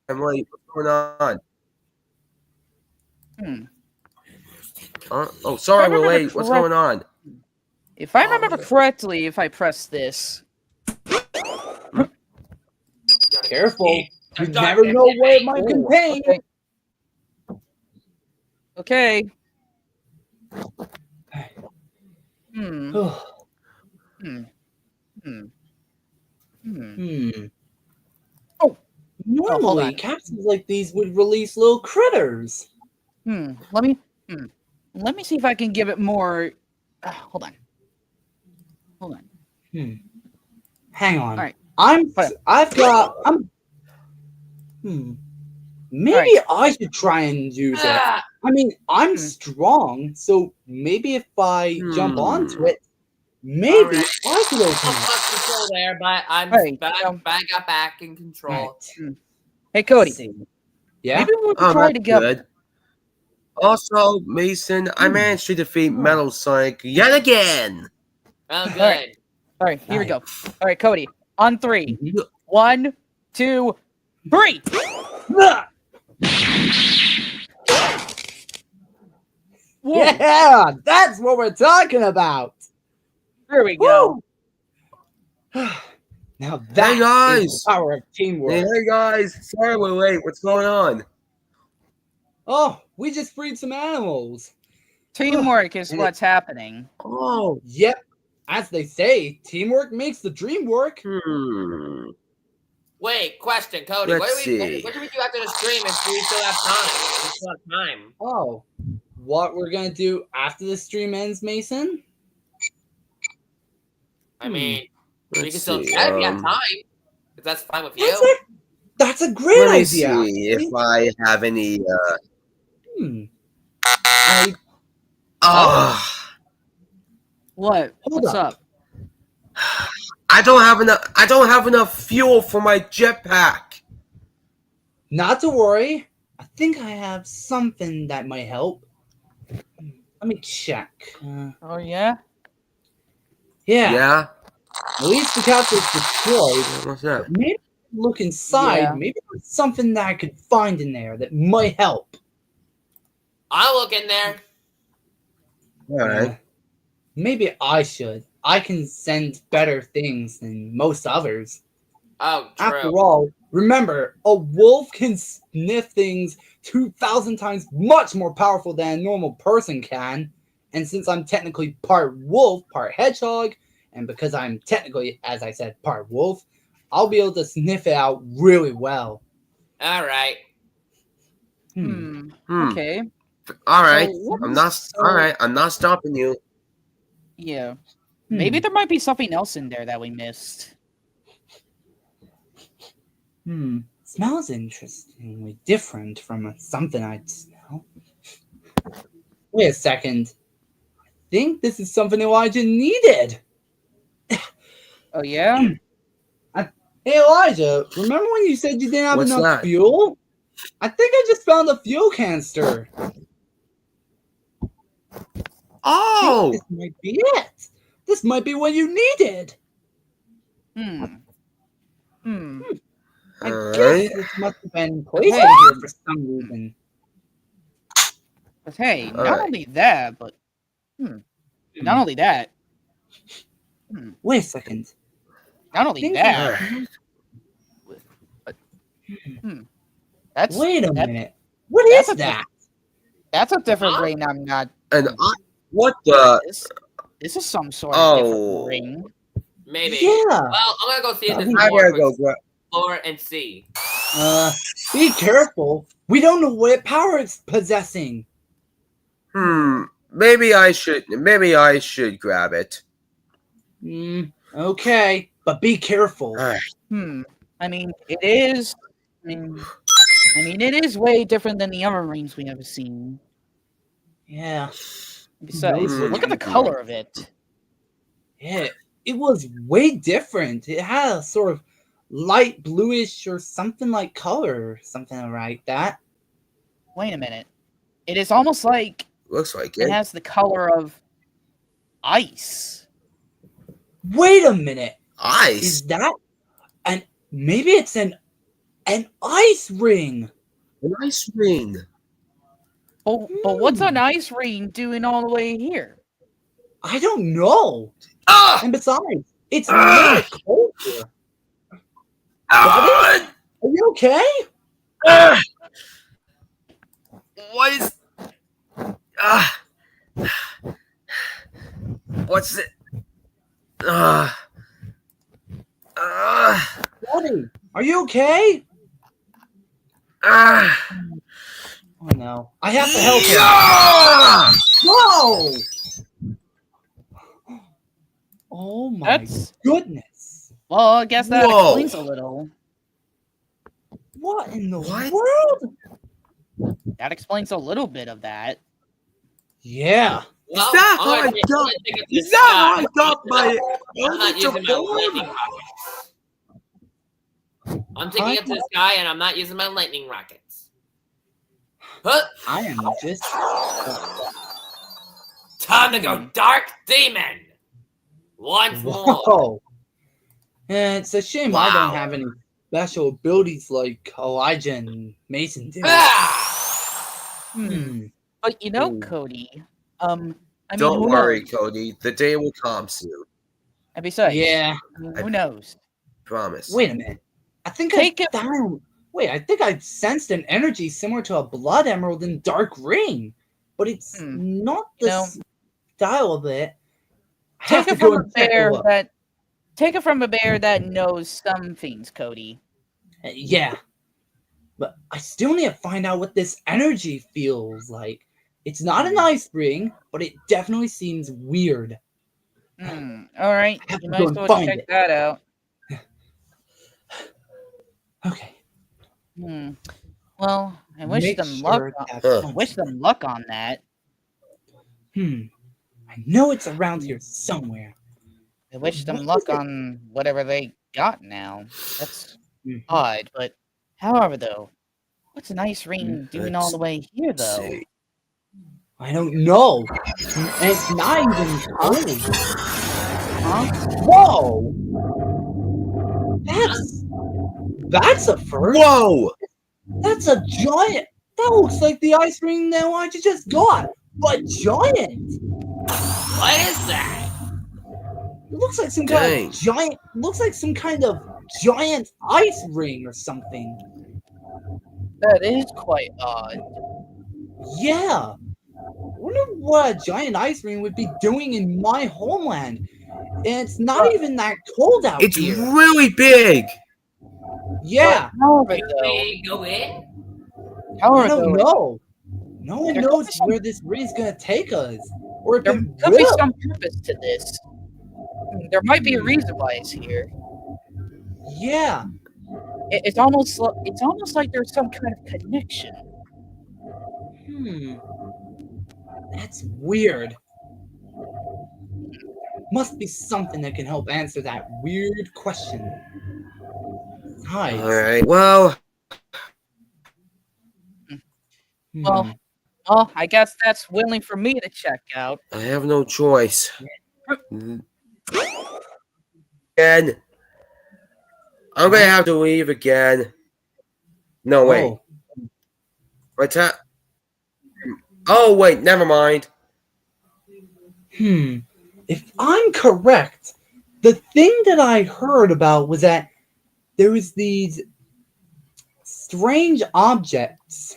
Speaker 4: I'm late. What's going on? Sorry,
Speaker 5: I
Speaker 4: we're
Speaker 5: remember
Speaker 4: late. What's going on?
Speaker 5: If I remember correctly, if I press this,
Speaker 1: Careful. You
Speaker 2: Dark
Speaker 1: never know
Speaker 2: Knight.
Speaker 1: what it might
Speaker 5: Oh,
Speaker 1: contain.
Speaker 5: okay. Hmm. Oh.
Speaker 1: Normally,
Speaker 5: on.
Speaker 1: capsules like these would release little critters.
Speaker 5: Let me see if I can give it more. Hold on.
Speaker 1: Hang on.
Speaker 5: All right.
Speaker 1: Maybe I should try and use it.
Speaker 2: Ah,
Speaker 1: I mean, I'm strong, so maybe if I jump onto it, maybe
Speaker 2: Alright.
Speaker 1: I could open
Speaker 2: I
Speaker 1: it.
Speaker 2: lost control there, but I'm
Speaker 5: Hey,
Speaker 2: got back in control.
Speaker 1: Right.
Speaker 5: Hey, Cody.
Speaker 1: Let's see. Yeah?
Speaker 5: Maybe we can
Speaker 4: Oh,
Speaker 5: try
Speaker 4: that's
Speaker 5: together.
Speaker 4: good. Also, Mason, I managed to defeat Metal Sonic yet again.
Speaker 2: Oh, good.
Speaker 5: Alright. All right, here we go. All right, Cody. On 3. 1, 2, 3. Whoa,
Speaker 1: Yeah, that's what we're talking about.
Speaker 5: there we go.
Speaker 1: Now that is
Speaker 4: guys.
Speaker 1: the power of teamwork.
Speaker 4: Hey guys, sorry we're late. What's going on?
Speaker 1: Oh, we just freed some animals.
Speaker 5: Teamwork is what's happening.
Speaker 4: Oh,
Speaker 1: Yep. As they say, teamwork makes the dream work.
Speaker 2: Wait, question, Cody. What
Speaker 4: Let's
Speaker 2: do we
Speaker 4: see.
Speaker 2: do after the stream if we still have time? We still have time.
Speaker 1: Oh, what we're gonna do after the stream ends, Mason?
Speaker 2: I mean, we
Speaker 4: let's
Speaker 2: can still
Speaker 4: see.
Speaker 2: chat if we have time. If that's fine with
Speaker 1: That's
Speaker 2: you.
Speaker 1: That's a great
Speaker 4: Let me
Speaker 1: idea.
Speaker 4: see if I have any.
Speaker 1: Hmm. I
Speaker 4: Ah,
Speaker 5: What?
Speaker 1: Hold
Speaker 5: What's
Speaker 1: up.
Speaker 5: up?
Speaker 4: I don't have enough. I don't have enough fuel for my jetpack.
Speaker 1: Not to worry. I think I have something that might help. Let me check.
Speaker 5: Oh yeah.
Speaker 1: Yeah,
Speaker 4: Yeah.
Speaker 1: at least the capsule's destroyed.
Speaker 4: What's that?
Speaker 1: But maybe look inside.
Speaker 5: Yeah.
Speaker 1: Maybe there's something that I could find in there that might help.
Speaker 2: I'll look in there.
Speaker 4: All right.
Speaker 1: Maybe I should. I can send better things than most others.
Speaker 2: Oh,
Speaker 1: After
Speaker 2: true.
Speaker 1: all, remember, a wolf can sniff things 2,000 times much more powerful than a normal person can. And since I'm technically part wolf, part hedgehog, and because I'm technically, as I said, part wolf, I'll be able to sniff it out really well.
Speaker 2: All right.
Speaker 5: Hmm.
Speaker 4: Hmm.
Speaker 5: Okay.
Speaker 4: All right.
Speaker 5: what
Speaker 4: I'm
Speaker 5: is-
Speaker 4: not.
Speaker 5: so-
Speaker 4: All right. I'm not stopping you.
Speaker 5: Yeah. Maybe there might be something else in there that we missed.
Speaker 1: Smells interestingly different from something I'd smell. Wait a second. I think this is something Elijah needed.
Speaker 5: Oh yeah.
Speaker 1: Hey Elijah, remember when you said you didn't have
Speaker 4: What's
Speaker 1: enough
Speaker 4: that?
Speaker 1: fuel? I think I just found a fuel canister.
Speaker 4: Oh.
Speaker 1: This might be it. This might be what you needed.
Speaker 5: Hmm. Hmm.
Speaker 1: I
Speaker 4: All
Speaker 1: guess
Speaker 4: right.
Speaker 1: this must have been placed
Speaker 5: Hey.
Speaker 1: here for some reason.
Speaker 5: But hey, not
Speaker 4: Alright.
Speaker 5: only that, but not only that,
Speaker 1: Wait a second.
Speaker 5: not only
Speaker 1: Think
Speaker 5: that.
Speaker 1: I-
Speaker 5: That's
Speaker 1: Wait a
Speaker 5: that-
Speaker 1: minute. What
Speaker 5: that's
Speaker 1: is
Speaker 5: a-
Speaker 1: that?
Speaker 5: That's a different
Speaker 2: Huh?
Speaker 5: ring. I'm not.
Speaker 4: And what the?
Speaker 5: This is some sort of
Speaker 4: Oh.
Speaker 5: different ring.
Speaker 2: Maybe.
Speaker 1: Yeah.
Speaker 2: Well, I'm gonna go see if there's
Speaker 4: I
Speaker 2: more
Speaker 4: gotta
Speaker 2: to
Speaker 4: go grab.
Speaker 2: explore and see.
Speaker 1: Be careful. We don't know what power it's possessing.
Speaker 4: Maybe I should. Maybe I should grab it.
Speaker 1: Okay, but be careful.
Speaker 4: All right.
Speaker 5: I mean, it is. I mean, it is way different than the other rings we have seen.
Speaker 1: Yeah.
Speaker 5: Besides,
Speaker 1: knows what
Speaker 5: look at the
Speaker 1: kind of
Speaker 5: color of it.
Speaker 1: Yeah, it was way different. It had a sort of light bluish or something like color, something like that.
Speaker 5: Wait a minute. It is almost like
Speaker 4: Looks like
Speaker 5: it
Speaker 4: it.
Speaker 5: has the color of ice.
Speaker 1: Wait a minute.
Speaker 4: Ice.
Speaker 1: Is that and maybe it's an ice ring.
Speaker 4: An ice ring.
Speaker 5: But what's an ice ring doing all the way here?
Speaker 1: I don't know.
Speaker 4: Ah!
Speaker 1: And besides, it's
Speaker 4: Ah!
Speaker 1: not cold here.
Speaker 4: Ah!
Speaker 1: Are you okay?
Speaker 4: Ah! What is? Ah! What's it? Ah! Ah!
Speaker 1: Buddy, are you okay?
Speaker 4: Ah!
Speaker 1: Oh no. I have to help him.
Speaker 4: Ah!
Speaker 1: Whoa! Oh my
Speaker 5: That's
Speaker 1: goodness.
Speaker 5: well, I guess that
Speaker 4: Whoa.
Speaker 5: explains a little.
Speaker 1: What in the
Speaker 4: What?
Speaker 1: world?
Speaker 5: That explains a little bit of that.
Speaker 1: Yeah.
Speaker 2: Well,
Speaker 4: that
Speaker 2: I'm
Speaker 4: how
Speaker 2: gonna
Speaker 4: I
Speaker 2: take- I'm
Speaker 4: got-
Speaker 2: gonna take it to
Speaker 4: Is
Speaker 2: the
Speaker 4: that how
Speaker 2: sky.
Speaker 4: I got my?
Speaker 2: I'm not using my lightning rockets. I'm taking it to the sky and I'm not using my lightning rockets. Huh?
Speaker 1: I am just
Speaker 2: Time to go dark demon! Once more.
Speaker 1: whoa. It's a shame I
Speaker 2: Wow.
Speaker 1: don't have any special abilities like Elijah and Mason do.
Speaker 2: Ah!
Speaker 5: But you know,
Speaker 4: Ooh.
Speaker 5: Cody, I mean,
Speaker 4: Don't
Speaker 5: who
Speaker 4: worry,
Speaker 5: knows?
Speaker 4: Cody. The day will come soon.
Speaker 5: And besides,
Speaker 1: Yeah.
Speaker 5: I mean, who knows?
Speaker 4: Promise.
Speaker 1: Wait a minute. I think
Speaker 5: Take
Speaker 1: I
Speaker 5: it-
Speaker 1: found. Wait, I think I sensed an energy similar to a blood emerald in dark ring, but it's not the
Speaker 5: You know,
Speaker 1: style of it. I have
Speaker 5: Take
Speaker 1: to
Speaker 5: it
Speaker 1: go
Speaker 5: from a
Speaker 1: and check it
Speaker 5: bear
Speaker 1: out.
Speaker 5: that. Take it from a bear that knows some things, Cody.
Speaker 1: Yeah. But I still need to find out what this energy feels like. It's not an ice ring, but it definitely seems weird.
Speaker 5: All right,
Speaker 1: I have
Speaker 5: you
Speaker 1: to
Speaker 5: might
Speaker 1: go
Speaker 5: as
Speaker 1: and
Speaker 5: well
Speaker 1: find
Speaker 5: check
Speaker 1: it.
Speaker 5: that out.
Speaker 1: Okay.
Speaker 5: Well, I wish
Speaker 1: Make
Speaker 5: them luck.
Speaker 1: sure that
Speaker 4: Huh.
Speaker 5: I wish them luck on that.
Speaker 1: I know it's around here somewhere.
Speaker 5: I wish them
Speaker 1: What
Speaker 5: luck
Speaker 1: is it?
Speaker 5: on whatever they got now. That's
Speaker 1: Mhm.
Speaker 5: odd, but however, though, what's an ice ring doing all
Speaker 4: Let's
Speaker 5: the way here,
Speaker 4: Let's
Speaker 5: though?
Speaker 4: see.
Speaker 1: I don't know. And it's not even cold.
Speaker 5: Huh?
Speaker 1: Whoa! That's a first.
Speaker 4: Whoa!
Speaker 1: That's a giant. That looks like the ice ring that I just got, but giant.
Speaker 2: What is that?
Speaker 1: It looks like some kind
Speaker 4: Dang.
Speaker 1: of giant. Looks like some kind of giant ice ring or something.
Speaker 5: That is quite odd.
Speaker 1: Yeah. I wonder what a giant ice ring would be doing in my homeland. And it's not even that cold out
Speaker 4: It's
Speaker 1: here.
Speaker 4: really big.
Speaker 1: Yeah.
Speaker 5: However,
Speaker 2: Should
Speaker 5: though,
Speaker 2: we go in?
Speaker 1: I
Speaker 5: however,
Speaker 1: don't
Speaker 5: though,
Speaker 1: know. No one
Speaker 5: There
Speaker 1: knows
Speaker 5: could be some-
Speaker 1: where this ring's gonna take us, or if
Speaker 5: there
Speaker 1: it
Speaker 5: could be
Speaker 1: will.
Speaker 5: some purpose to this. There might be a reason why it's here.
Speaker 1: Yeah.
Speaker 5: It's almost like there's some kind of connection.
Speaker 1: That's weird. Must be something that can help answer that weird question. Nice.
Speaker 4: All right. Well,
Speaker 5: Well, well, I guess that's willing for me to check out.
Speaker 4: I have no choice. And I'm gonna have to leave again. No, wait.
Speaker 1: Oh,
Speaker 4: What's that? Oh, wait. Never mind.
Speaker 1: if I'm correct, the thing that I heard about was that there was these strange objects.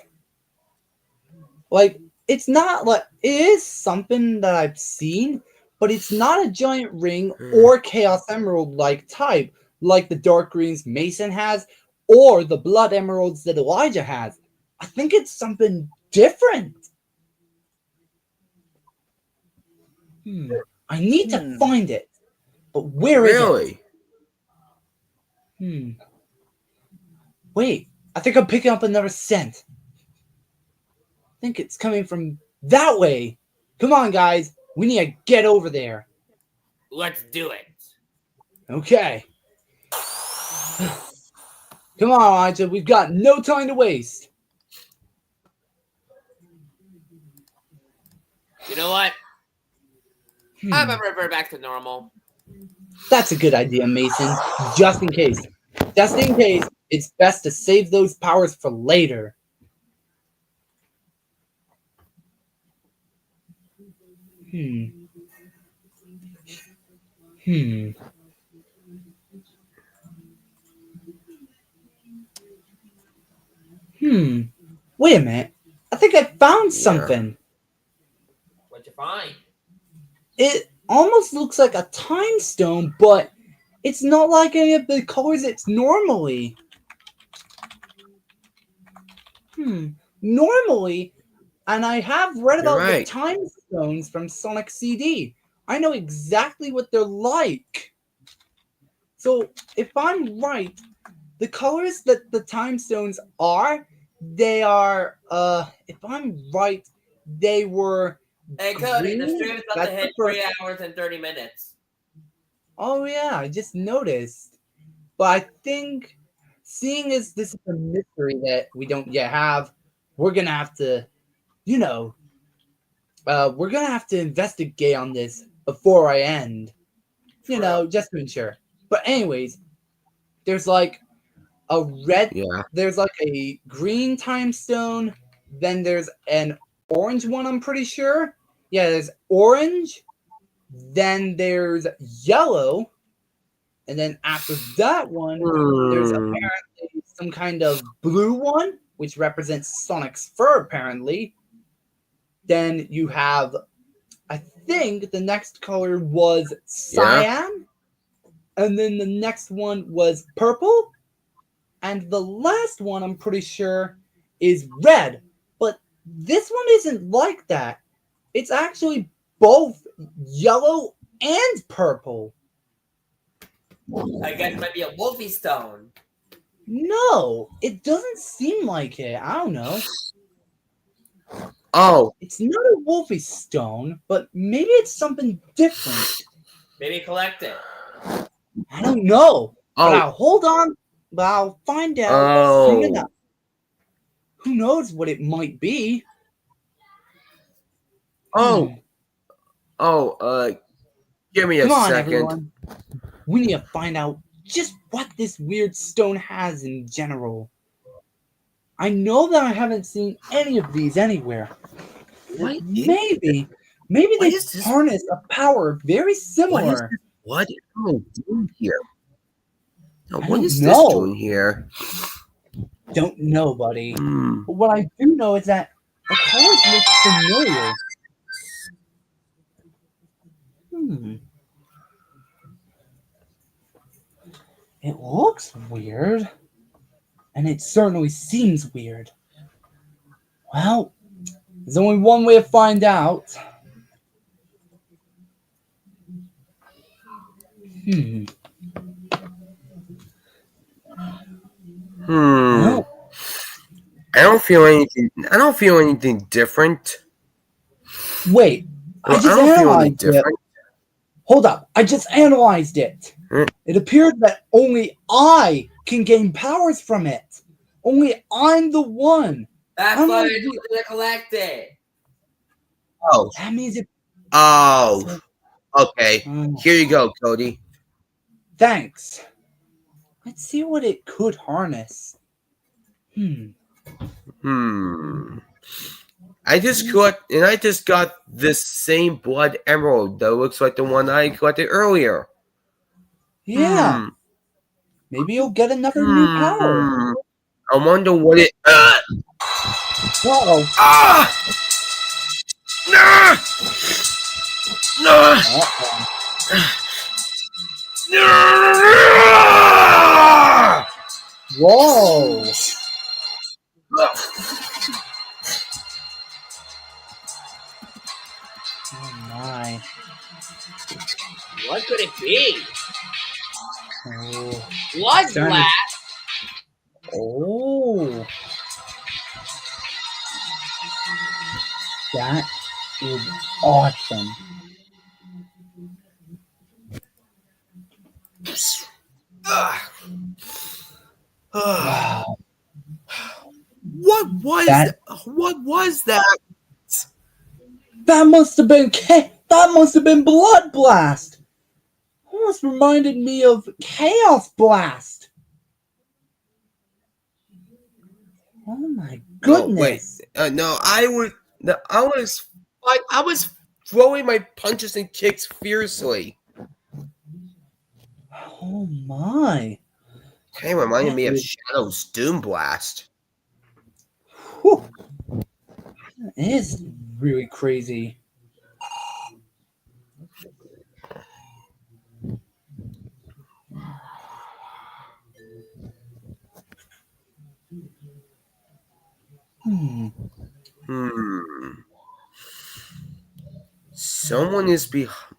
Speaker 1: Like, it's not like it is something that I've seen, but it's not a giant ring or Chaos Emerald like type, like the Dark Greens Mason has, or the Blood Emeralds that Elijah has. I think it's something different. I need to find it, but where is
Speaker 4: Really?
Speaker 1: it? Wait, I think I'm picking up another scent. I think it's coming from that way. Come on, guys. We need to get over there.
Speaker 2: Let's do it.
Speaker 1: Okay. Come on, Elijah. We've got no time to waste.
Speaker 2: You know what? I'm gonna revert back to normal.
Speaker 1: That's a good idea, Mason. Just in case. Just in case, it's best to save those powers for later. Wait a minute. I think I found something.
Speaker 2: What'd you find?
Speaker 1: It almost looks like a time stone, but it's not like any of the colors it's normally. Normally, and I have read about the
Speaker 4: right.
Speaker 1: time stones from Sonic CD. I know exactly what they're like. So, if I'm right, the colors that the time stones are, they are, if I'm right, they were.
Speaker 2: Hey, Cody, the
Speaker 1: green?
Speaker 2: stream's about
Speaker 1: That's
Speaker 2: to
Speaker 1: the
Speaker 2: hit
Speaker 1: first-
Speaker 2: 3 hours and 30 minutes.
Speaker 1: Oh yeah, I just noticed. But I think, seeing as this is a mystery that we don't yet have, we're gonna have to, we're gonna have to investigate on this before I end. Just to ensure. But anyways, there's like a red,
Speaker 4: Yeah.
Speaker 1: there's like a green time stone, then there's an orange one, I'm pretty sure. Yeah, there's orange, then there's yellow, and then after that one, there's apparently some kind of blue one, which represents Sonic's fur, apparently. Then you have, I think the next color was cyan, and then the next one was purple, and the last one, I'm pretty sure, is red. But this one isn't like that. It's actually both yellow and purple.
Speaker 2: I guess it might be a Wolfie Stone.
Speaker 1: No, it doesn't seem like it. I don't know.
Speaker 4: Oh,
Speaker 1: It's not a Wolfie stone, but maybe it's something different.
Speaker 2: Maybe collect it.
Speaker 1: I don't know. But
Speaker 4: oh,
Speaker 1: I'll hold on. But I'll find out soon
Speaker 4: oh,
Speaker 1: enough. Who knows what it might be?
Speaker 4: oh,
Speaker 1: Hmm.
Speaker 4: oh. Give me a
Speaker 1: Come on,
Speaker 4: second.
Speaker 1: everyone. We need to find out just what this weird stone has in general. I know that I haven't seen any of these anywhere.
Speaker 4: What?
Speaker 1: Maybe
Speaker 4: What
Speaker 1: they
Speaker 4: is this?
Speaker 1: harness a power very
Speaker 4: What is
Speaker 1: similar.
Speaker 4: this? What is Emerald doing here? Now,
Speaker 1: I
Speaker 4: what
Speaker 1: don't
Speaker 4: is
Speaker 1: know.
Speaker 4: this doing here?
Speaker 1: Don't know, buddy.
Speaker 4: Hmm.
Speaker 1: But what I do know is that the colors look familiar. It looks weird. And it certainly seems weird. Well, there's only one way to find out.
Speaker 4: Hmm.
Speaker 1: Well,
Speaker 4: I don't feel anything. I don't feel anything different.
Speaker 1: wait. I
Speaker 4: I
Speaker 1: just
Speaker 4: don't feel any
Speaker 1: analyzed it.
Speaker 4: different.
Speaker 1: Hold up. I just analyzed it.
Speaker 4: Hmm.
Speaker 1: It appears that only I can gain powers from it. Only I'm the one.
Speaker 2: That's
Speaker 1: I'm
Speaker 2: why
Speaker 1: gonna
Speaker 2: I
Speaker 1: do-
Speaker 2: told you to collect it.
Speaker 4: Oh.
Speaker 1: That means it.
Speaker 4: Oh. Okay.
Speaker 1: Oh,
Speaker 4: Here you go, Cody.
Speaker 1: thanks. Let's see what it could harness.
Speaker 4: I just got this same blood emerald that looks like the one I collected earlier.
Speaker 1: Yeah. Maybe you'll get another new power.
Speaker 4: I wonder what it.
Speaker 1: Uh-oh.
Speaker 4: Ah! Nah! Nah!
Speaker 1: Uh-oh. Whoa. Oh my.
Speaker 2: What could it be?
Speaker 1: Oh.
Speaker 2: Blood
Speaker 1: Darn it.
Speaker 2: blast?
Speaker 1: Oh. That is awesome. Wow.
Speaker 4: What was
Speaker 1: That-
Speaker 4: What was that?
Speaker 1: That must have been Blood Blast. Almost reminded me of Chaos Blast. Oh my goodness.
Speaker 4: No, I was throwing my punches and kicks fiercely.
Speaker 1: Oh my.
Speaker 4: Kind of reminded me of Shadow's Doom Blast.
Speaker 1: Whew. That is really crazy.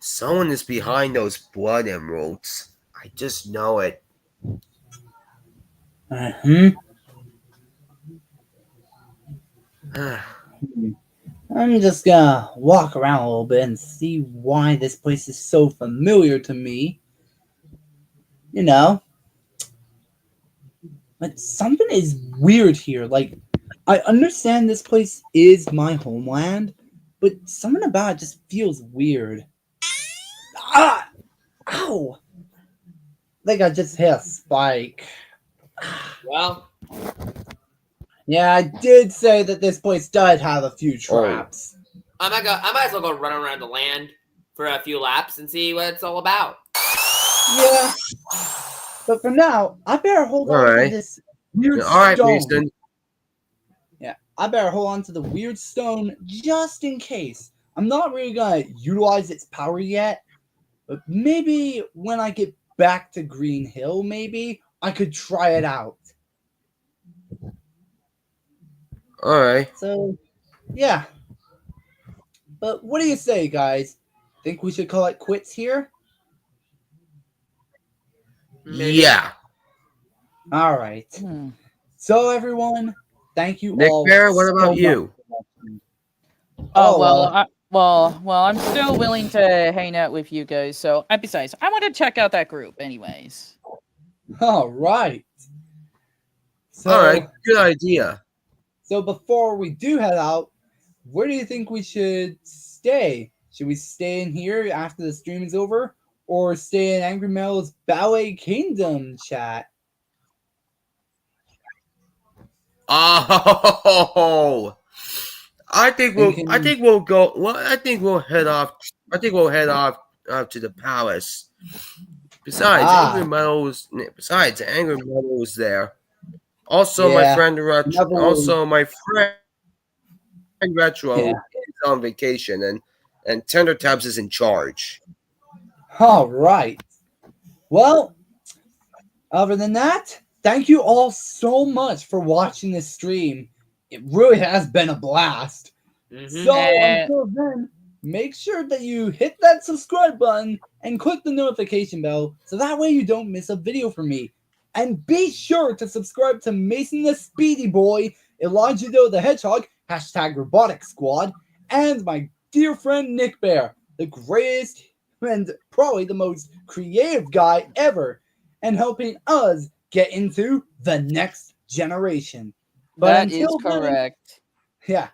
Speaker 4: Someone is behind those blood emeralds. I just know it.
Speaker 1: I'm just gonna walk around a little bit and see why this place is so familiar to me. You know. But something is weird here. Like, I understand this place is my homeland, but something about it just feels weird. Ah! Ow! Like I just hit a spike.
Speaker 2: Well,
Speaker 1: Yeah, I did say that this place does have a few traps.
Speaker 2: I might as well go run around the land for a few laps and see what it's all about.
Speaker 1: Yeah. But for now, I better hold on
Speaker 4: Alright.
Speaker 1: to this weird
Speaker 4: Alright,
Speaker 1: stone.
Speaker 4: Mason.
Speaker 1: Yeah, I better hold on to the weird stone just in case. I'm not really gonna utilize its power yet, but maybe when I get back to Green Hill, maybe I could try it out.
Speaker 4: Alright.
Speaker 1: So, yeah. But what do you say, guys? Think we should call it quits here?
Speaker 2: Maybe.
Speaker 4: Yeah.
Speaker 1: All right.
Speaker 5: Hmm.
Speaker 1: So everyone, thank you
Speaker 4: Nick
Speaker 1: all.
Speaker 4: Bear, what
Speaker 1: so
Speaker 4: about
Speaker 1: much
Speaker 4: you?
Speaker 1: for watching.
Speaker 5: Oh
Speaker 1: Oh,
Speaker 5: well, I'm still willing to hang out with you guys. So, and besides, I want to check out that group, anyways.
Speaker 1: all right.
Speaker 4: All right,
Speaker 1: So,
Speaker 4: good idea.
Speaker 1: so before we do head out, where do you think we should stay? Should we stay in here after the stream is over, or stay in Angry Mel's Ballet Kingdom chat?
Speaker 4: Oh, I think
Speaker 1: Thinking,
Speaker 4: we'll go. Well, I think we'll head off. I think we'll head off to the palace. Besides,
Speaker 1: ah,
Speaker 4: Angry Meadow is there. Also,
Speaker 1: yeah, Neville,
Speaker 4: my friend Retro
Speaker 1: yeah.
Speaker 4: is on vacation, and Tender Tabs is in charge.
Speaker 1: All right. Well, other than that, thank you all so much for watching this stream. It really has been a blast.
Speaker 2: Mhm.
Speaker 1: So
Speaker 5: Eh.
Speaker 1: until then, make sure that you hit that subscribe button and click the notification bell so that way you don't miss a video from me. And be sure to subscribe to Mason the Speedy Boy, Elijah Doe the Hedgehog, hashtag Robotic Squad, and my dear friend Nick Bear, the greatest and probably the most creative guy ever, and helping us get into the next generation. But
Speaker 5: That is
Speaker 1: until then,
Speaker 5: correct.
Speaker 1: yeah.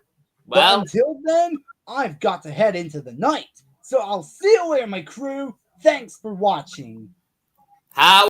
Speaker 1: But
Speaker 2: Well,
Speaker 1: until then, I've got to head into the night. So I'll see you later, my crew. Thanks for watching.
Speaker 2: how